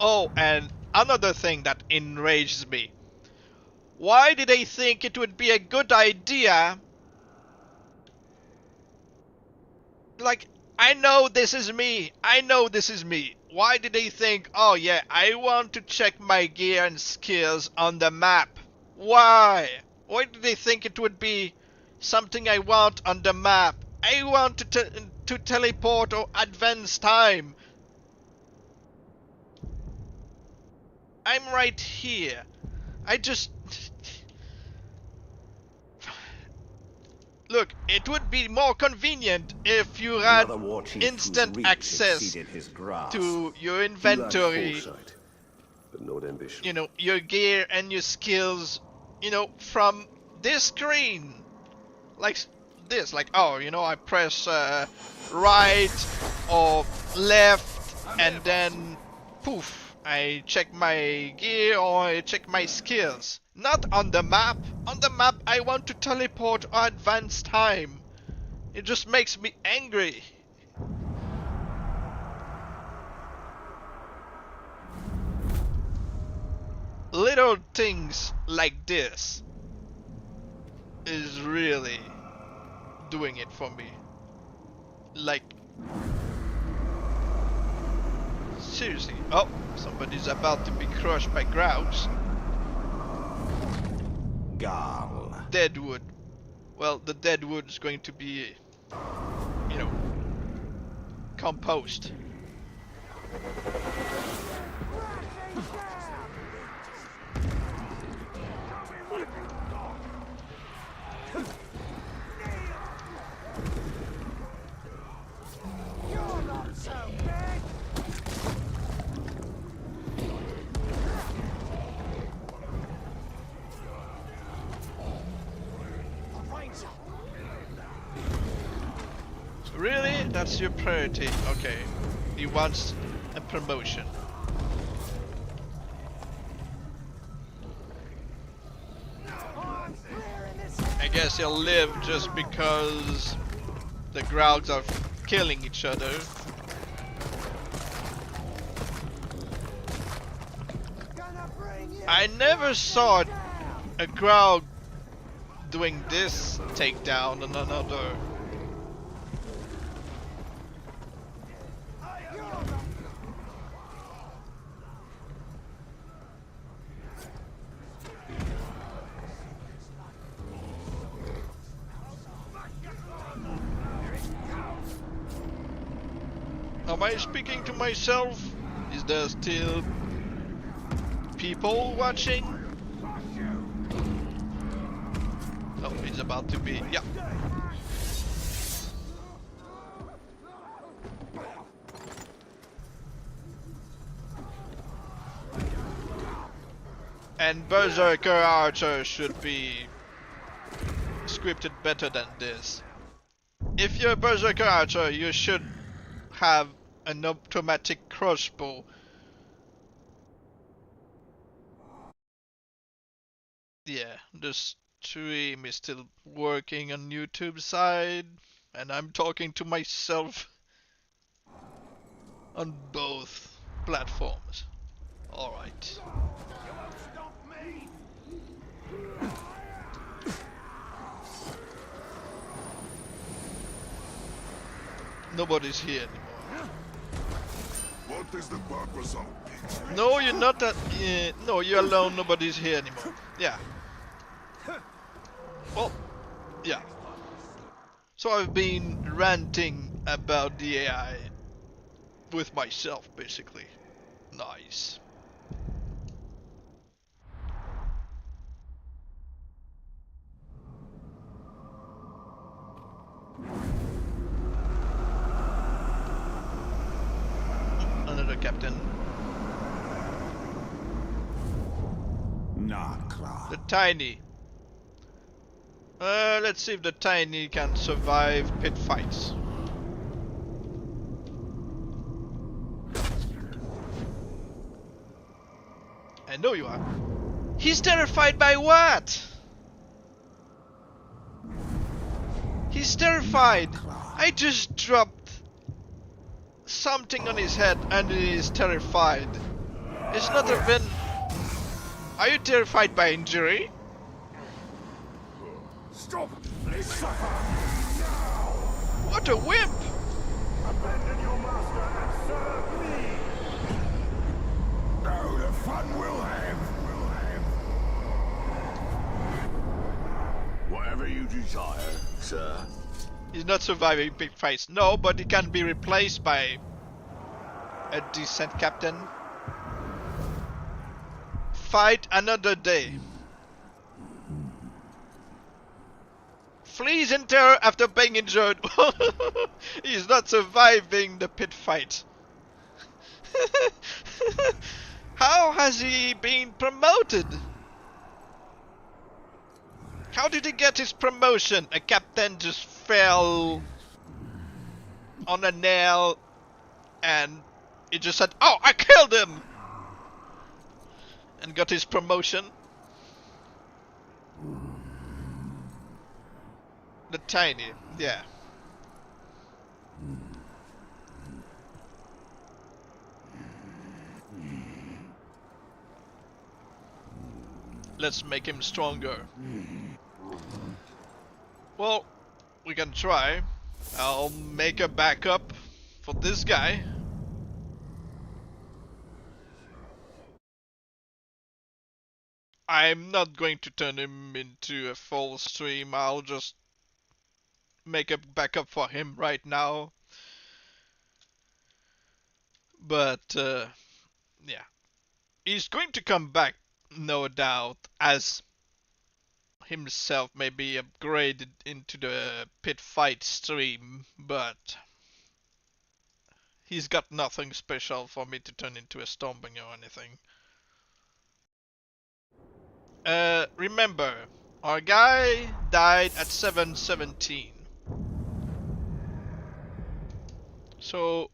S1: Oh, and another thing that enrages me. Why did they think it would be a good idea? Like, I know this is me. I know this is me. Why did they think, oh yeah, I want to check my gear and skills on the map? Why? Why did they think it would be something I want on the map? I want to teleport or advance time. I'm right here. I just... Look, it would be more convenient if you had instant access to your inventory,
S8: Foresight, but not ambition.
S1: you know, your gear and your skills, you know, from this screen. Like this, like, oh, you know, I press right or left and then poof. I check my gear or I check my skills. Not on the map. On the map I want to teleport or advance time. It just makes me angry. Little things like this is really doing it for me. Like, seriously. Oh, somebody's about to be crushed by Grouch.
S5: Garl.
S1: Deadwood. Well, the deadwood is going to be, you know, compost.
S7: You're not so big.
S1: Really? That's your priority? Okay. He wants a promotion. I guess he'll live just because the Graugs are killing each other. I never saw a Graug doing this takedown on another. Am I speaking to myself? Is there still people watching? Oh, it's about to be. Yeah. And Berserker-Archer should be scripted better than this. If you're a Berserker-Archer, you should have an automatic crossbow. Yeah, the stream is still working on YouTube side, and I'm talking to myself on both platforms. Alright. Nobody's here anymore.
S6: What is the purpose of...
S1: No, you're not that... no, you're alone, nobody's here anymore. Yeah. Well, yeah. So I've been ranting about the AI with myself, basically. Nice. Another captain. The tiny. Let's see if the tiny can survive pit fights. I know you are. He's terrified by what? He's terrified. I just dropped something on his head and he is terrified. It's not even... Are you terrified by injury?
S6: Stop! Please suffer!
S1: What a wimp!
S6: Abandon your master and serve me! Oh, the fun we'll have!
S5: Whatever you desire, sir.
S1: He's not surviving big fights. No, but he can be replaced by a decent captain. Fight another day. Flees in terror after being injured. He's not surviving the pit fight. How has he been promoted? How did he get his promotion? A captain just fell on a nail and he just said, "Oh, I killed him!" and got his promotion. The tiny, yeah. Let's make him stronger. Well, we can try. I'll make a backup for this guy. I'm not going to turn him into a full stream. I'll just make a backup for him right now. But yeah, he's going to come back, no doubt, as himself maybe upgraded into the pit fight stream, but he's got nothing special for me to turn into a Stormbringer or anything. Remember, our guy died at 7:17. So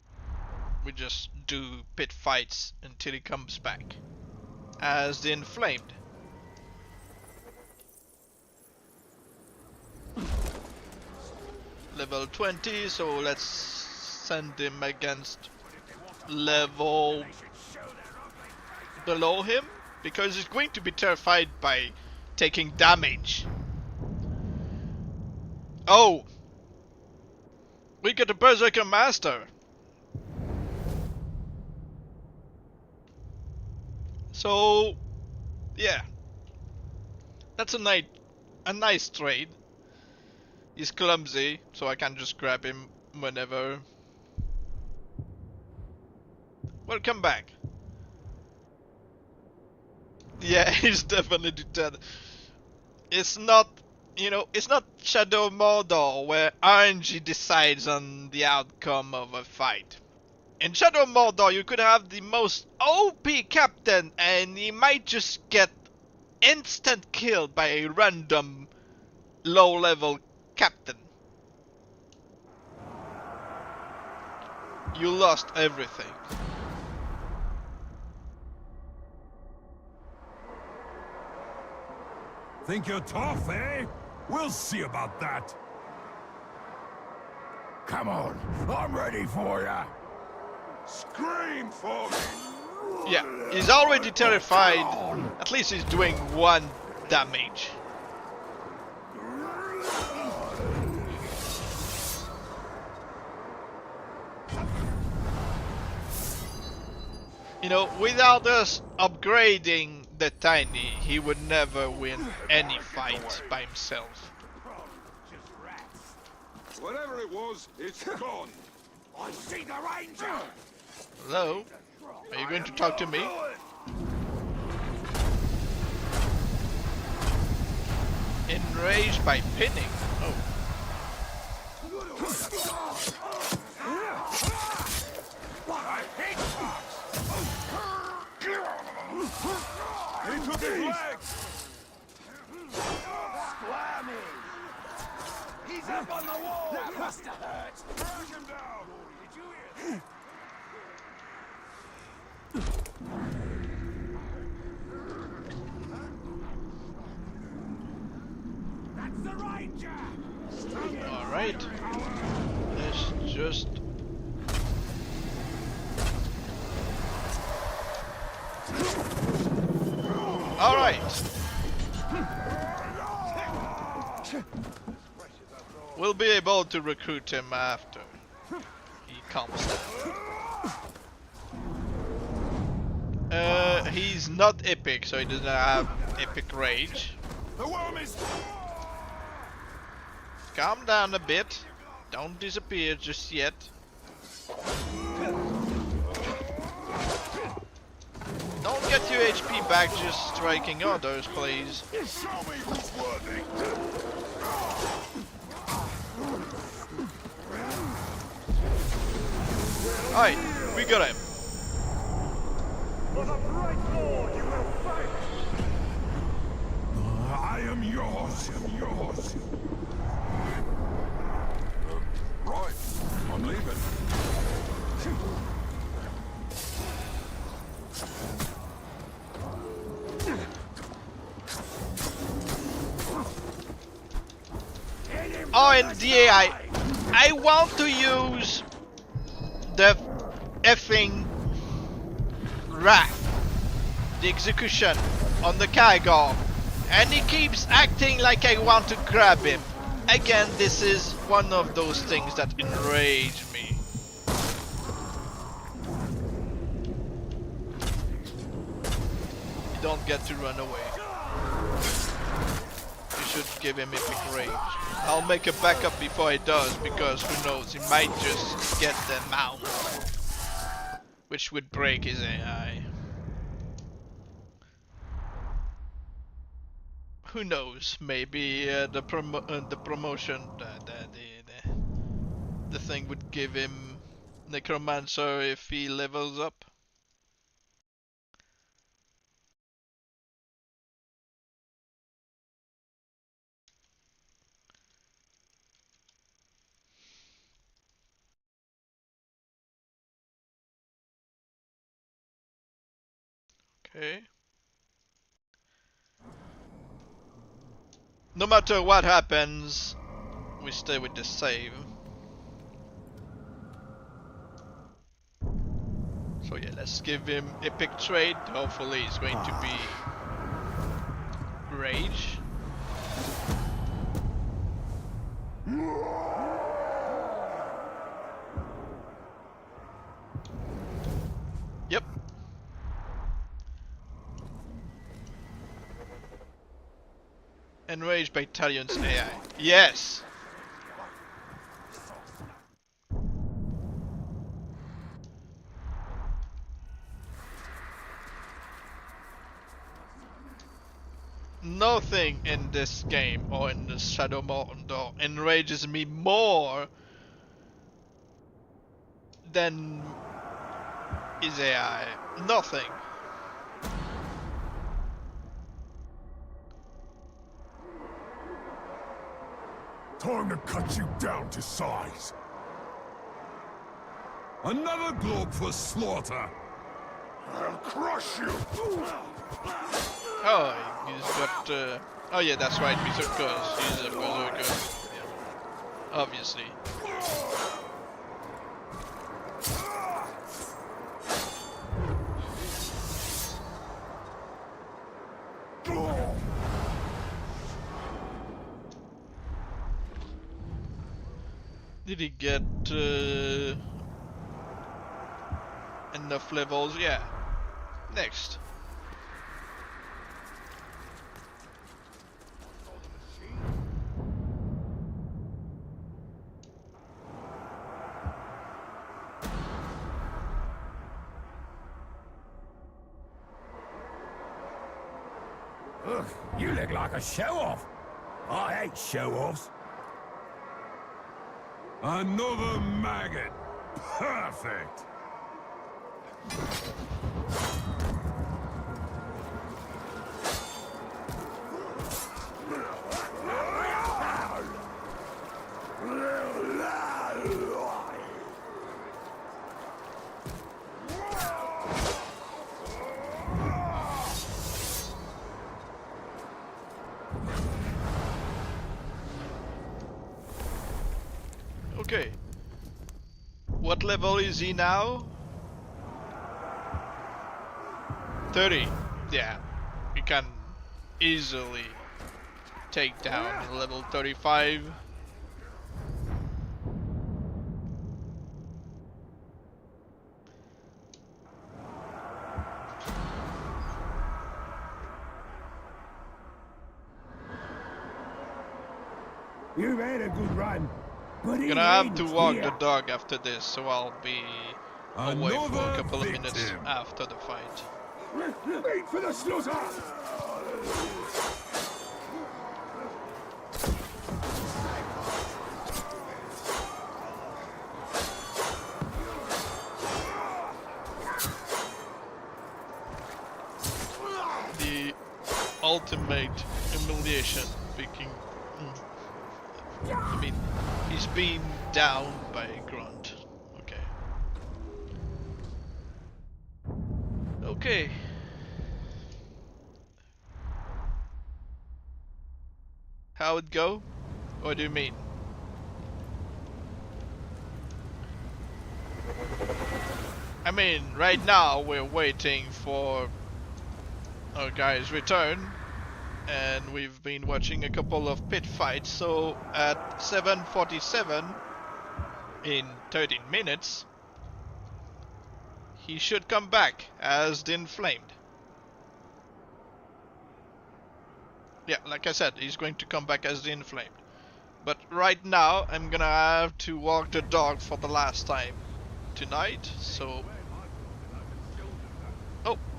S1: we just do pit fights until he comes back as the Inflamed. Level 20, so let's send him against level below him, because he's going to be terrified by taking damage. Oh! We got a Berserker-Master! So, yeah. That's a nice trade. He's clumsy, so I can just grab him whenever. Welcome back. Yeah, he's definitely dead. It's not, you know, it's not Shadow Mordor where RNG decides on the outcome of a fight. In Shadow Mordor, you could have the most OP captain and he might just get instant killed by a random low-level captain. You lost everything.
S6: Think you're tough, eh? We'll see about that.
S2: Come on, I'm ready for ya.
S5: Scream for me!
S1: Yeah, he's already terrified. At least he's doing 1 damage. You know, without us upgrading the Tiny, he would never win any fight by himself.
S5: Whatever it was, it's gone.
S2: I see the ranger.
S1: Hello? Are you going to talk to me? Enraged by pinning? Oh.
S5: Into the flag!
S2: Squirmy. He's up on the wall. That must have hurt.
S5: Drag him down! Did you hear?
S2: That's the ranger.
S1: Alright. Let's just... Alright. We'll be able to recruit him after he calms down. He's not epic, so he doesn't have epic rage.
S5: The worm is...
S1: Calm down a bit. Don't disappear just yet. Don't get your HP back just striking others, please.
S5: Show me who's worthy!
S1: Alright, we got him.
S7: For the bright lord you will fight!
S6: I am yours.
S5: Right, I'm leaving.
S1: Oh, and the AI. I want to use the effing Wrath, the execution on the Kygor, and he keeps acting like I want to grab him. Again, this is one of those things that enrage me. You don't get to run away. You should give him epic rage. I'll make a backup before he does, because who knows, he might just get the mount, which would break his AI. Who knows? Maybe the promotion, the thing would give him Necromancer if he levels up. Okay. No matter what happens, we stay with the save. So yeah, let's give him epic trait. Hopefully it's going to be rage. Yep. Enraged Battalion's AI. Yes! Nothing in this game or in the Shadow Mordor enrages me more than his AI. Nothing.
S6: Time to cut you down to size.
S5: Another globe for slaughter.
S6: I'll crush you.
S1: Oh, he's got. Oh yeah, that's right. He's a curse. He's a berserker. Yeah. Obviously. Did he get enough levels? Yeah. Next.
S2: Ugh, you look like a show-off. I hate show-offs.
S5: Another maggot. Perfect.
S1: Okay. What level is he now? 30. Yeah. You can easily take down level 35.
S2: You've had a good run. But
S1: Gonna have to walk the dog after this, so I'll be away for a
S5: Another
S1: couple of minutes
S5: victim.
S1: after the fight.
S6: Wait for the slaughter.
S1: The ultimate humiliation speaking. I mean, he's being down by a grunt. Okay. Okay. How it go? What do you mean? I mean, right now we're waiting for our guy's return, and we've been watching a couple of pit fights, so at 7:47 in 13 minutes he should come back as the Inflamed. Yeah, like I said, he's going to come back as the Inflamed. But right now I'm gonna have to walk the dog for the last time tonight, so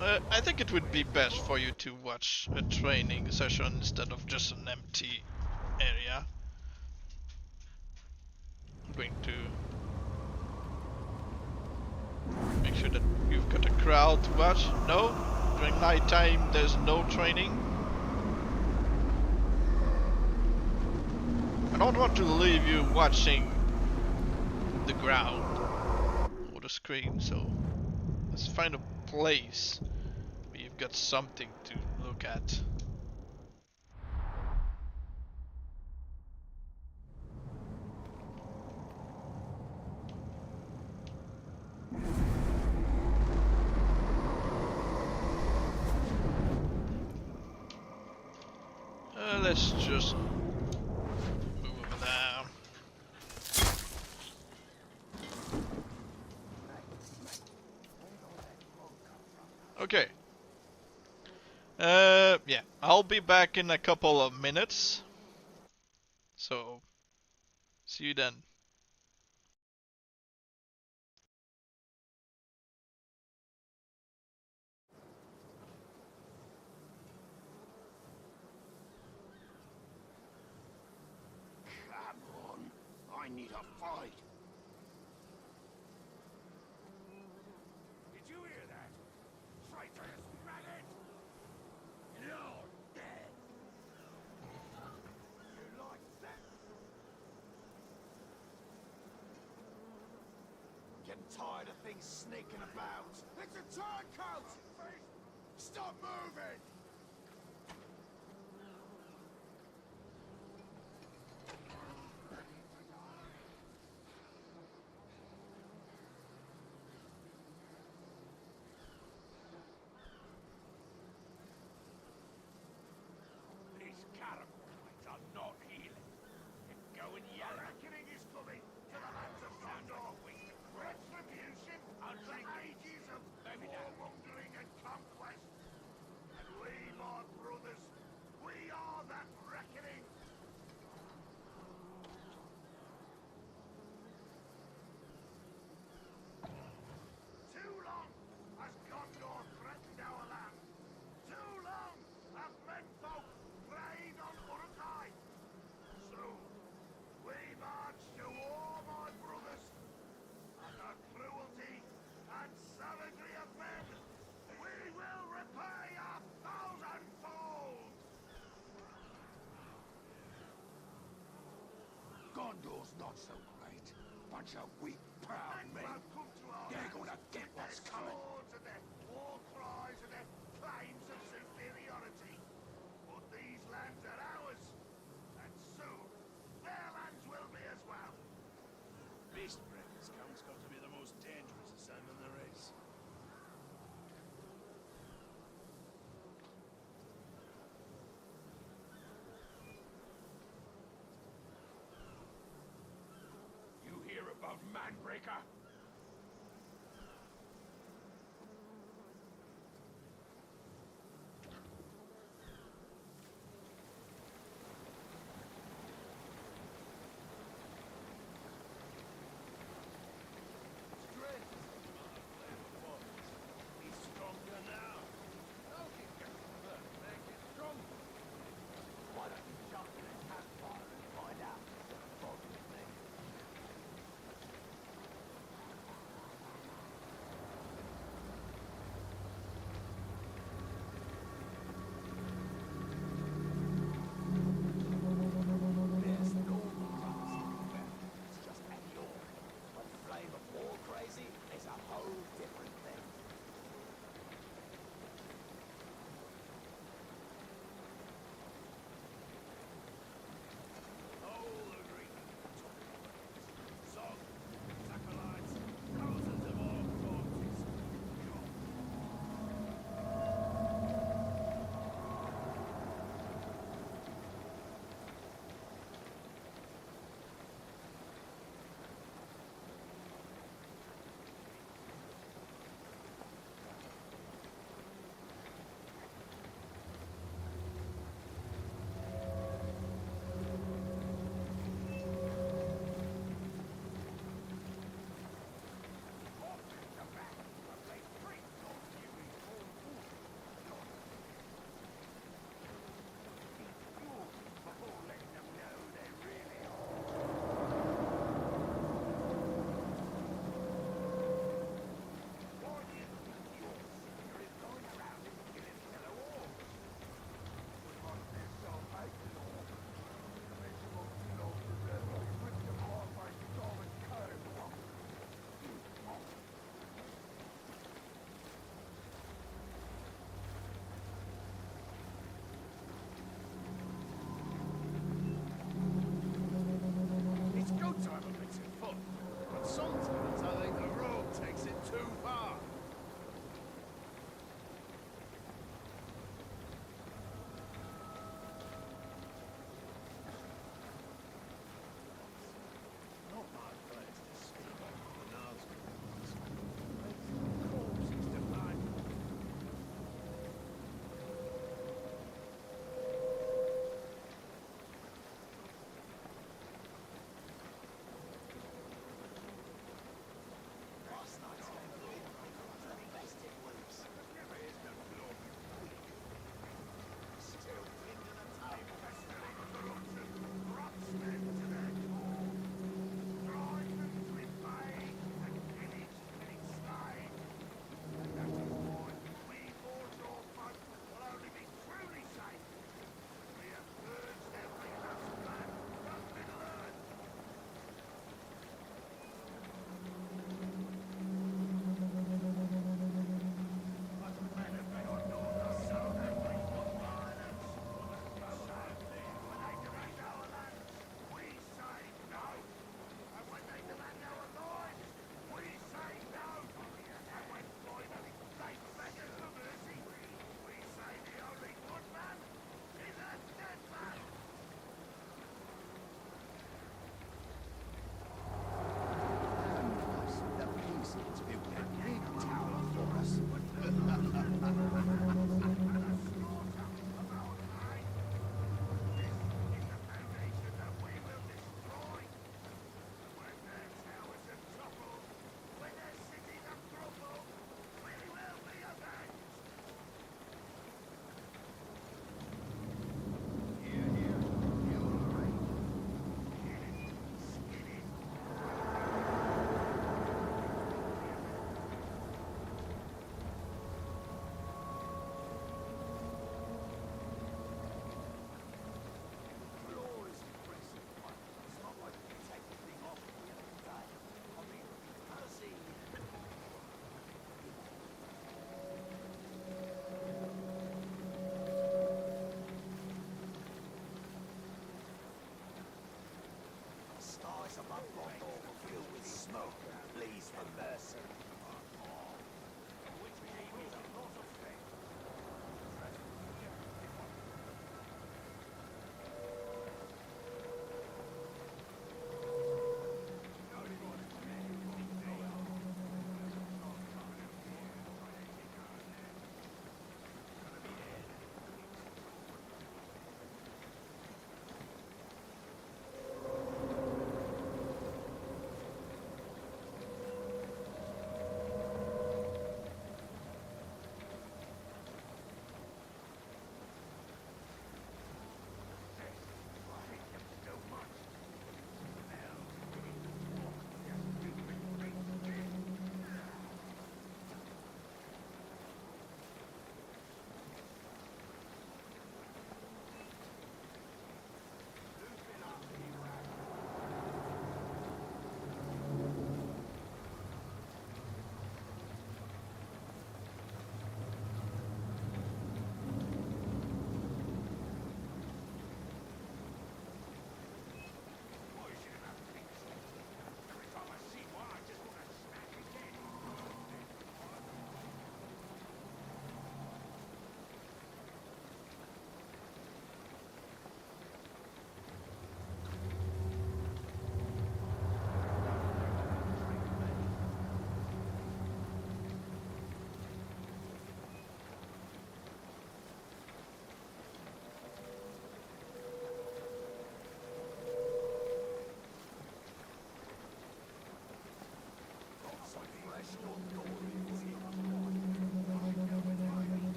S1: I think it would be best for you to watch a training session instead of just an empty area. I'm going to make sure that you've got a crowd to watch. No, during night time there's no training. I don't want to leave you watching the ground or the screen, so let's find a place where you've got something to look at. Let's just move over there. Okay. Yeah, I'll be back in a couple of minutes. So, see you then.
S2: Come on, I need a fight. Did you hear that? Traitorous maggot! You're dead! You like that? Getting tired of things sneaking about. It's a turncoat! Stop moving! These catacombs are not healing. It's going yellow. Reckoning is coming to the lands of Gondor. Retribution under ages of warmongering and conquest. And we, my brothers, we are that reckoning. Too long has Gondor threatened our land. Too long have menfolk preyed on Urukai. Soon, we march to war, my brothers. And the cruelty and savagery of men, we will repay a thousandfold. Gondor's not so great. Bunch of weak, proud men. They're gonna get what's coming. Swords and their war cries and their claims of superiority. But these lands are ours, and soon their lands will be as well.
S4: Beastbreaker Scout's got to be the most dangerous assignment there is.
S2: You hear about Manbreaker?
S4: He's stronger now. How can you make it stronger?
S2: Why don't you jump in a campfire and find out? Bother with me.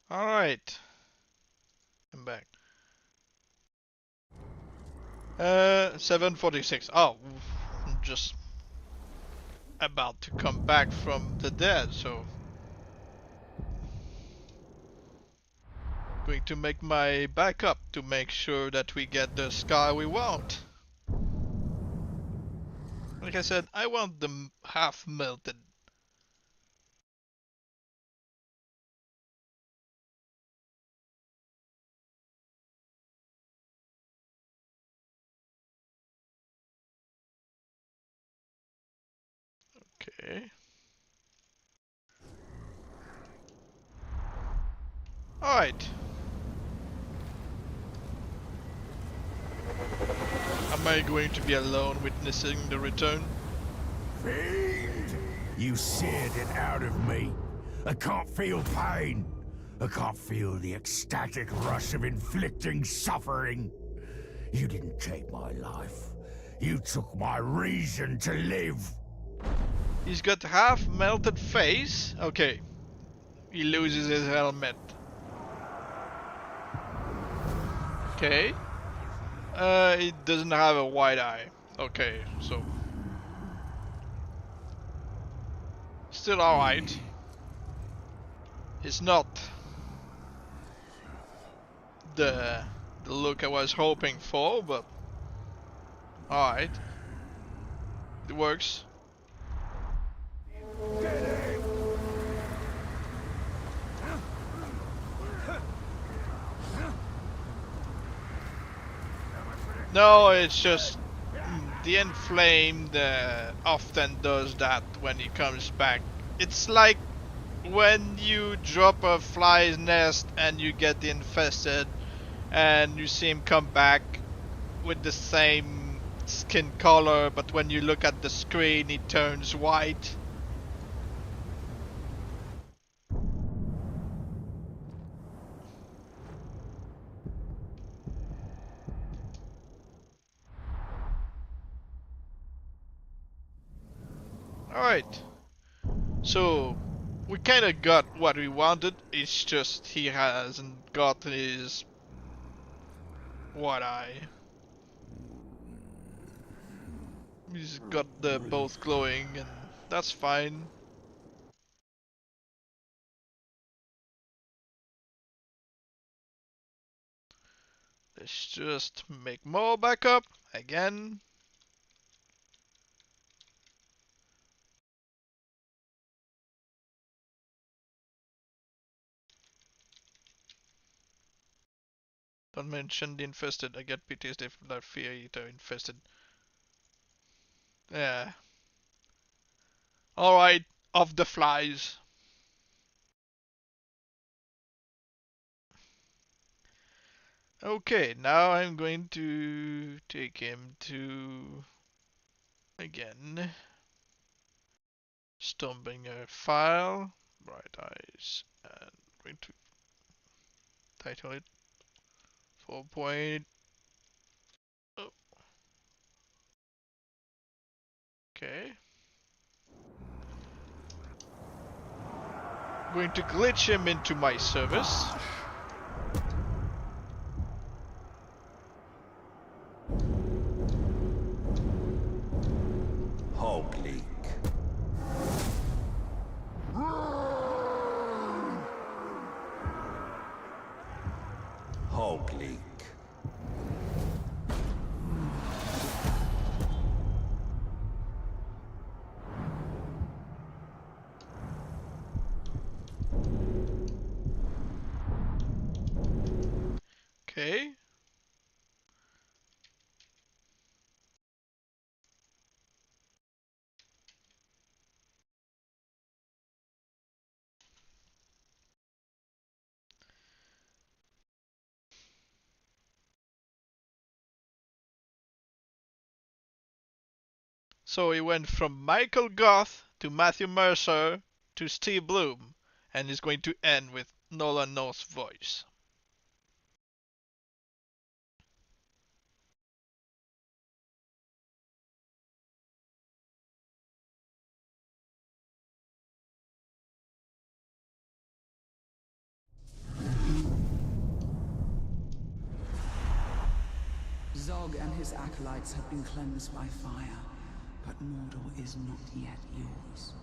S1: Alright. I'm back. 7:46. Oh, I'm just about to come back from the dead, so going to make my backup to make sure that we get the scar we want. Like I said, I want them half melted. Okay. Alright. Am I going to be alone witnessing the return?
S2: Fiend! You seared it out of me. I can't feel pain. I can't feel the ecstatic rush of inflicting suffering. You didn't take my life. You took my reason to live.
S1: He's got half melted face. Okay. He loses his helmet. Okay. He doesn't have a white eye. Okay, so still alright. It's not the look I was hoping for, but alright. It works. No, it's just the inflamed often does that when he comes back. It's like when you drop a fly's nest and you get infested and you see him come back with the same skin color, but when you look at the screen he turns white. Alright, so we kinda got what we wanted, it's just he hasn't got his white eye. He's got the both glowing and that's fine. Let's just make more backup again. Don't mention the infested. I get PTSD from that fear eater infested. Yeah. Alright, off the flies. Okay, now I'm going to take him to, again, Stormbringer file, bright eyes, and going to title it 4 point. Oh, okay. Going to glitch him into my service.
S2: Hog leak. Hog leak.
S1: Okay. So he went from Michael Goth to Matthew Mercer to Steve Bloom, and is going to end with Nolan North's voice.
S3: Zog and his acolytes have been cleansed by fire, but Mordor is not yet yours.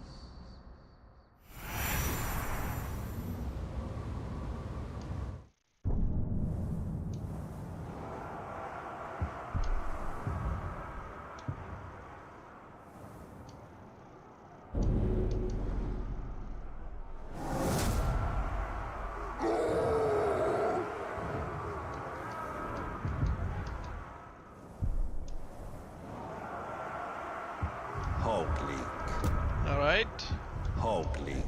S2: Hog leak.
S1: Alright.
S2: Hog leak.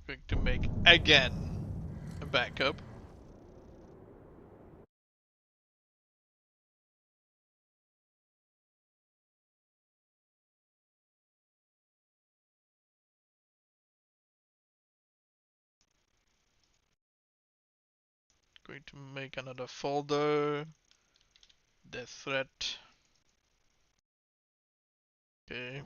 S1: Going to make again a backup. Going to make another folder. Death threat. Okay.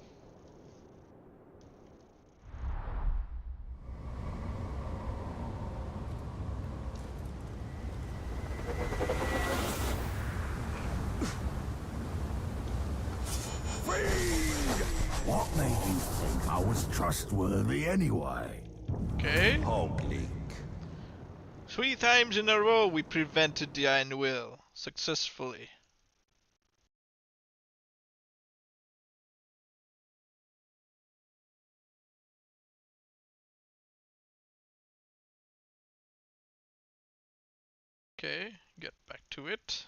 S2: What made you think I was trustworthy anyway?
S1: Okay.
S2: Hog leak.
S1: 3 times in a row we prevented the Iron Will successfully. Okay, get back to it.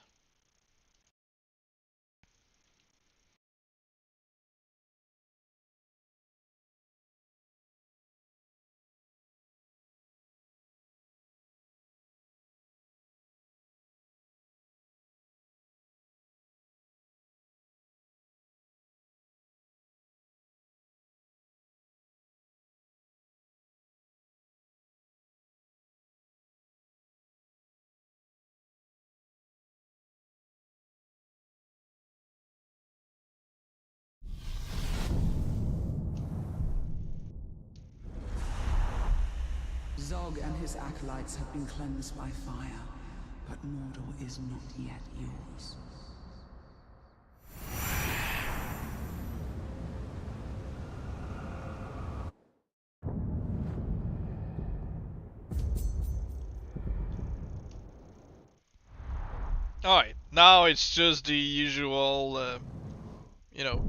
S3: Zog and his acolytes have been cleansed by fire, but Mordor is not yet yours.
S1: Alright, now it's just the usual, you know,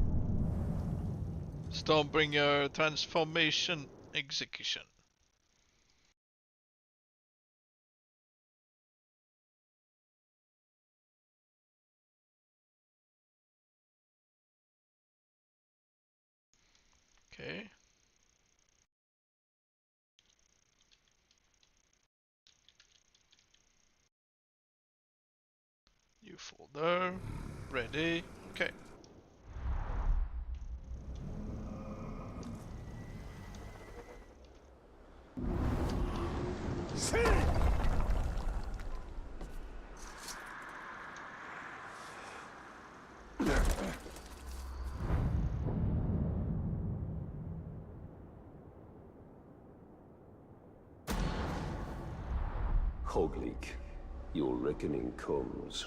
S1: Stormbringer transformation execution. Okay. New folder. Ready. Okay.
S8: Hogleek, your reckoning comes.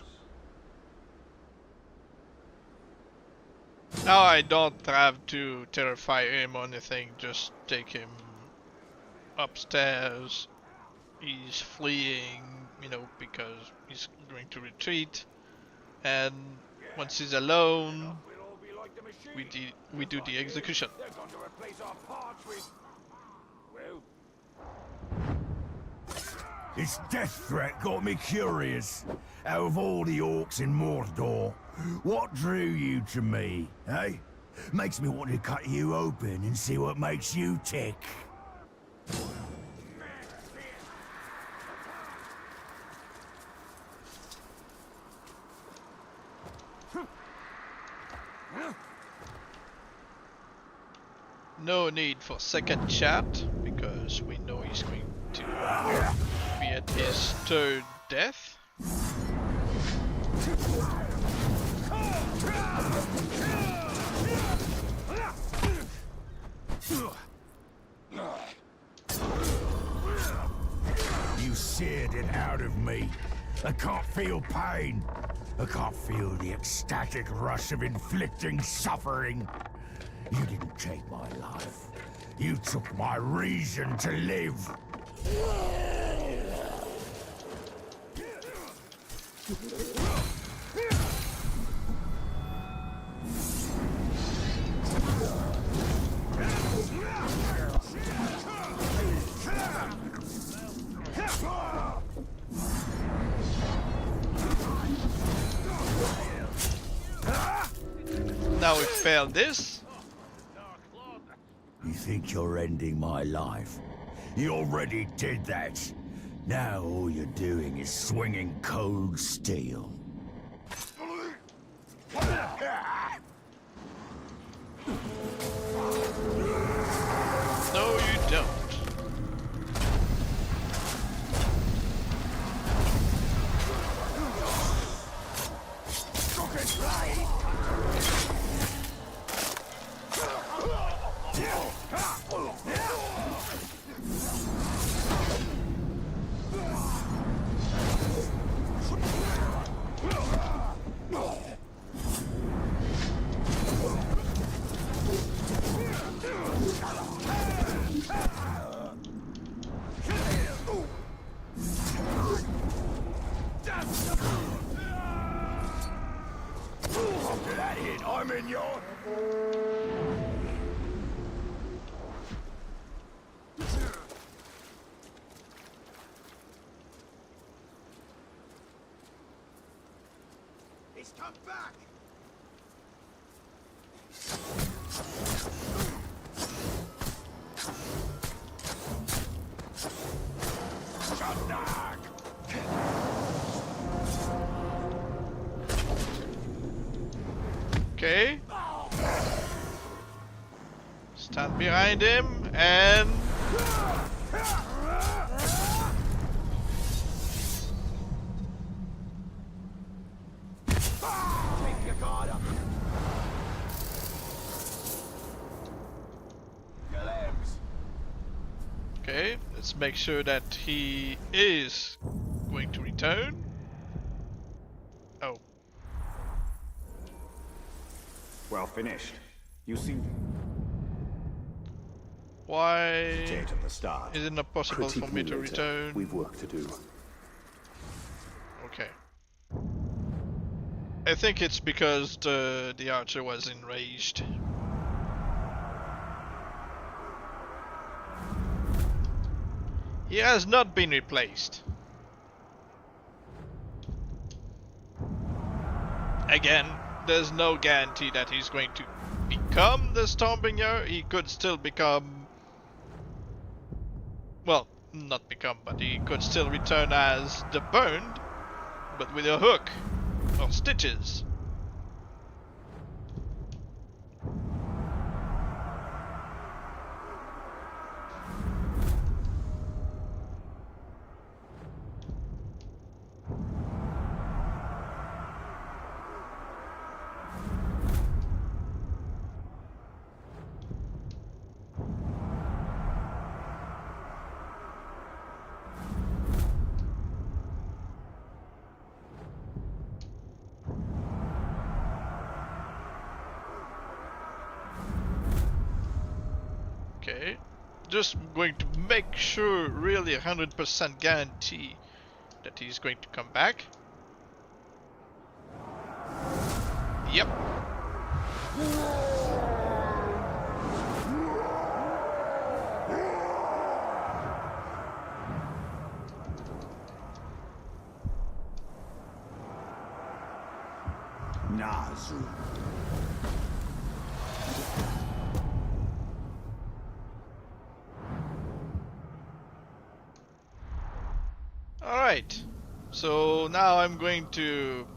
S1: Now I don't have to terrify him or anything, just take him upstairs. He's fleeing, you know, because he's going to retreat. And once he's alone, we do the execution.
S2: They're going to replace our parts with... well...
S9: This death threat got me curious. Out of all the orcs in Mordor, what drew you to me, eh? Makes me want to cut you open and see what makes you tick.
S1: No need for second chat, because we know he's going to be at his third death.
S9: You seared it out of me. I can't feel pain. I can't feel the ecstatic rush of inflicting suffering. You didn't take my life. You took my reason to live.
S1: Now we failed this.
S9: You think you're ending my life? You already did that. Now all you're doing is swinging cold steel.
S1: No, you don't.
S9: After that hit, I'm in your...
S2: He's come back!
S1: Okay. Stand behind him and...
S2: Keep your guard up! Your limbs!
S1: Okay, let's make sure that he is going to return. Oh.
S10: Well finished. You seem
S1: Why
S10: dead at the start.
S1: is it not possible for
S8: Critique
S1: me
S8: me
S1: to
S8: later.
S1: return?
S8: We've work to do.
S1: Okay. I think it's because the archer was enraged. He has not been replaced. Again, there's no guarantee that he's going to become the Stormbringer. He could still become... Well, not become, but he could still return as the Burned, but with a hook or stitches. Okay, just going to make sure, really 100% guarantee that he's going to come back. Yep.
S2: Nazu.
S1: Alright, so now I'm going to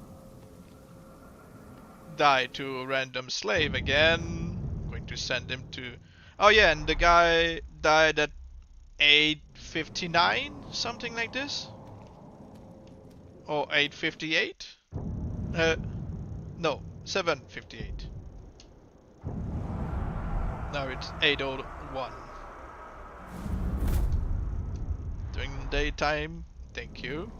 S1: die to a random slave again. I'm going to send him to... Oh yeah, and the guy died at 8:59, something like this? Or 8:58? No, 7:58. Now it's 8:01. During the daytime. Thank you.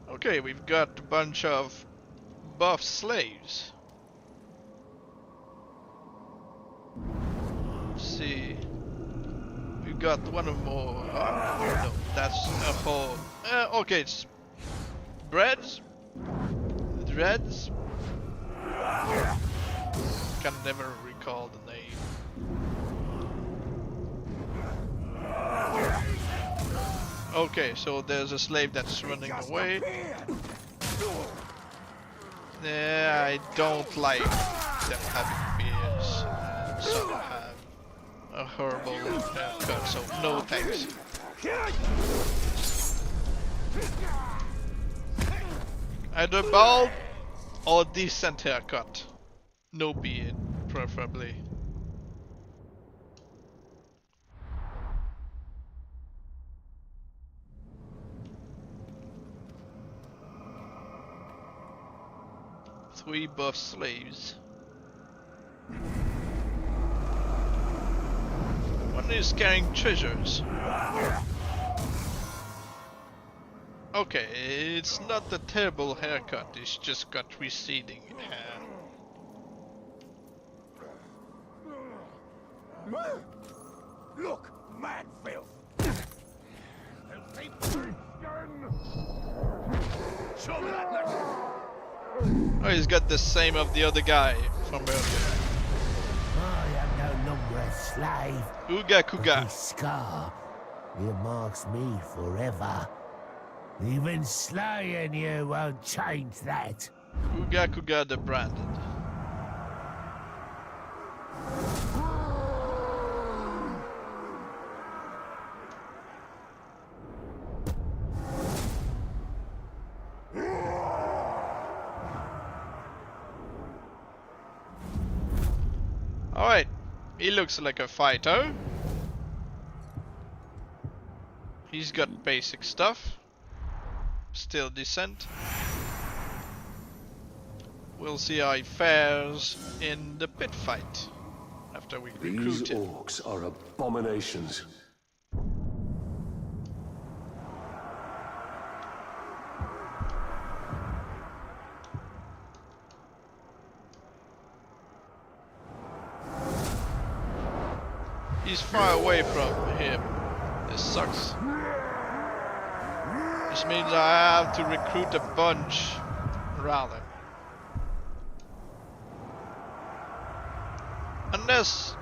S1: Okay, we've got a bunch of buff slaves. Let's see. We've got one or more. No, that's a whole. Okay, it's breads, dreads. Can never recall the name. Okay, so there's a slave that's running away. Yeah, I don't like them having beards. Some have a horrible haircut, so no thanks. Either bald or decent haircut. No beard, preferably. Three buff slaves. One is carrying treasures. Okay, it's not a terrible haircut, it's just got receding hair.
S2: Look, man filth. Show me that letter.
S1: Oh, he's got the same of the other guy from earlier.
S9: I am no longer a slave.
S1: Uga Kuga.
S9: This scar earmarks me forever. Even slaying you won't change that.
S1: Uga Kuga the branded. Alright, he looks like a fighter. He's got basic stuff. Still decent. We'll see how he fares in the pit fight after we recruit
S8: These
S1: him.
S8: orcs are abominations.
S1: He's far away from him. This sucks. This means I have to recruit a bunch around him. Unless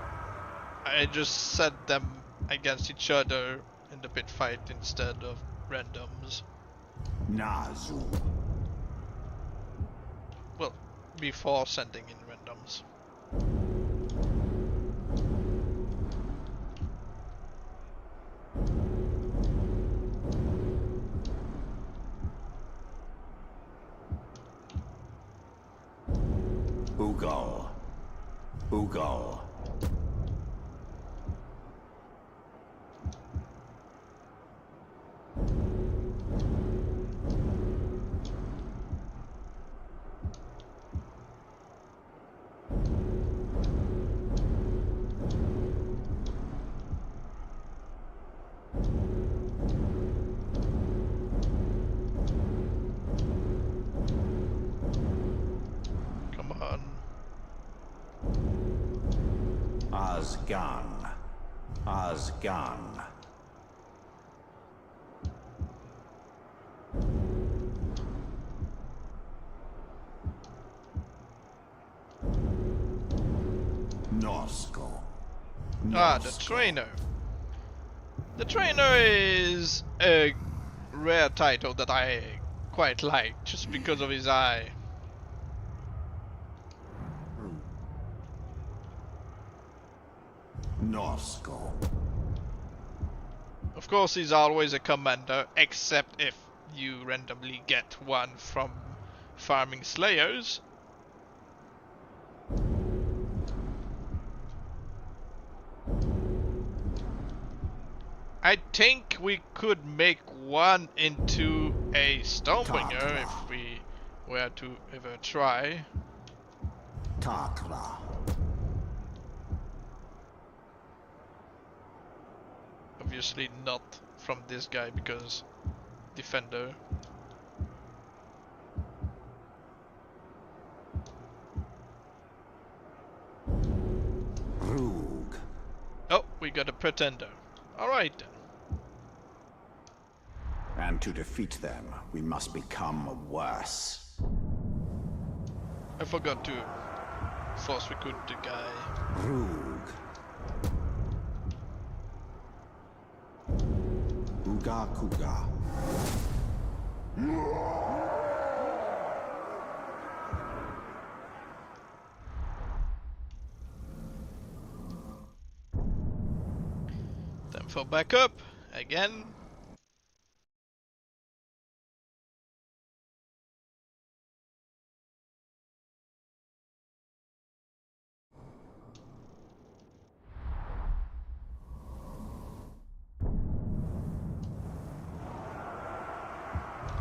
S1: I just set them against each other in the pit fight instead of randoms.
S2: Nazu.
S1: Well, before sending in randoms.
S2: Ugal. Ugal.
S1: Come on.
S2: Azgan. Azgan. Nosko.
S1: Ah, the trainer. The trainer is a rare title that I quite like, just because of his eye.
S2: Nosko.
S1: Of course, he's always a commander, except if you randomly get one from farming slayers. I think we could make one into a Stonebringer if we were to ever try.
S2: Takla.
S1: Obviously not from this guy because defender.
S2: Rug.
S1: Oh, we got a pretender. Alright then.
S2: And to defeat them, we must become worse.
S1: I forgot to force recruit the guy.
S2: Rug. Uga Kuga.
S1: Time for backup again.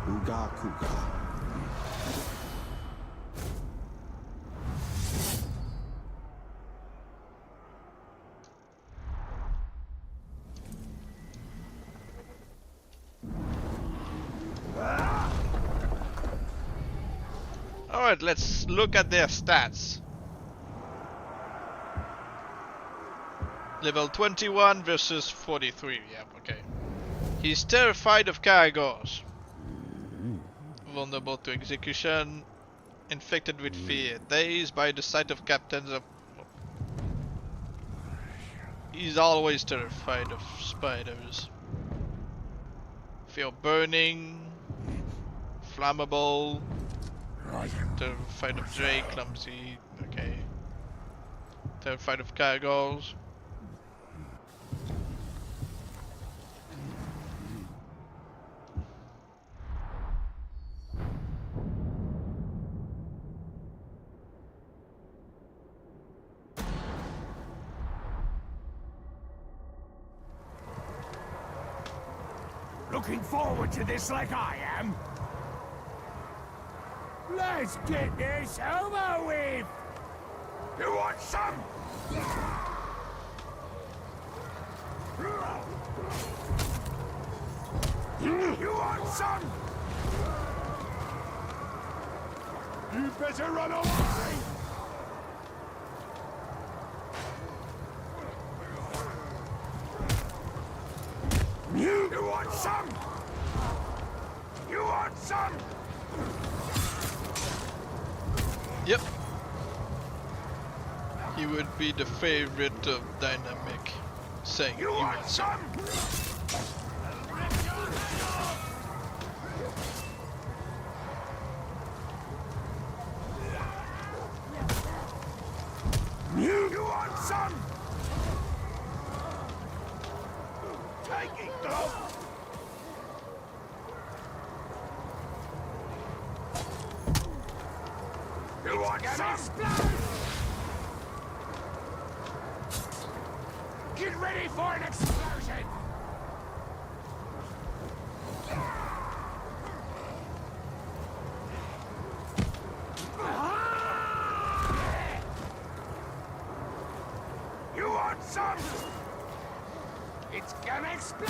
S2: Uga Kuga.
S1: Alright, let's look at their stats. Level 21 versus 43, yeah, okay. He's terrified of caragors. Vulnerable to execution. Infected with fear. Dazed by the sight of captains of... He's always terrified of spiders. Fear burning. Flammable. Terrified of Drake, clumsy, okay. Terrified of caragors.
S9: Looking forward to this like I am. Let's get this over with! You want some? You want some? You better run away! You want some? You want some?
S1: Yep. He would be the favorite of Dynamic, saying you want some.
S2: You want some? Take it, dog! You want some? Get ready for an explosion! You want some? It's gonna explode!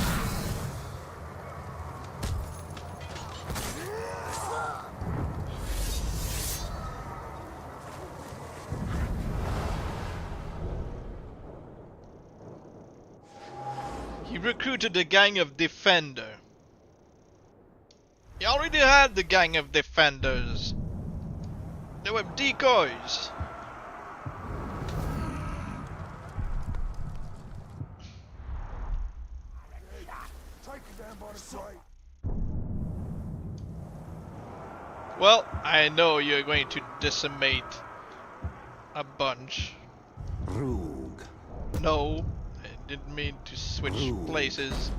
S1: He recruited a gang of Defender. He already had the gang of Defenders. They were decoys. Well, I know you're going to decimate a bunch.
S8: Rogue.
S1: No, I didn't mean to switch places.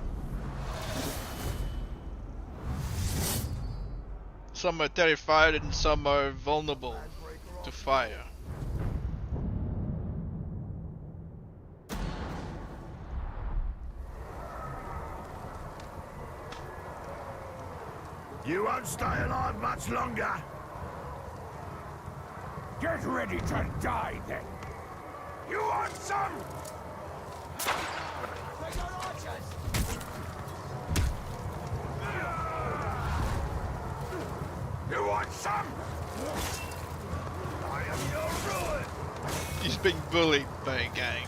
S1: Some are terrified and some are vulnerable to fire.
S2: You won't stay alive much longer. Get ready to die then. You want some? You want some? I am your ruin.
S1: He's being bullied by a gang.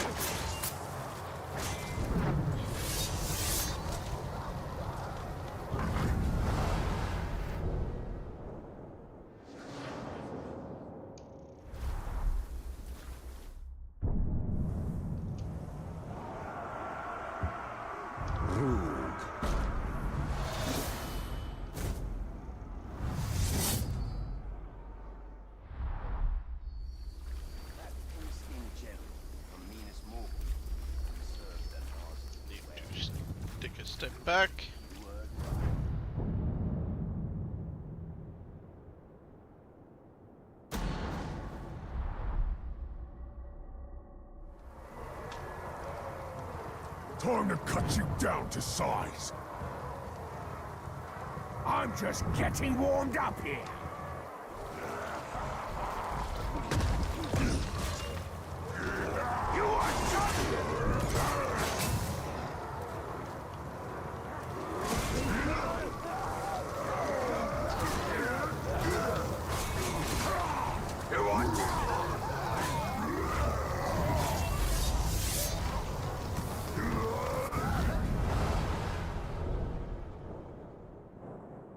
S1: Take a step back.
S6: Time to cut you down to size.
S2: I'm just getting warmed up here. You want some? You want some?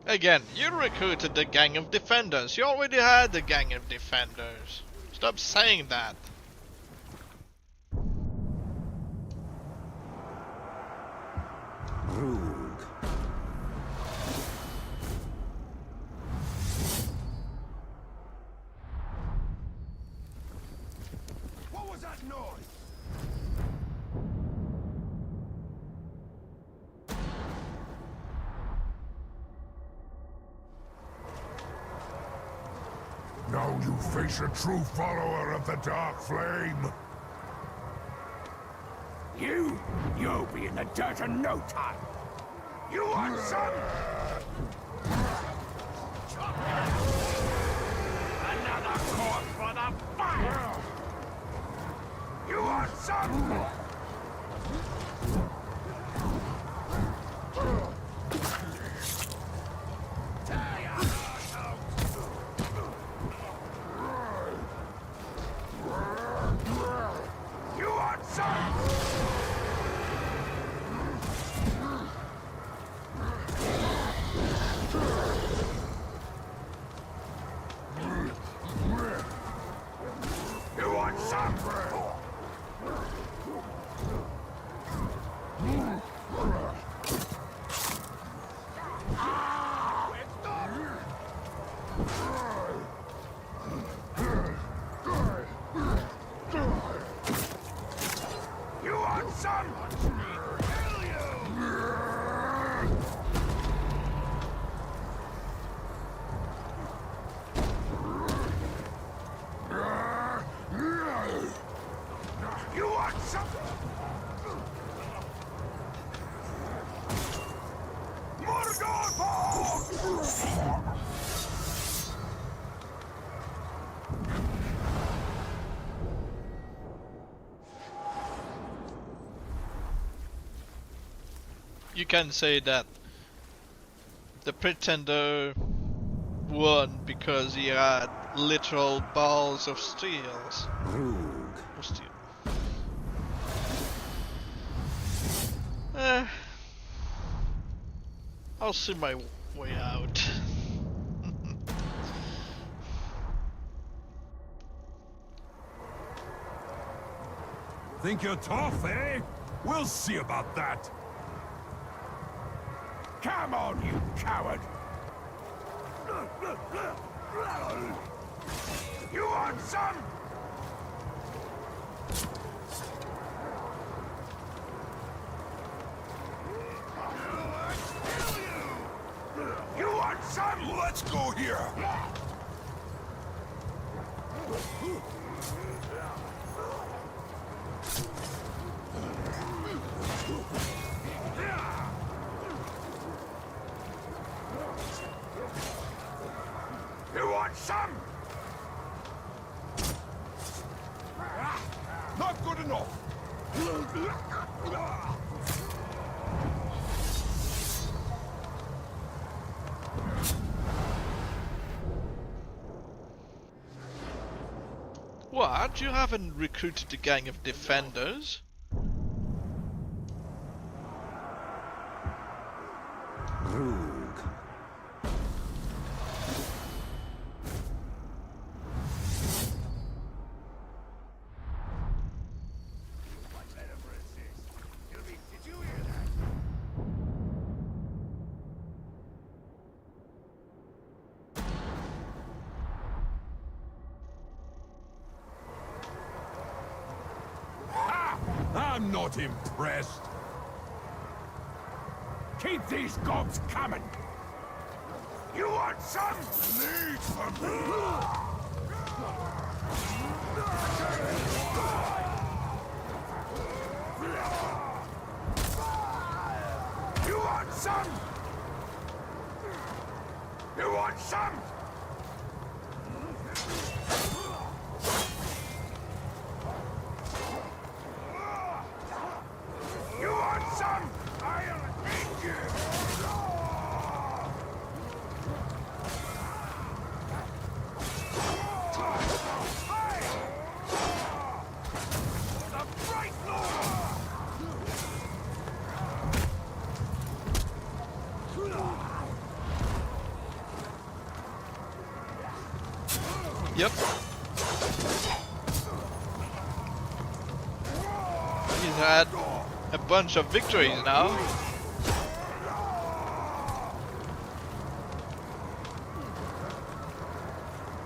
S1: Again, you recruited the gang of Defenders. You already had the gang of Defenders. Stop saying that.
S8: Rogue.
S2: What was that noise?
S6: Now you face a true follower of the Dark Flame.
S2: You'll be in the dirt in no time. You want some? Another corpse for the fire! You want some? You want some? You want some? You want some? Kill you! You want some?
S1: You can say that the Pretender won because he had literal balls of steels.
S8: Rogue.
S1: Of steel. I'll see my way out.
S5: Think you're tough, eh? We'll see about that.
S2: Come on, you coward! You want some? You want some?
S5: Let's go here.
S2: You want some?
S5: Not good enough.
S1: What? You haven't recruited a gang of defenders?
S8: Rogue.
S2: Did you hear that?
S5: I'm not impressed.
S2: Keep these gobs coming! You want some? Need some! You want some? You want some? You want some? I'll eat you! The Bright Lord!
S1: Yep. He's had a bunch of victories now.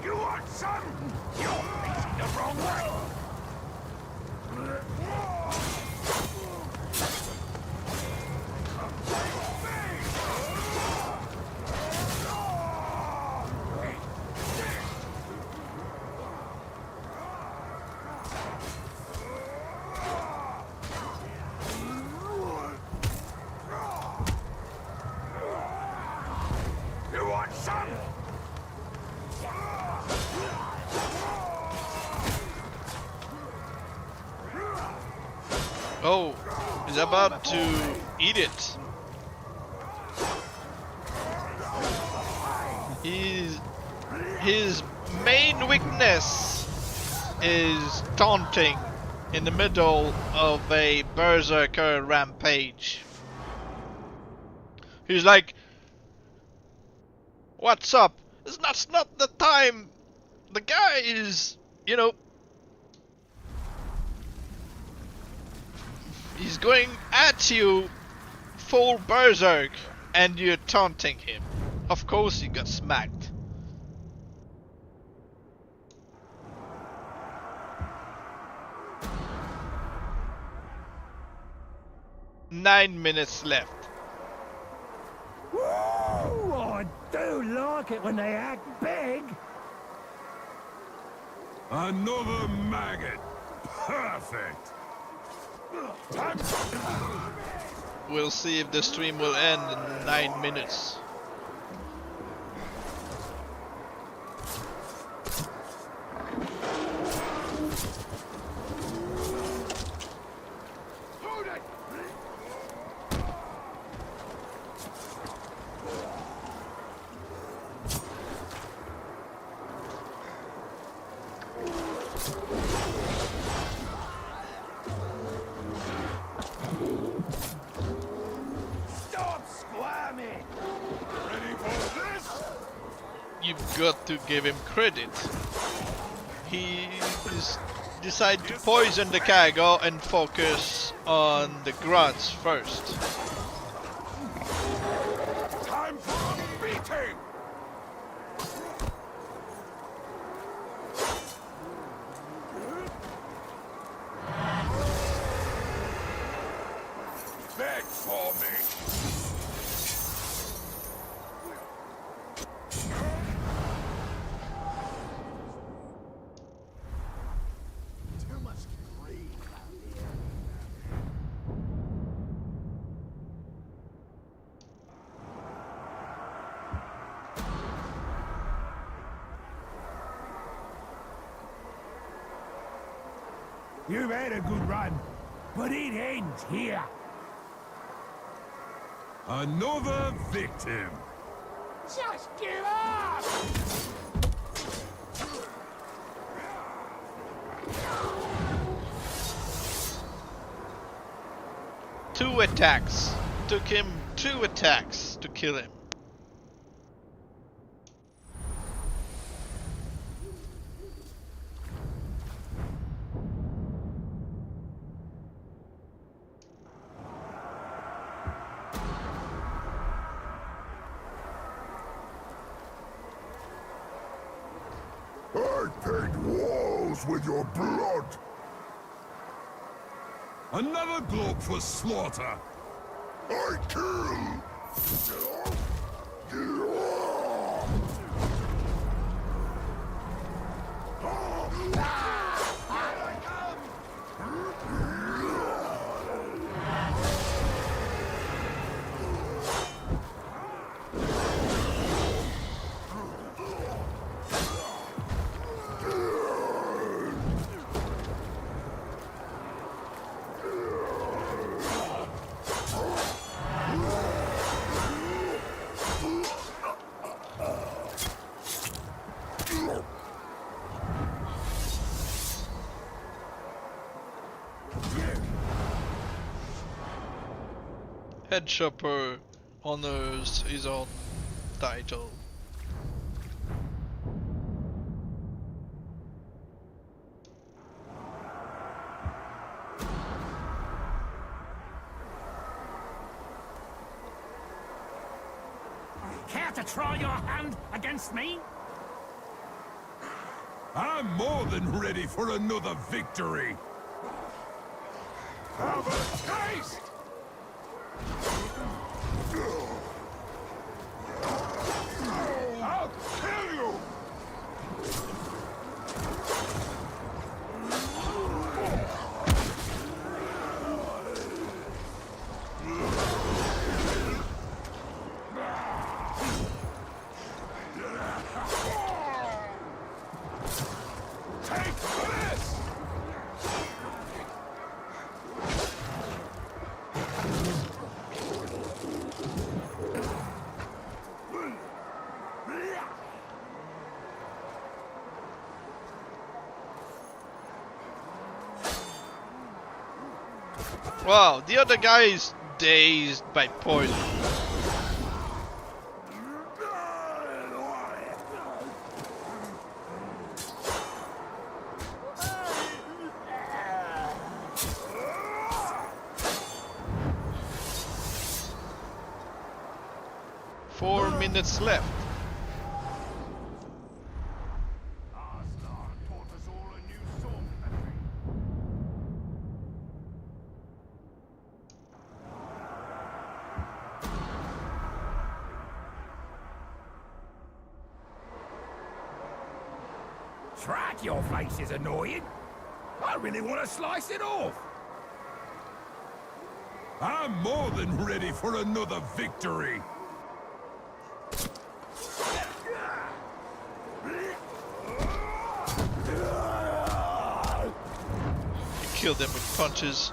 S2: You want some? You're facing the wrong way! You want some?
S1: Oh, he's about to eat it. His main weakness is taunting in the middle of a Berserker rampage. He's like, "What's up? That's not the time." The guy is, you know, he's going at you full berserk and you're taunting him. Of course he got smacked. 9 minutes left.
S7: Woo! I do like it when they act big.
S5: Another maggot. Perfect.
S1: We'll see if the stream will end in 9 minutes. You've got to give him credit. He decided to poison the cargo and focus on the grunts first.
S5: Time for a beating. Beg for me.
S9: You've had a good run, but it ends here.
S5: Another victim.
S9: Just give up!
S1: Two attacks. Took him 2 attacks to kill him.
S6: I paint walls with your blood.
S5: Another globe for slaughter.
S6: I kill.
S1: Head Chopper honors his own title.
S2: Care to try your hand against me?
S5: I'm more than ready for another victory. Have a taste! I'll kill you! Take this!
S1: Wow, the other guy is dazed by poison. Four minutes left.
S9: Track, your face is annoying. I really want to slice it off.
S5: I'm more than ready for another victory.
S1: Kill them with punches.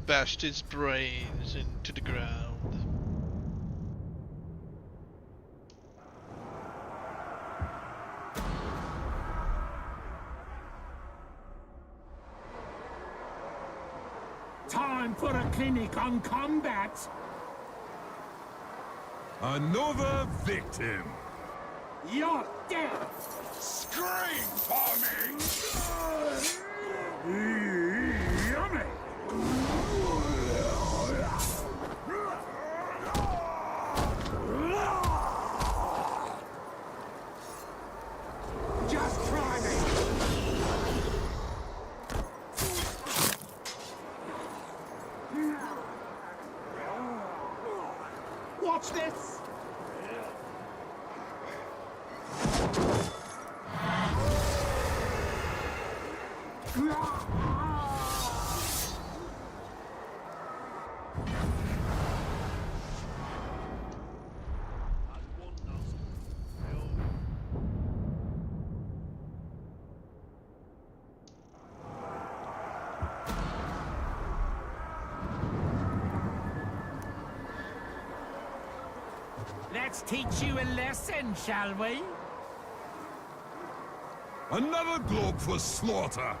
S1: Bashed his brains into the ground.
S2: Time for a clinic on combat.
S5: Another victim.
S2: You're dead.
S5: Scream for me!
S2: Yummy. Just try me. Watch this. Let's teach you a lesson, shall we?
S5: Another globe for slaughter.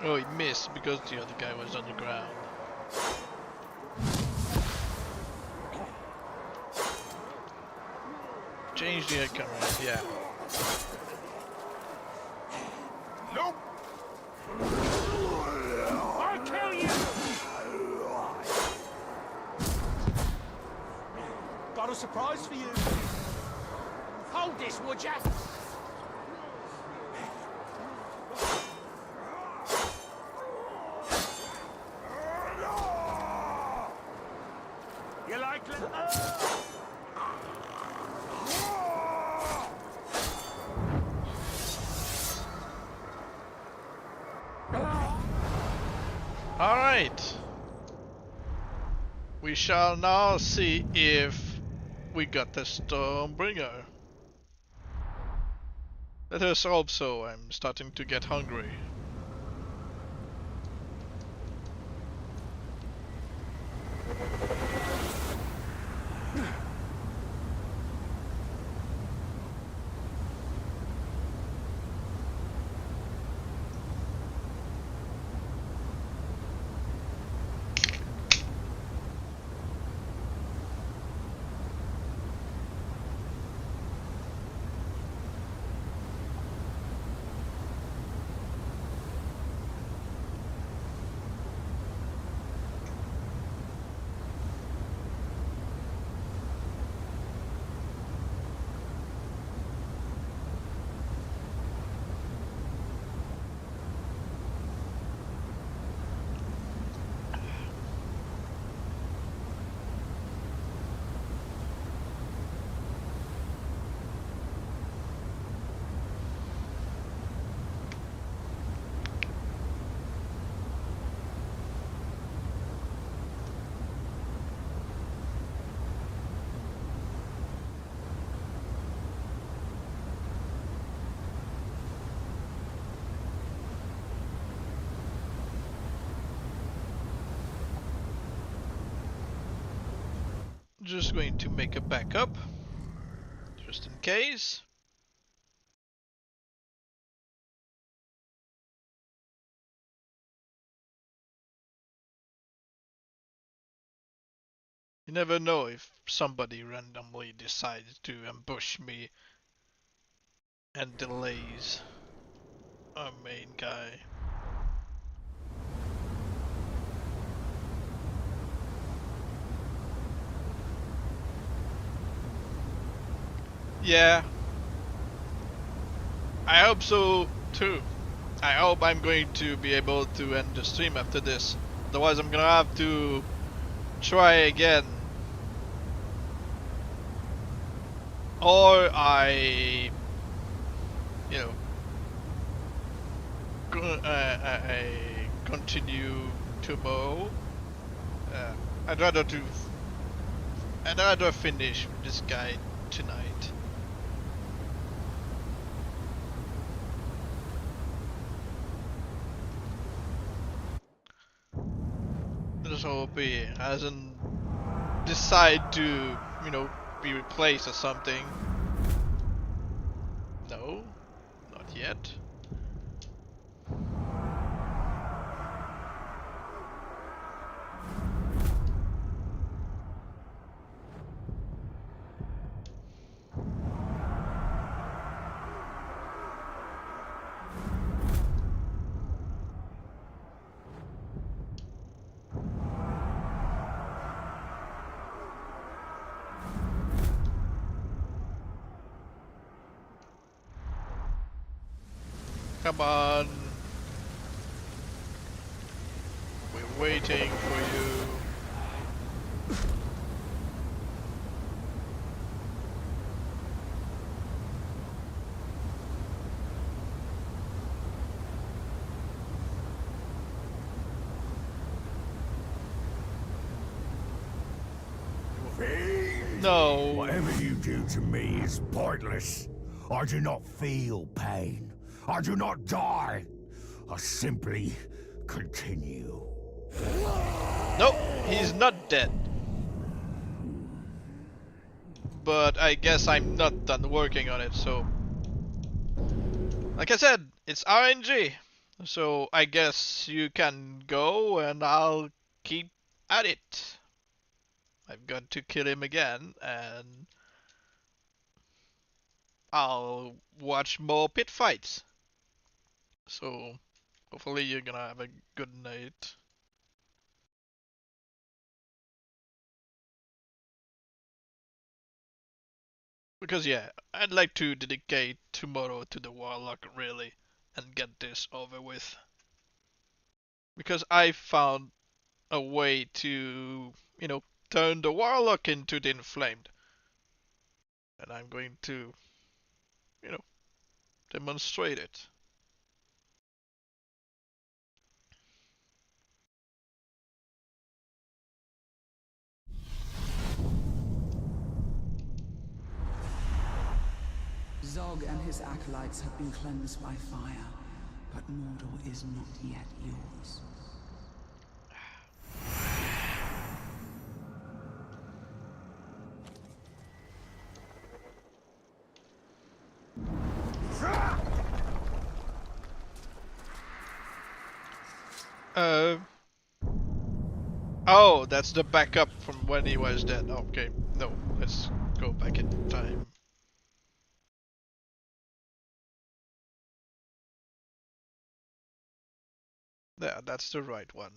S1: Oh, he missed because the other guy was on the ground. Change the camera, yeah.
S5: Nope.
S2: I'll kill you! Got a surprise for you. Hold this, would ya? You like
S1: Alright. We shall now see if we got the Stormbringer. Let us hope so. I'm starting to get hungry. Just going to make a backup, just in case. You never know if somebody randomly decides to ambush me and delays our main guy. Yeah, I hope so too. I hope I'm going to be able to end the stream after this. Otherwise I'm gonna have to try again. Or I I continue tomorrow. Uh, I'd rather do. I'd rather finish this guy tonight. Let's hope he hasn't decided to, be replaced or something. No, not yet. Come on. We're waiting for you. No.
S9: Whatever you do to me is pointless. I do not feel pain. I do not die. I simply continue.
S1: Nope, he's not dead. But I guess I'm not done working on it, so... Like I said, it's RNG. So I guess you can go and I'll keep at it. I've got to kill him again and I'll watch more pit fights. So hopefully you're gonna have a good night. Because yeah, I'd like to dedicate tomorrow to the Warlock really and get this over with. Because I found a way to, turn the Warlock into the Inflamed. And I'm going to, demonstrate it.
S3: Zog and his acolytes have been cleansed by fire, but Mordor is not yet yours.
S1: Oh, that's the backup from when he was dead. Okay, no, let's go back in time. Yeah, that's the right one.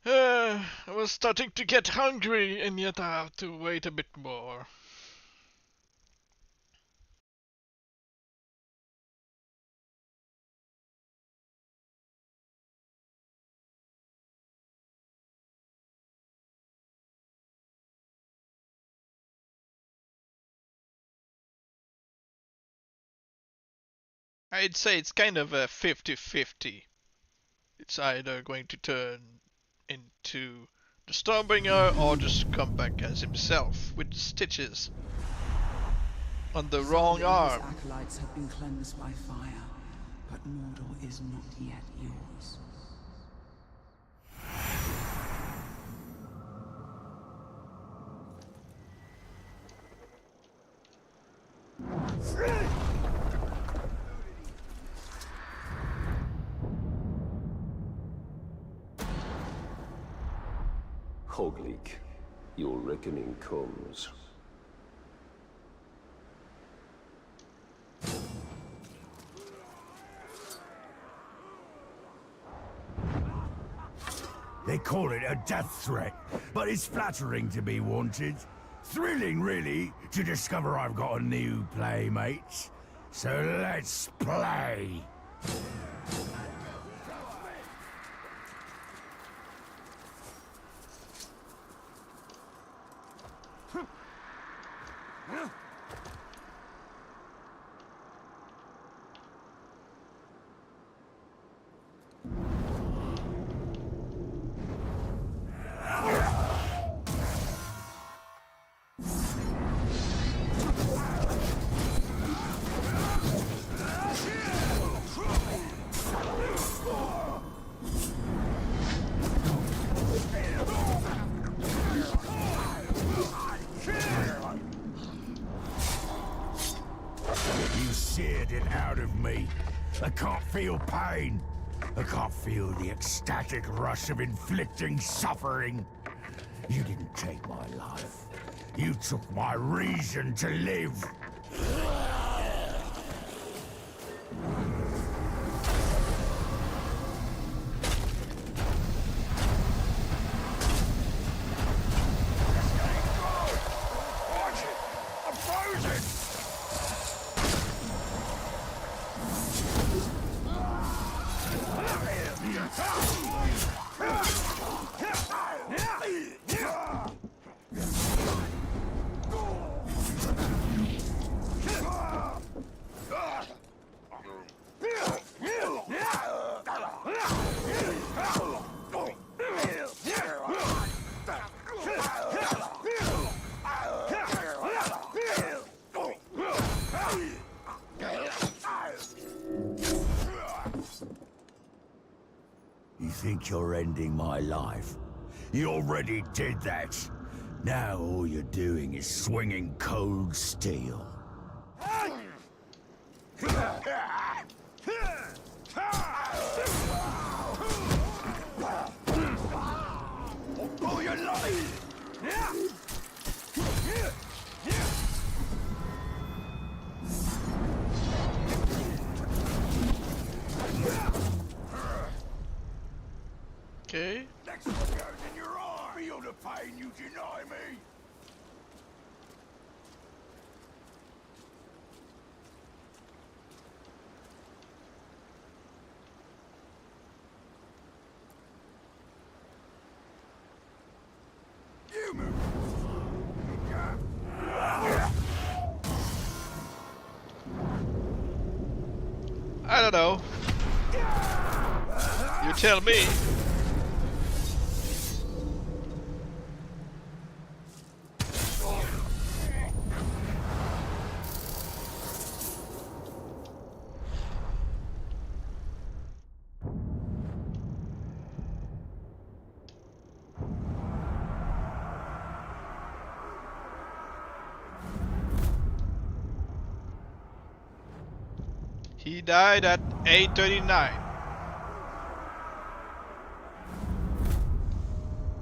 S1: I was starting to get hungry, and yet I have to wait a bit more. I'd say it's kind of a 50-50. It's either going to turn into the Stormbringer or just come back as himself with stitches on the wrong arm.
S3: His acolytes have been cleansed by fire, but Mordor is not yet yours.
S8: Hoglik, your reckoning comes.
S9: They call it a death threat, but it's flattering to be wanted. Thrilling, really, to discover I've got a new playmate. So let's play. You seared it out of me. I can't feel pain. I can't feel the ecstatic rush of inflicting suffering. You didn't take my life. You took my reason to live.
S2: I'm frozen!
S9: You think you're ending my life? You already did that. Now all you're doing is swinging cold steel.
S2: Oh, you're lying!
S1: Okay.
S2: Next one goes in your eye! Feel the pain you deny me! You move!
S1: I don't know. You tell me. He died at 8:39.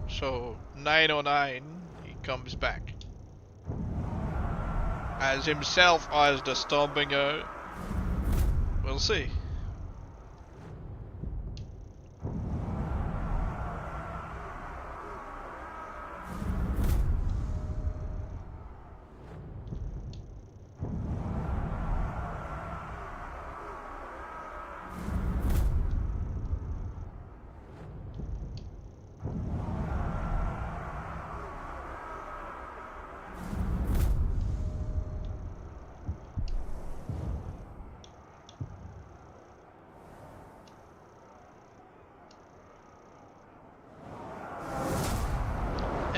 S1: So 9:09 he comes back. As himself as the Stormbringer. We'll see.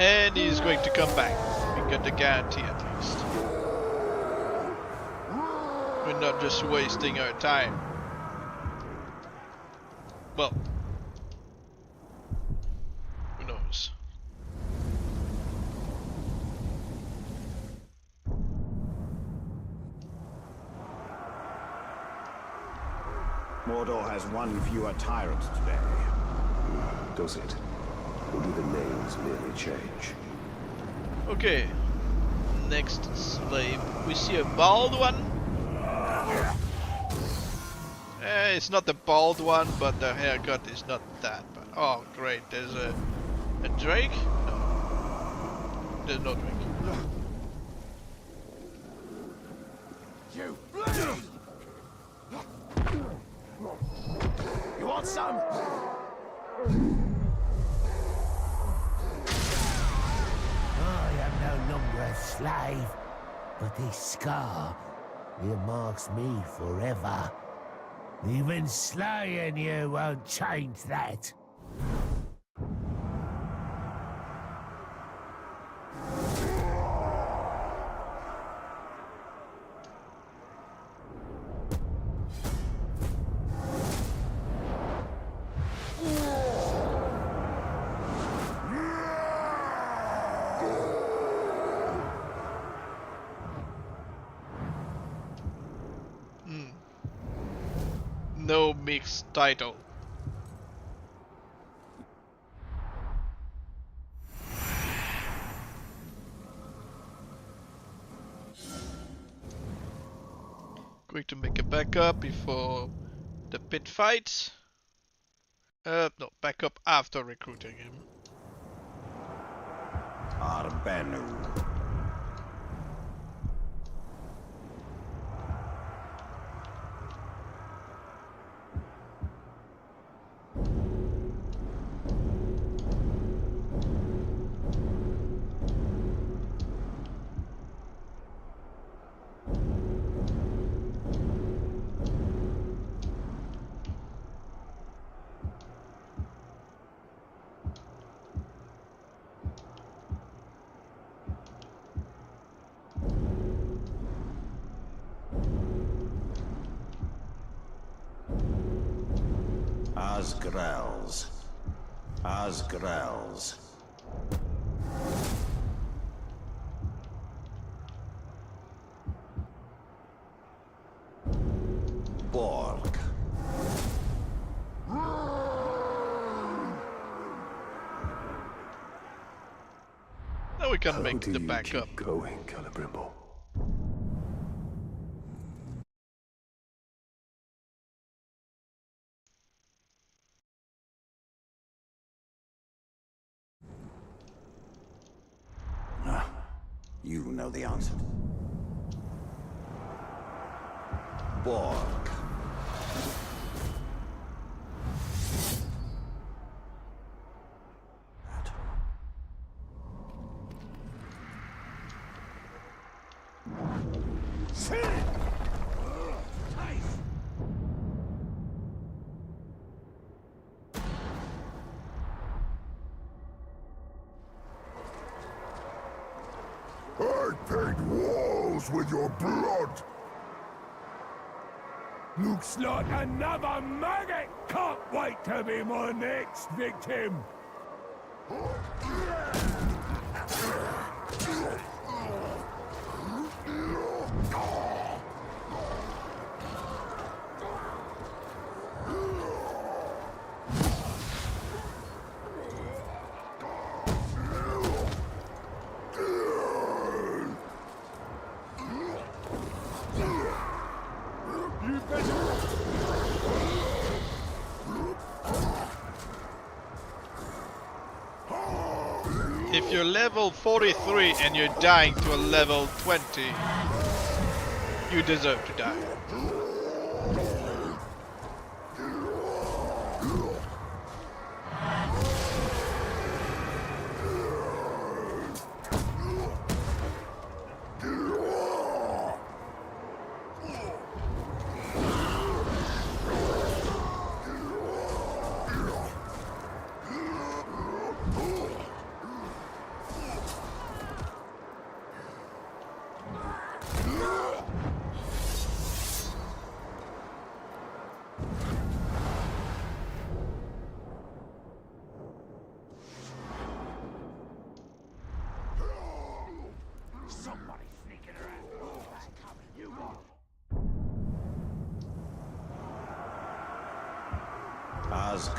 S1: And he's going to come back. We got the guarantee at least. We're not just wasting our time. Well, who knows?
S10: Mordor has one fewer tyrant today.
S8: Does it? Or do the names merely change?
S1: Okay. Next slave. We see a bald one. It's not the bald one, but the haircut is not that bad. Oh, great. There's a drake? No. There's no drake.
S2: You want some? I am no longer a slave, but this scar earmarks me forever. Even slaying you won't change that.
S1: No mixed title. Going to make a backup before the pit fight. No, backup after recruiting him.
S10: Arbenu. Asgrels. Asgrels. Borg.
S1: Now we can
S8: How
S1: make
S8: do
S1: the
S8: you
S1: backup.
S8: keep going, Calibrimble?
S10: You know the answer. Borg.
S6: I paint walls with your blood!
S9: Looks like another maggot! Can't wait to be my next victim!
S1: If you're level 43 and you're dying to a level 20, you deserve to die.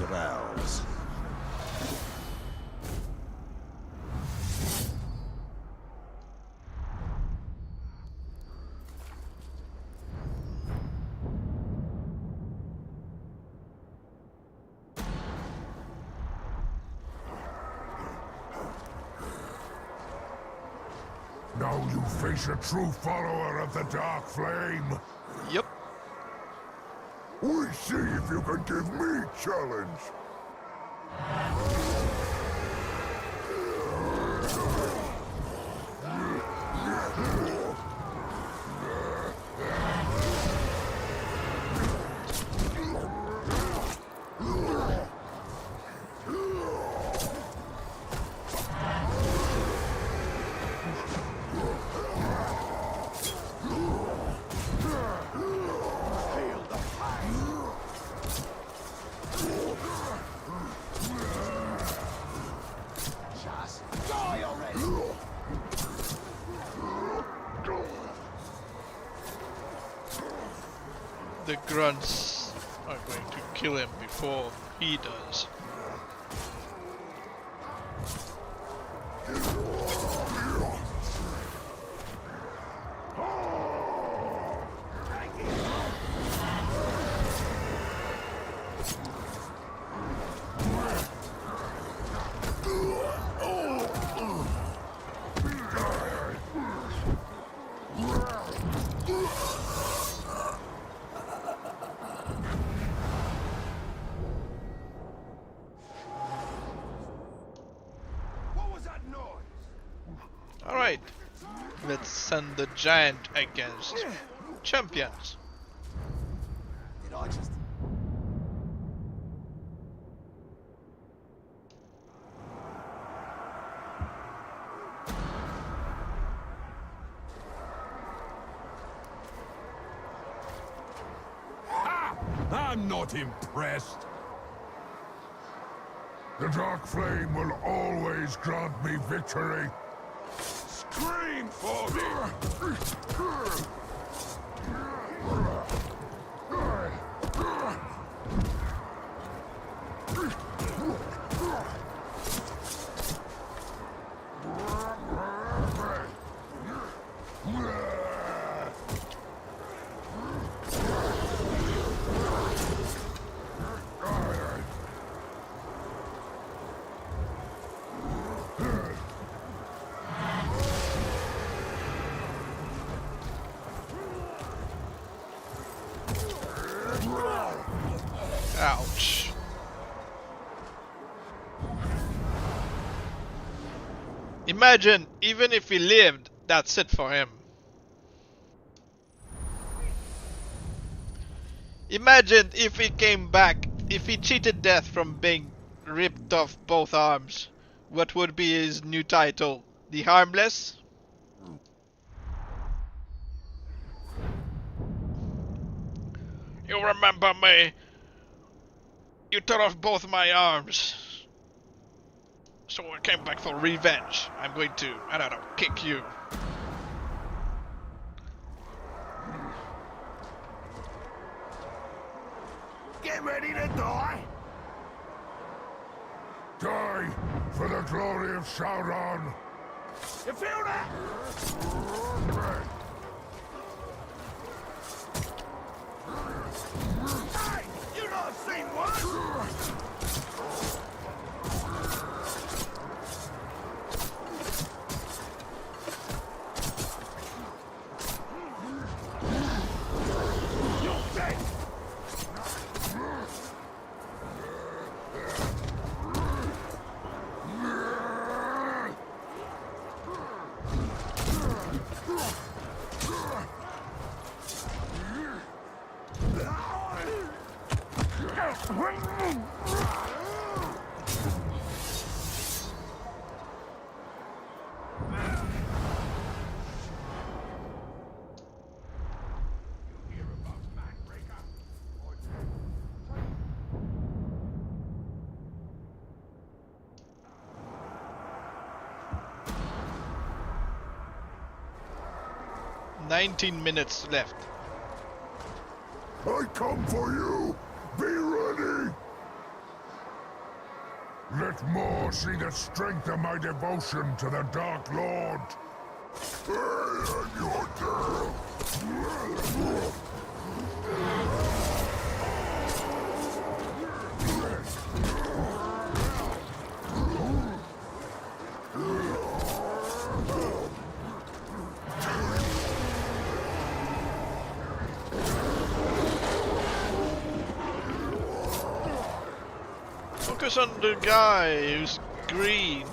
S10: growls.
S6: Now you face a true follower of the Dark Flame.
S1: Yep.
S6: We see if you can give me challenge.
S1: The grunts are going to kill him before he does. Alright, let's send the giant against champions.
S10: Did I just...
S5: I'm not impressed.
S6: The Dark Flame will always grant me victory.
S5: Scream for me!
S1: Ouch. Imagine, even if he lived, that's it for him. Imagine if he came back, if he cheated death from being ripped off both arms. What would be his new title? The Harmless? You remember me? You tore off both my arms. So I came back for revenge. I'm going to, I don't know, kick you.
S2: Get ready to die!
S6: Die for the glory of Sauron.
S2: You feel that? Hey! You not seen one?
S1: "19 minutes left.
S6: I come for you. Be ready.
S5: Let more see the strength of my devotion to the Dark Lord. I am your girl.
S1: Focus on the guy who's green.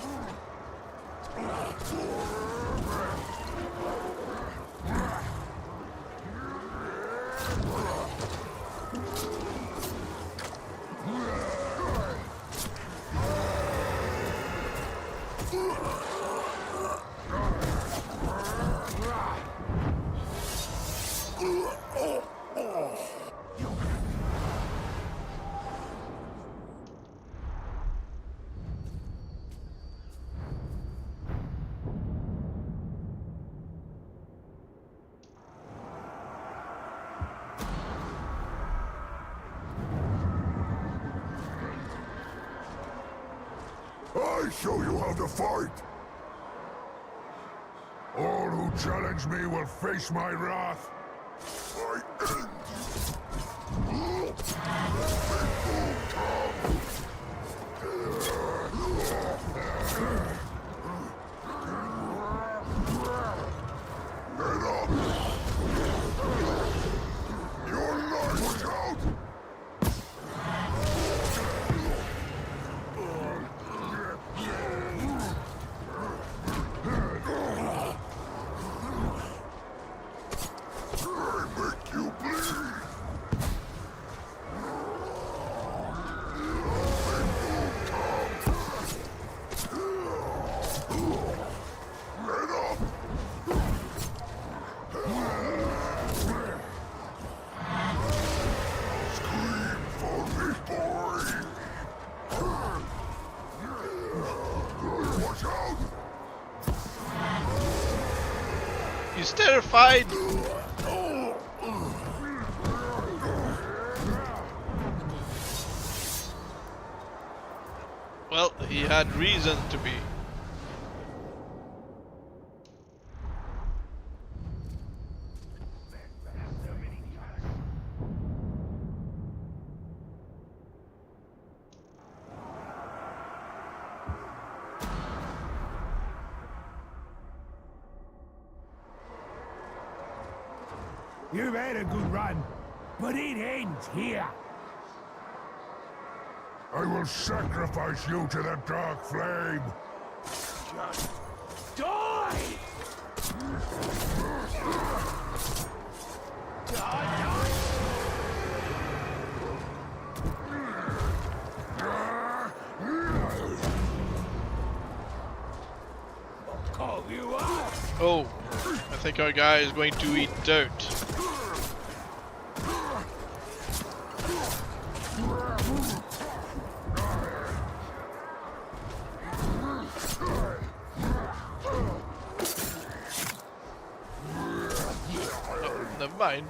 S5: I show you how to fight! All who challenge me will face my wrath. I end you. Get up! Your life out!
S1: He's terrified. Well, he had reason to be.
S2: You've had a good run, but it ends here.
S5: I will sacrifice you to the Dark Flame.
S2: Just die! Call you up!
S1: Oh, I think our guy is going to eat dirt. Oh, never mind.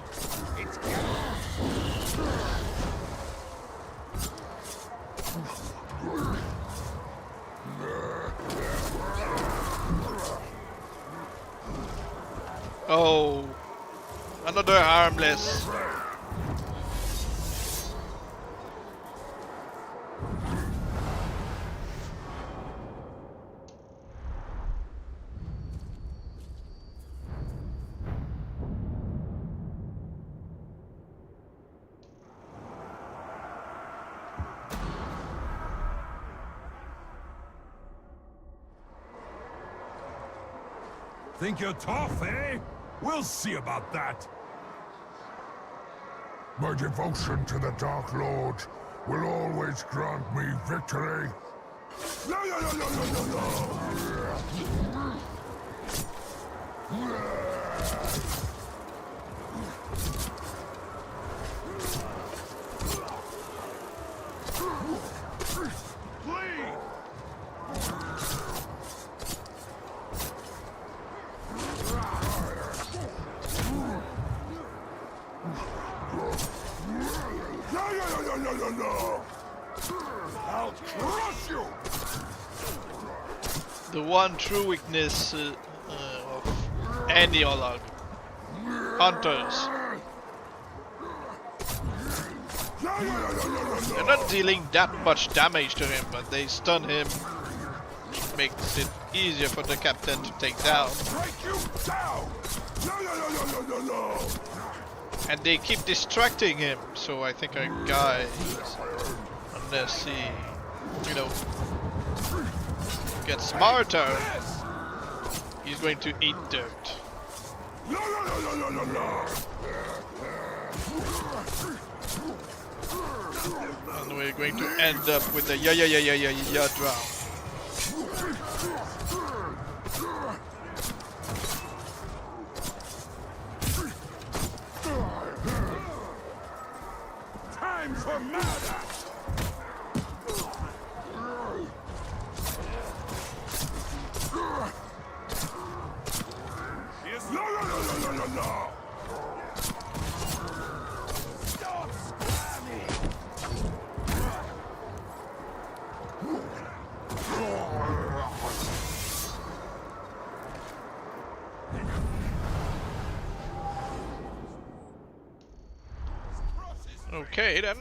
S1: Oh, another harmless.
S5: Think you're tough, eh? We'll see about that. My devotion to the Dark Lord will always grant me victory. No, no, no, no, no, no, no. No, no, no, no, no, no! I'll crush you!
S1: the one true weakness of any Olog. Hunters. They're not dealing that much damage to him, but they stun him. Makes it easier for the captain to take down. And they keep distracting him, so I think our guy, unless he, you know, gets smarter, he's going to eat dirt. And we're going to end up with a ya drown.
S6: Time for murder! No! Stop spamming!
S1: Okay then.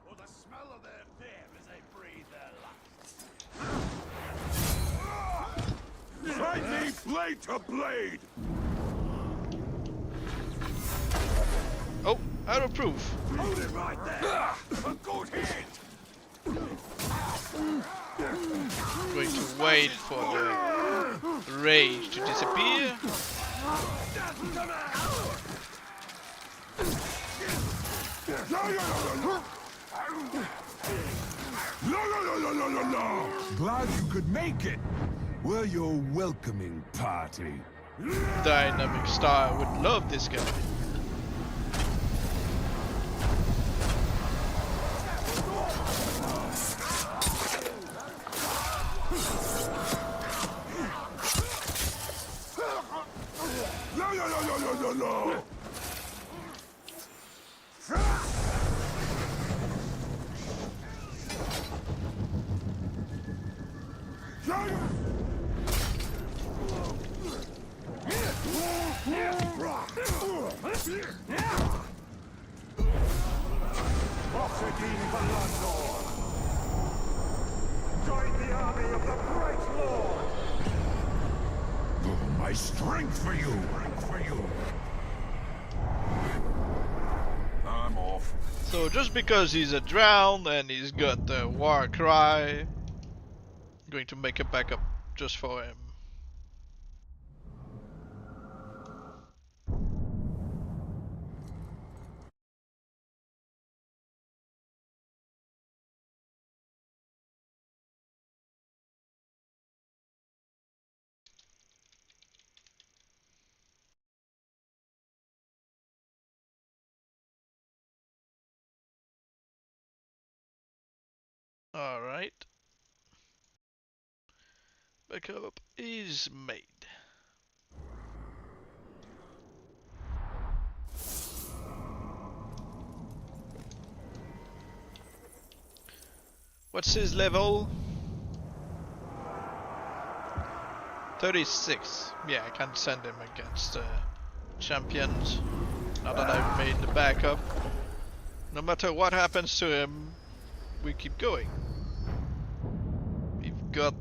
S4: Or the smell of their fear as they breathe their lust.
S6: Fight me blade to blade!
S1: Oh, out of proof.
S6: Hold it right there! A good hit!
S1: I'm going to wait for the rage to disappear.
S9: Glad you could make it. We're your welcoming party.
S1: Dynamic Star would love this guy.
S6: No!
S7: Join the army of the Great Lord!
S6: My strength for you! I'm off.
S1: So just because he's a drown and he's got the war cry, I'm going to make a backup just for him. Alright. Backup is made. What's his level? 36. Yeah, I can't send him against champions. Now that I've made the backup. No matter what happens to him, we keep going. We've got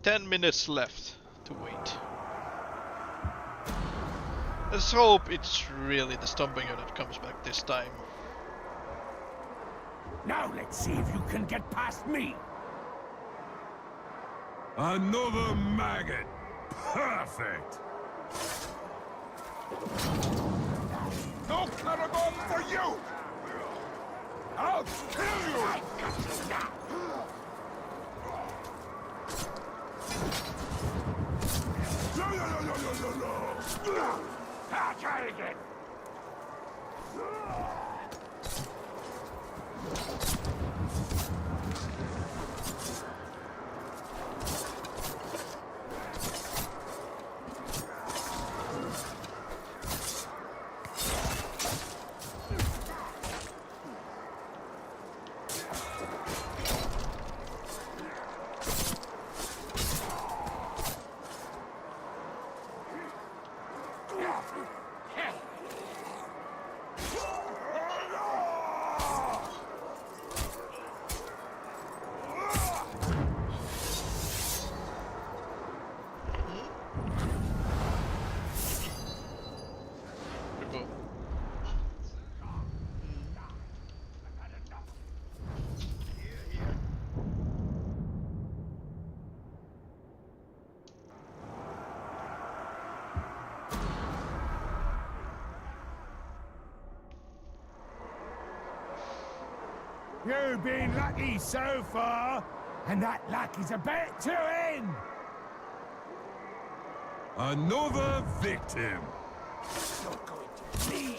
S1: 10 minutes left to wait. Let's hope it's really the Streambringer that comes back this time.
S2: Now let's see if you can get past me.
S6: Another maggot. Perfect. No Paragon for you! I'll kill you! No.
S2: I'll try again.
S9: You've been lucky so far, and that luck is about to end.
S6: Another victim.
S2: You're going to bleed.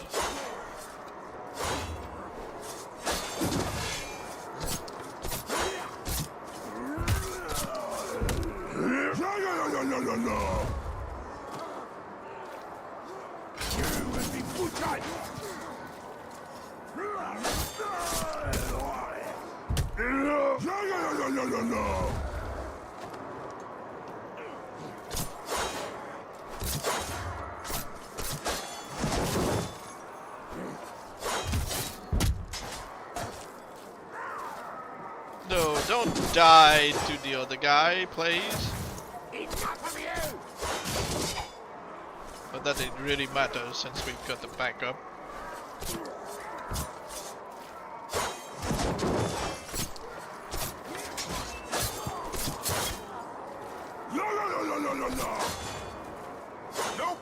S9: You will be butchered.
S1: No, don't die to the other guy, please.
S2: Enough of you!
S1: But that it really matters since we've got the backup.
S6: Nope.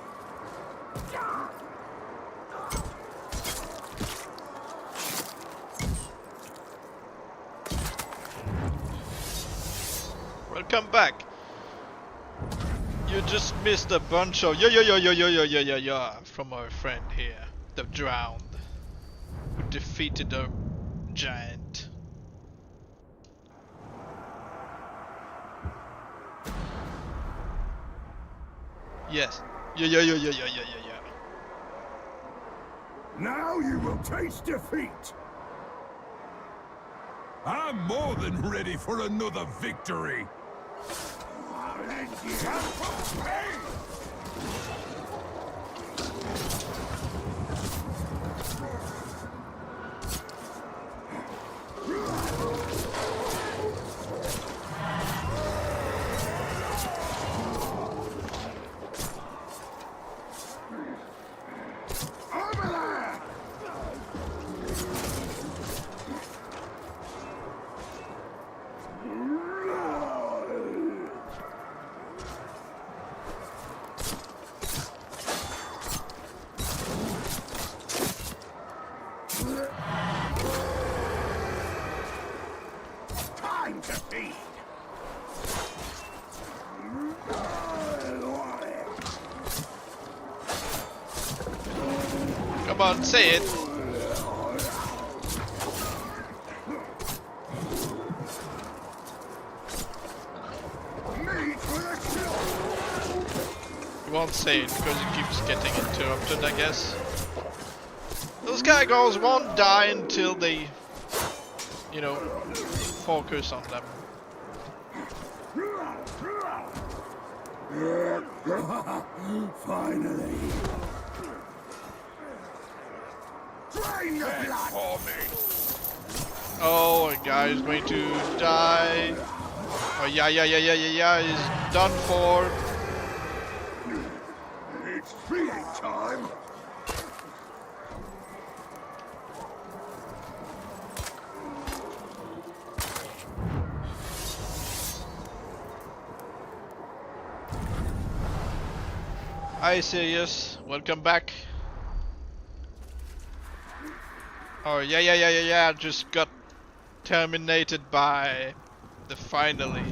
S1: Welcome back. You just missed a bunch of from our friend here, the drowned, who defeated a giant. Yes. Yeah.
S6: Now you will taste defeat. I'm more than ready for another victory.
S2: Time to feed!
S1: Come on, say it. You won't say it because it keeps getting interrupted, I guess. Those gargoyles won't die until they, you know, focus on them.
S2: Finally! Drain the blood!
S6: For me.
S1: Oh, a guy is going to die. Oh, yeah, he's done for.
S6: It's feeding time.
S1: Hi, Sirius. Welcome back. Oh, yeah. Just got terminated by the finally.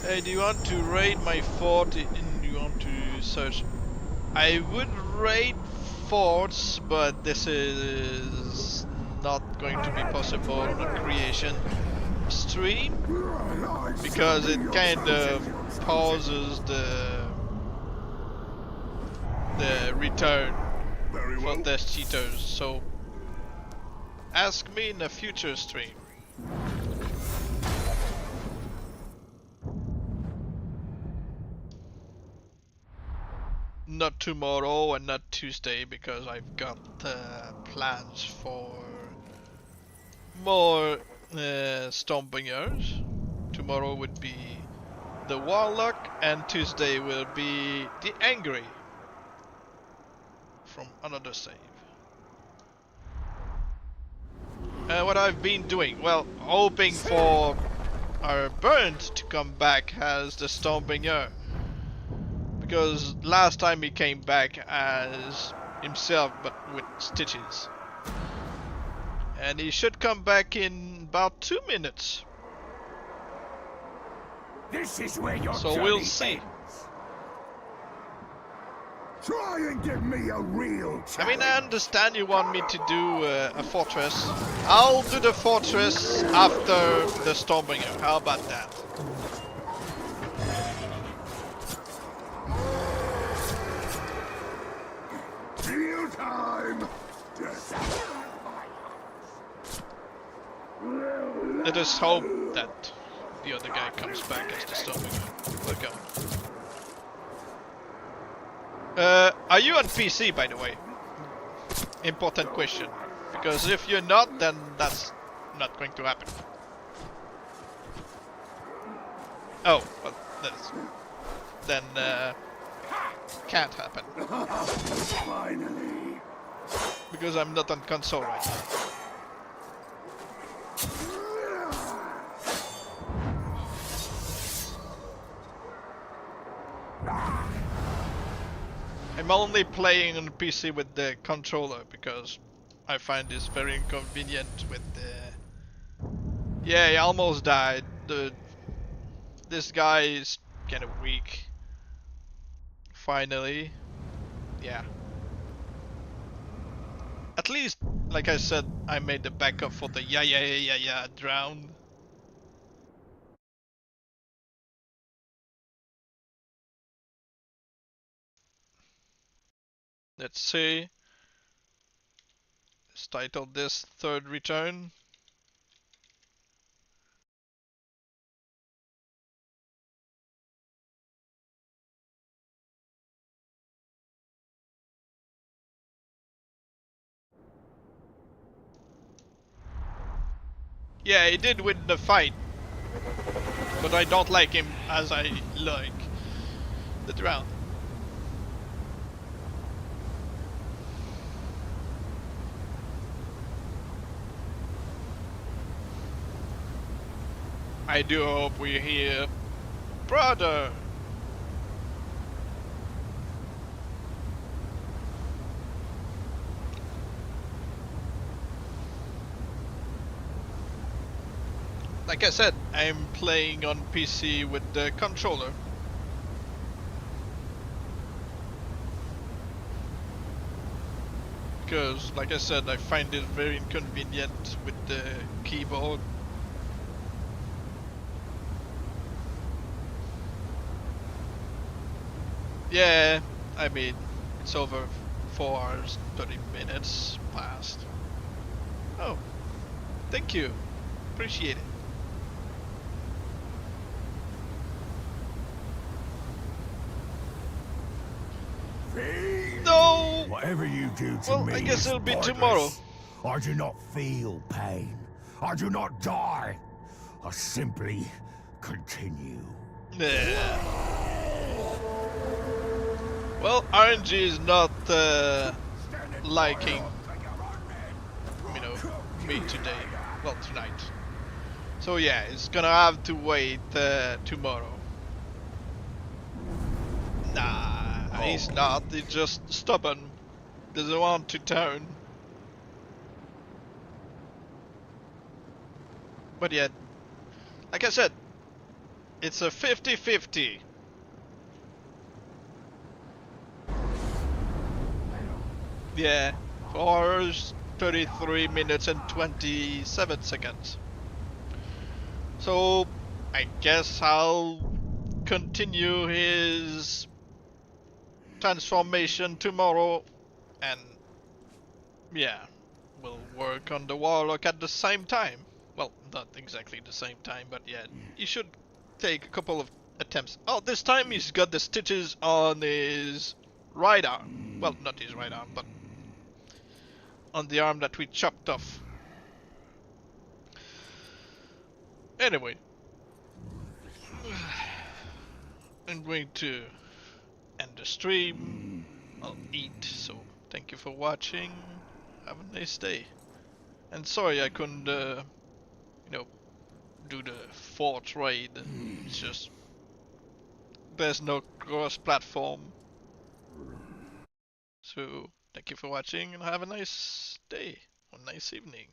S1: Hey, do you want to raid my fort and you want to search? I would raid forts, but this is not going to be possible on a creation stream because it kind of pauses the return for Death Cheaters. So Ask me in a future stream. Not tomorrow and not Tuesday because I've got plans for more Stormbringers. Tomorrow would be the Warlock and Tuesday will be the Angry from another save. What I've been doing? Well, hoping for our Burnt to come back as the Stormbringer. Because last time he came back as himself but with stitches. And he should come back in about 2 minutes.
S2: This is where your
S1: So we'll see.
S2: Try and give me a real challenge.
S1: I mean, I understand you want me to do a fortress. I'll do the fortress after the Stormbringer. How about that?
S2: Real time.
S1: Let us hope that the other guy comes back as the Stormbringer. Look out. Are you on PC, by the way? Important question. Because if you're not, then that's not going to happen. Oh, well, then can't happen.
S2: Finally.
S1: Because I'm not on console right now. I'm only playing on PC with the controller because I find this very inconvenient with the... Yeah, he almost died. This guy is kind of weak. Finally. Yeah. At least, like I said, I made the backup for the yeah drown. Let's see. Let's title this Third Return. Yeah, he did win the fight. But I don't like him as I like the drown. I do hope we hear brother. Like I said, I'm playing on PC with the controller. Because, like I said, I find it very inconvenient with the keyboard. Yeah, I mean, it's over 4 hours, 30 minutes past. Oh, thank you. Appreciate it. No!
S2: Whatever you do to
S1: Well,
S2: me
S1: I guess
S2: is
S1: it'll be
S2: pointless.
S1: tomorrow.
S2: I do not feel pain. I do not die. I simply continue.
S1: Yeah. Well, RNG is not liking, you know, me today. Well, tonight. So yeah, it's gonna have to wait tomorrow. Nah, he's not. He's just stubborn. Doesn't want to turn. But yet, like I said, it's a 50-50. Yeah, 4 hours, 33 minutes and 27 seconds. So, I guess I'll continue his transformation tomorrow, and yeah, will work on the Warlock at the same time. Well, not exactly the same time, but yeah, he should take a couple of attempts. Oh, this time he's got the stitches on his right arm. Well, not his right arm, but on the arm that we chopped off. Anyway, I'm going to end the stream. I'll eat, so thank you for watching. Have a nice day. And sorry I couldn't, you know, do the fourth raid. It's just there's no cross-platform. So thank you for watching and have a nice day or nice evening.